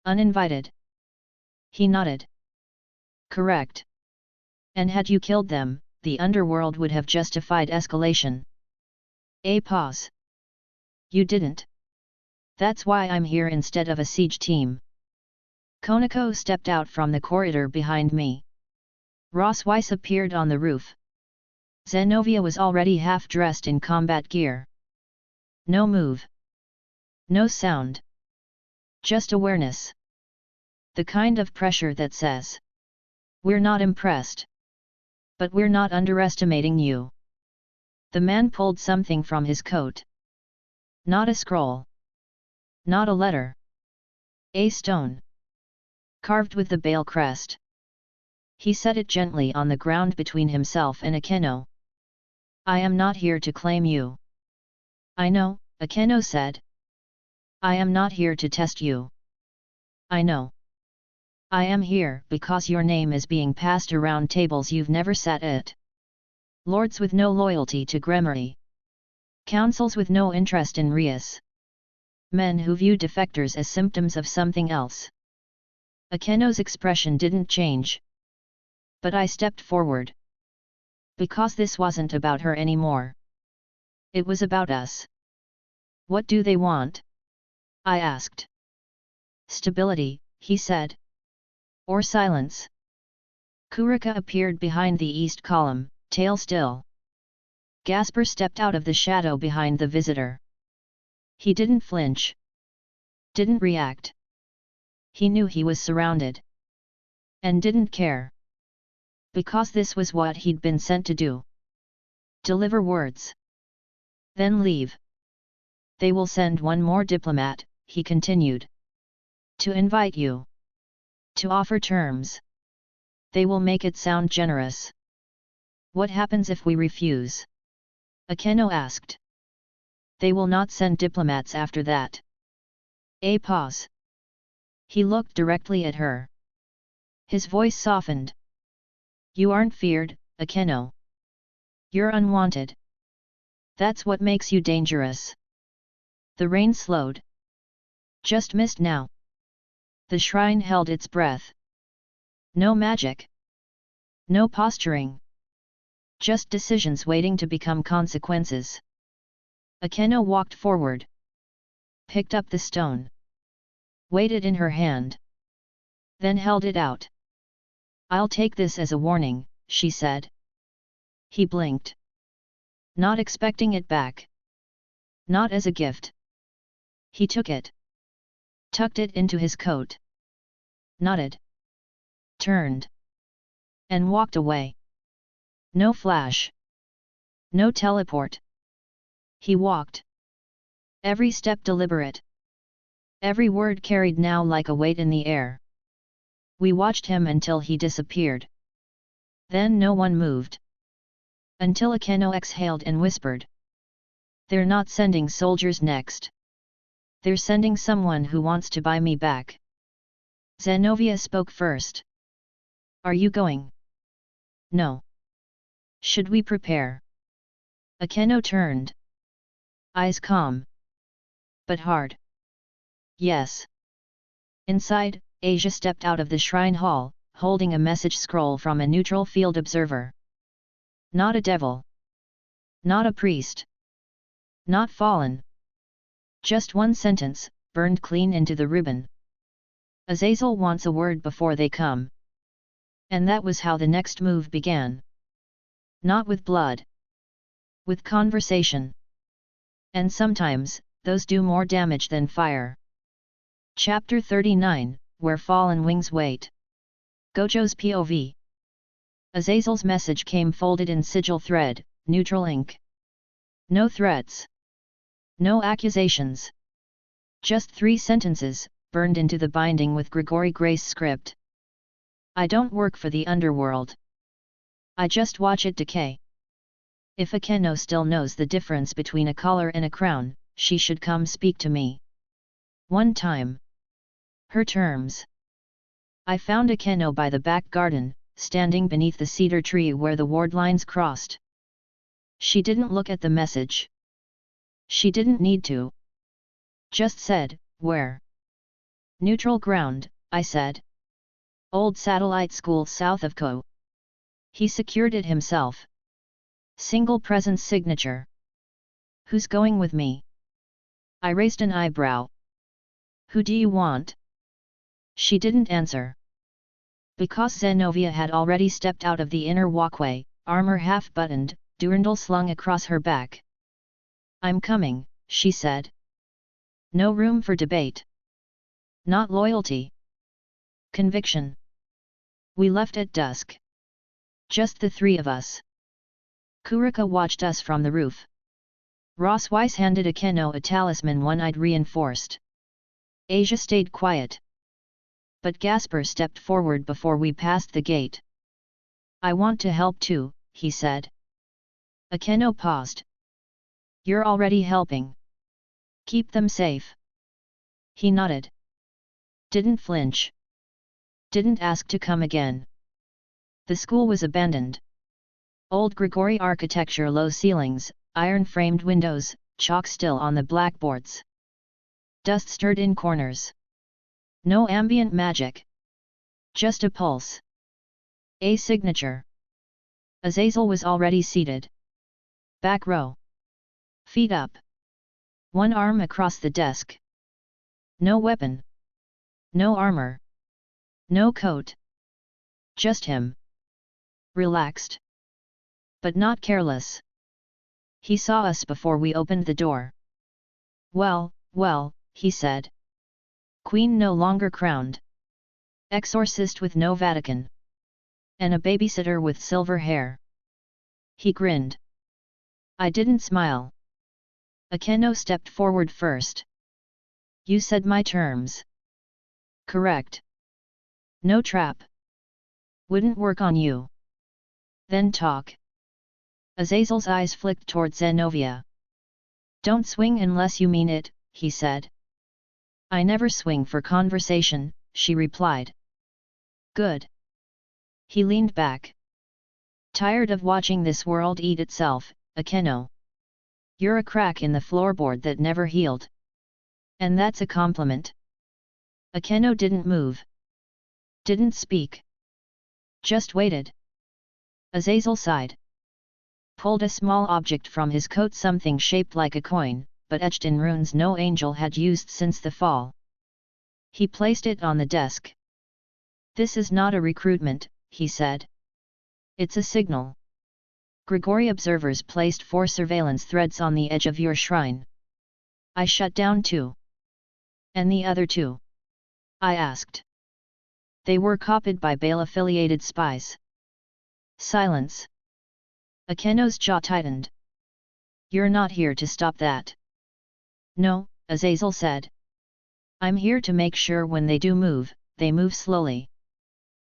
Uninvited. He nodded. Correct. And had you killed them, the underworld would have justified escalation. A pause. You didn't. That's why I'm here instead of a siege team. Konako stepped out from the corridor behind me. Ross Weiss appeared on the roof. Zenovia was already half-dressed in combat gear. No move. No sound. Just awareness. The kind of pressure that says, we're not impressed. But we're not underestimating you. The man pulled something from his coat. Not a scroll. Not a letter. A stone. Carved with the Bale crest. He set it gently on the ground between himself and Akeno. I am not here to claim you. I know, Akeno said. I am not here to test you. I know. I am here because your name is being passed around tables you've never sat at. Lords with no loyalty to Gremory. Councils with no interest in Rias. Men who view defectors as symptoms of something else. Akeno's expression didn't change. But I stepped forward. Because this wasn't about her anymore. It was about us. What do they want? I asked. Stability, he said. Or silence. Kurika appeared behind the east column, tail still. Gasper stepped out of the shadow behind the visitor. He didn't flinch. Didn't react. He knew he was surrounded. And didn't care. Because this was what he'd been sent to do. Deliver words. Then leave. They will send one more diplomat, he continued. To invite you. To offer terms. They will make it sound generous. What happens if we refuse? Akeno asked. They will not send diplomats after that. A pause. He looked directly at her. His voice softened. You aren't feared, Akeno. You're unwanted. That's what makes you dangerous. The rain slowed. Just missed now. The shrine held its breath. No magic. No posturing. Just decisions waiting to become consequences. Akeno walked forward. Picked up the stone. Weighed it in her hand. Then held it out. I'll take this as a warning, she said. He blinked. Not expecting it back. Not as a gift. He took it. Tucked it into his coat. Nodded. Turned. And walked away. No flash. No teleport. He walked. Every step deliberate. Every word carried now like a weight in the air. We watched him until he disappeared. Then no one moved. Until Akeno exhaled and whispered. They're not sending soldiers next. They're sending someone who wants to buy me back. Zenovia spoke first. Are you going? No. Should we prepare? Akeno turned. Eyes calm. But hard. Yes. Inside, Asia stepped out of the shrine hall, holding a message scroll from a neutral field observer. Not a devil. Not a priest. Not fallen. Just one sentence, burned clean into the ribbon. Azazel wants a word before they come. And that was how the next move began. Not with blood. With conversation. And sometimes, those do more damage than fire. Chapter 39, Where Fallen Wings Wait. Gojo's POV. Azazel's message came folded in sigil thread, neutral ink. No threats. No accusations. Just 3 sentences, burned into the binding with Grigori Grace script. I don't work for the underworld. I just watch it decay. If Akeno still knows the difference between a collar and a crown, she should come speak to me. One time. Her terms. I found Akeno by the back garden, standing beneath the cedar tree where the ward lines crossed. She didn't look at the message. She didn't need to. Just said, where? Neutral ground, I said. Old satellite school south of Ko. He secured it himself. Single presence signature. Who's going with me? I raised an eyebrow. Who do you want? She didn't answer. Because Zenovia had already stepped out of the inner walkway, armor half-buttoned, Durandal slung across her back. I'm coming, she said. No room for debate. Not loyalty. Conviction. We left at dusk. Just the 3 of us. Kurika watched us from the roof. Ross Weiss handed Akeno a talisman one-eyed reinforced. Asia stayed quiet. But Gasper stepped forward before we passed the gate. I want to help too, he said. Akeno paused. You're already helping. Keep them safe. He nodded. Didn't flinch. Didn't ask to come again. The school was abandoned. Old Grigori architecture, low ceilings, iron-framed windows, chalk still on the blackboards. Dust stirred in corners. No ambient magic. Just a pulse. A signature. Azazel was already seated. Back row. Feet up. One arm across the desk. No weapon. No armor. No coat. Just him. Relaxed. But not careless. He saw us before we opened the door. Well, well, he said. Queen no longer crowned. Exorcist with no Vatican. And a babysitter with silver hair. He grinned. I didn't smile. Akeno stepped forward first. You said my terms. Correct. No trap. Wouldn't work on you. Then talk. Azazel's eyes flicked toward Zenovia. Don't swing unless you mean it, he said. I never swing for conversation, she replied. Good. He leaned back. Tired of watching this world eat itself, Akeno. You're a crack in the floorboard that never healed. And that's a compliment. Akeno didn't move. Didn't speak. Just waited. Azazel sighed. Pulled a small object from his coat, something shaped like a coin, but etched in runes no angel had used since the fall. He placed it on the desk. This is not a recruitment, he said. It's a signal. Grigori observers placed 4 surveillance threads on the edge of your shrine. I shut down 2. And the other 2? I asked. They were copied by Bale-affiliated spies. Silence. Akeno's jaw tightened. You're not here to stop that. No, Azazel said. I'm here to make sure when they do move, they move slowly.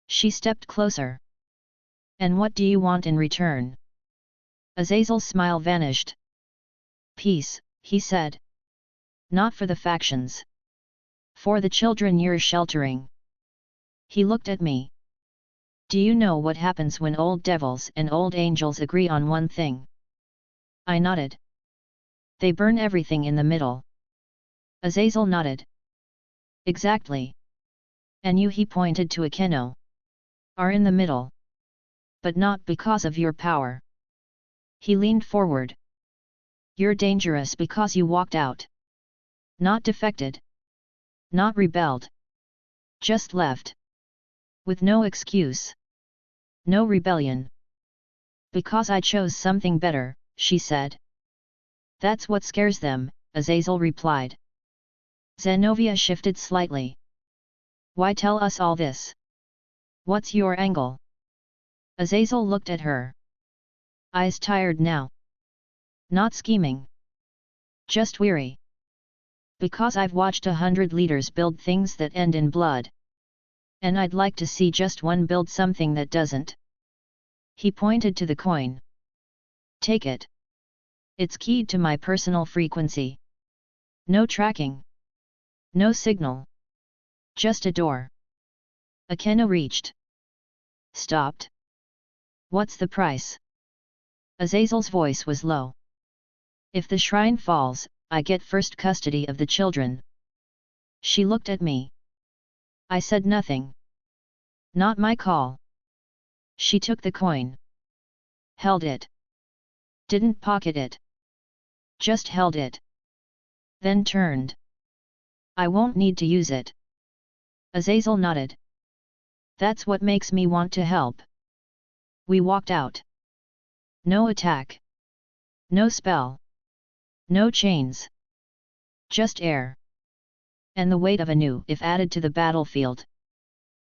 She stepped closer. And what do you want in return? Azazel's smile vanished. Peace, he said. Not for the factions. For the children you're sheltering. He looked at me. Do you know what happens when old devils and old angels agree on one thing? I nodded. They burn everything in the middle. Azazel nodded. Exactly. And you, he pointed to Akeno, are in the middle. But not because of your power. He leaned forward. You're dangerous because you walked out. Not defected. Not rebelled. Just left. With no excuse. No rebellion. Because I chose something better, she said. That's what scares them, Azazel replied. Zenovia shifted slightly. Why tell us all this? What's your angle? Azazel looked at her. Eyes tired now. Not scheming. Just weary. Because I've watched 100 leaders build things that end in blood. And I'd like to see just one build something that doesn't. He pointed to the coin. Take it. It's keyed to my personal frequency. No tracking. No signal. Just a door. Akeno reached. Stopped. What's the price? Azazel's voice was low. If the shrine falls, I get first custody of the children. She looked at me. I said nothing. Not my call. She took the coin. Held it. Didn't pocket it. Just held it. Then turned. I won't need to use it. Azazel nodded. That's what makes me want to help. We walked out. No attack. No spell. No chains. Just air. And the weight of a new if added to the battlefield.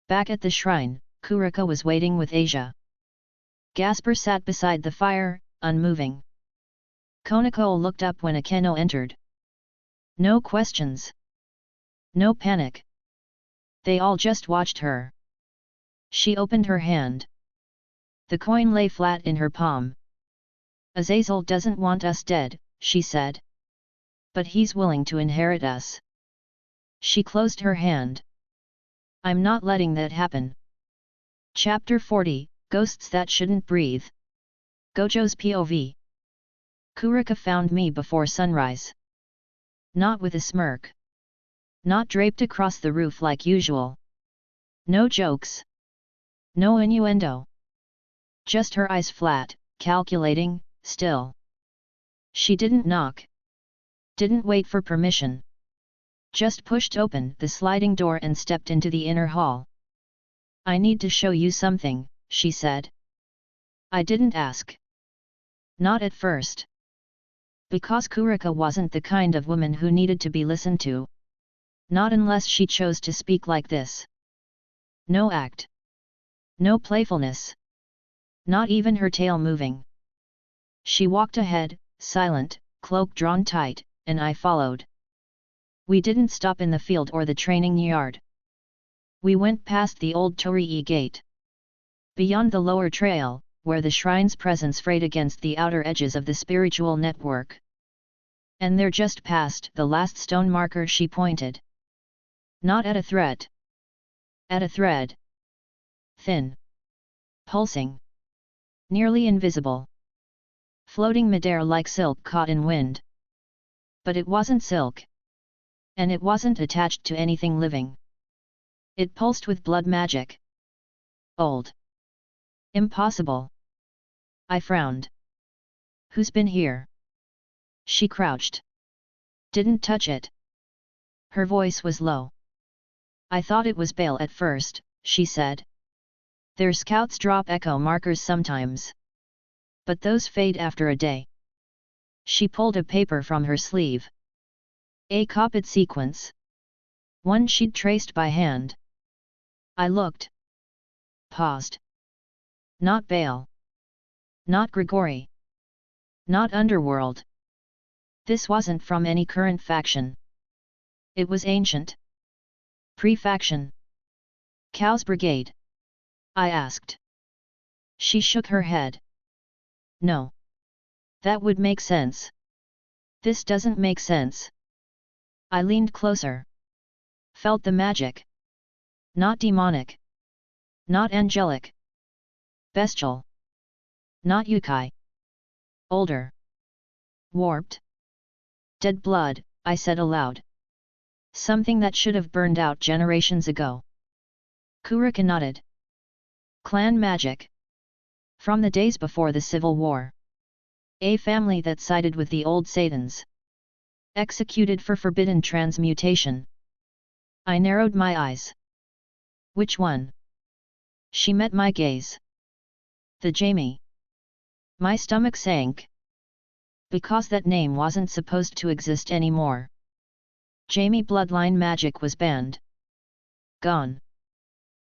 Back at the shrine, Kurika was waiting with Asia. Gasper sat beside the fire, unmoving. Konako looked up when Akeno entered. No questions. No panic. They all just watched her. She opened her hand. The coin lay flat in her palm. Azazel doesn't want us dead, she said. But he's willing to inherit us. She closed her hand. I'm not letting that happen. Chapter 40, Ghosts That Shouldn't Breathe. Gojo's POV. Kurika found me before sunrise. Not with a smirk. Not draped across the roof like usual. No jokes. No innuendo. Just her eyes flat, calculating, still. She didn't knock. Didn't wait for permission. Just pushed open the sliding door and stepped into the inner hall. I need to show you something, she said. I didn't ask. Not at first. Because Kurika wasn't the kind of woman who needed to be listened to. Not unless she chose to speak like this. No act. No playfulness. Not even her tail moving. She walked ahead, silent, cloak drawn tight, and I followed. We didn't stop in the field or the training yard. We went past the old Torii gate. Beyond the lower trail, where the shrine's presence frayed against the outer edges of the spiritual network. And there just past the last stone marker she pointed. Not at a threat. At a thread. Thin. Pulsing. Nearly invisible. Floating midair like silk caught in wind. But it wasn't silk. And it wasn't attached to anything living. It pulsed with blood magic. Old. Impossible. I frowned. Who's been here? She crouched. Didn't touch it. Her voice was low. I thought it was Bale at first, she said. Their scouts drop echo markers sometimes. But those fade after a day. She pulled a paper from her sleeve. A copied sequence. One she'd traced by hand. I looked. Paused. Not Bale. Not Grigori. Not Underworld. This wasn't from any current faction. It was ancient. Pre-faction. Cow's Brigade? I asked. She shook her head. No. That would make sense. This doesn't make sense. I leaned closer. Felt the magic. Not demonic. Not angelic. Bestial. Not yukai. Older. Warped. Dead blood, I said aloud. Something that should have burned out generations ago. Kurika nodded. Clan magic. From the days before the Civil War. A family that sided with the old Satans. Executed for forbidden transmutation. I narrowed my eyes. Which one? She met my gaze. The Jamie. My stomach sank. Because that name wasn't supposed to exist anymore. Jamie bloodline magic was banned. Gone.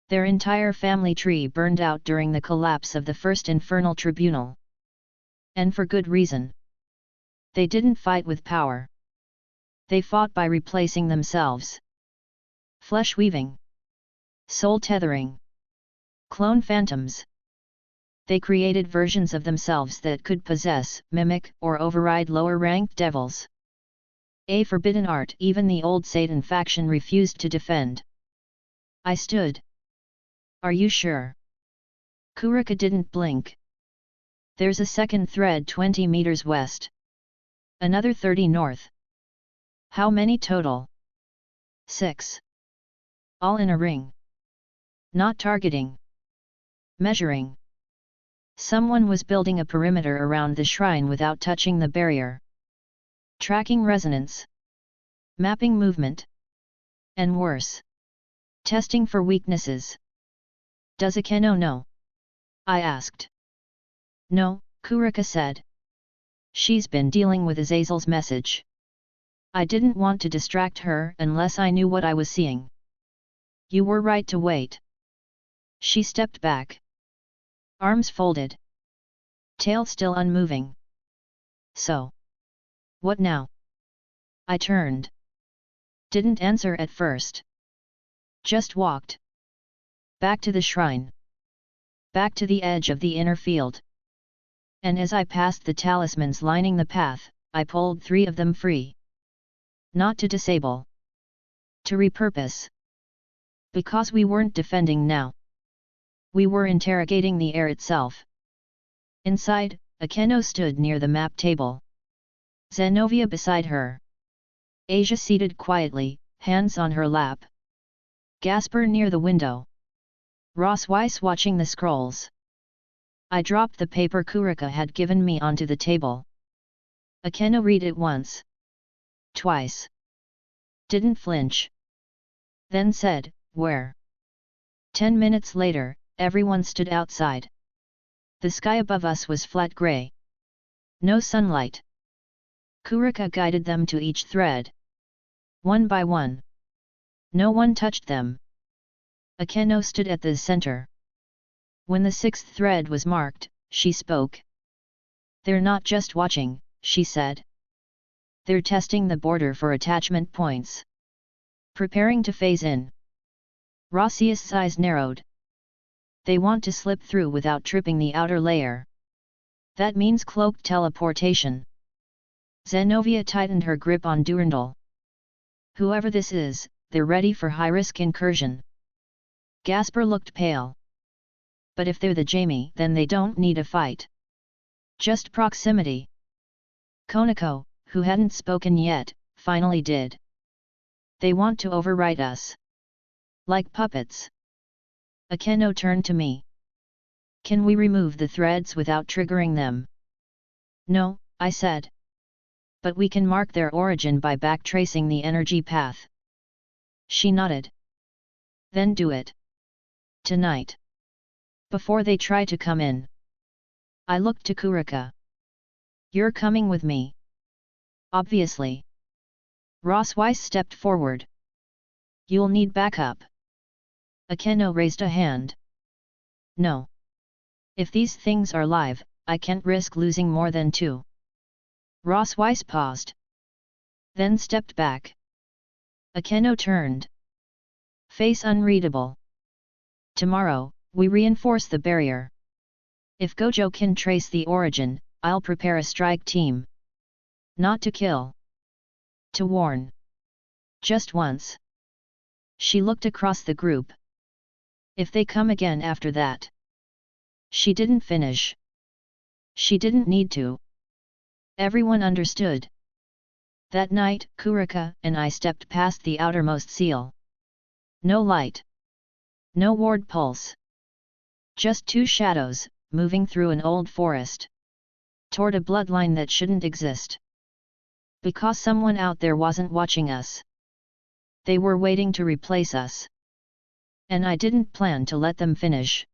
Their entire family tree burned out during the collapse of the First Infernal Tribunal. And for good reason. They didn't fight with power. They fought by replacing themselves. Flesh weaving. Soul tethering. Clone phantoms. They created versions of themselves that could possess, mimic, or override lower-ranked devils. A forbidden art even the old Satan faction refused to defend. I stood. Are you sure? Kurika didn't blink. There's a second thread 20 meters west. Another 30 north. How many total? 6. All in a ring. Not targeting. Measuring. Someone was building a perimeter around the shrine without touching the barrier. Tracking resonance. Mapping movement. And worse. Testing for weaknesses. Does Akeno know? I asked. No, Kurika said. She's been dealing with Azazel's message. I didn't want to distract her unless I knew what I was seeing. You were right to wait. She stepped back. Arms folded. Tail still unmoving. So. What now? I turned. Didn't answer at first. Just walked. Back to the shrine. Back to the edge of the inner field. And as I passed the talismans lining the path, I pulled 3 of them free. Not to disable. To repurpose. Because we weren't defending now. We were interrogating the air itself. Inside, Akeno stood near the map table. Zenovia beside her. Asia seated quietly, hands on her lap. Gasper near the window. Ross Weiss watching the scrolls. I dropped the paper Kurika had given me onto the table. Akeno read it once. Twice. Didn't flinch. Then said, "Where?" 10 minutes later, everyone stood outside. The sky above us was flat grey. No sunlight. Kurika guided them to each thread. One by one. No one touched them. Akeno stood at the center. When the 6th thread was marked, she spoke. They're not just watching, she said. They're testing the border for attachment points. Preparing to phase in. Rossius' eyes narrowed. They want to slip through without tripping the outer layer. That means cloaked teleportation. Zenovia tightened her grip on Durandal. Whoever this is, they're ready for high-risk incursion. Gasper looked pale. But if they're the Jamie, then they don't need a fight. Just proximity. Konako, who hadn't spoken yet, finally did. They want to override us. Like puppets. Akeno turned to me. Can we remove the threads without triggering them? No, I said. But we can mark their origin by backtracing the energy path. She nodded. Then do it. Tonight. Before they try to come in. I looked to Kurika. You're coming with me. Obviously. Ross Weiss stepped forward. You'll need backup. Akeno raised a hand. No. If these things are live, I can't risk losing more than 2. Ross Weiss paused. Then stepped back. Akeno turned. Face unreadable. Tomorrow, we reinforce the barrier. If Gojo can trace the origin, I'll prepare a strike team. Not to kill. To warn. Just once. She looked across the group. If they come again after that. She didn't finish. She didn't need to. Everyone understood. That night, Kurika and I stepped past the outermost seal. No light. No ward pulse. Just 2 shadows, moving through an old forest. Toward a bloodline that shouldn't exist. Because someone out there wasn't watching us. They were waiting to replace us. And I didn't plan to let them finish.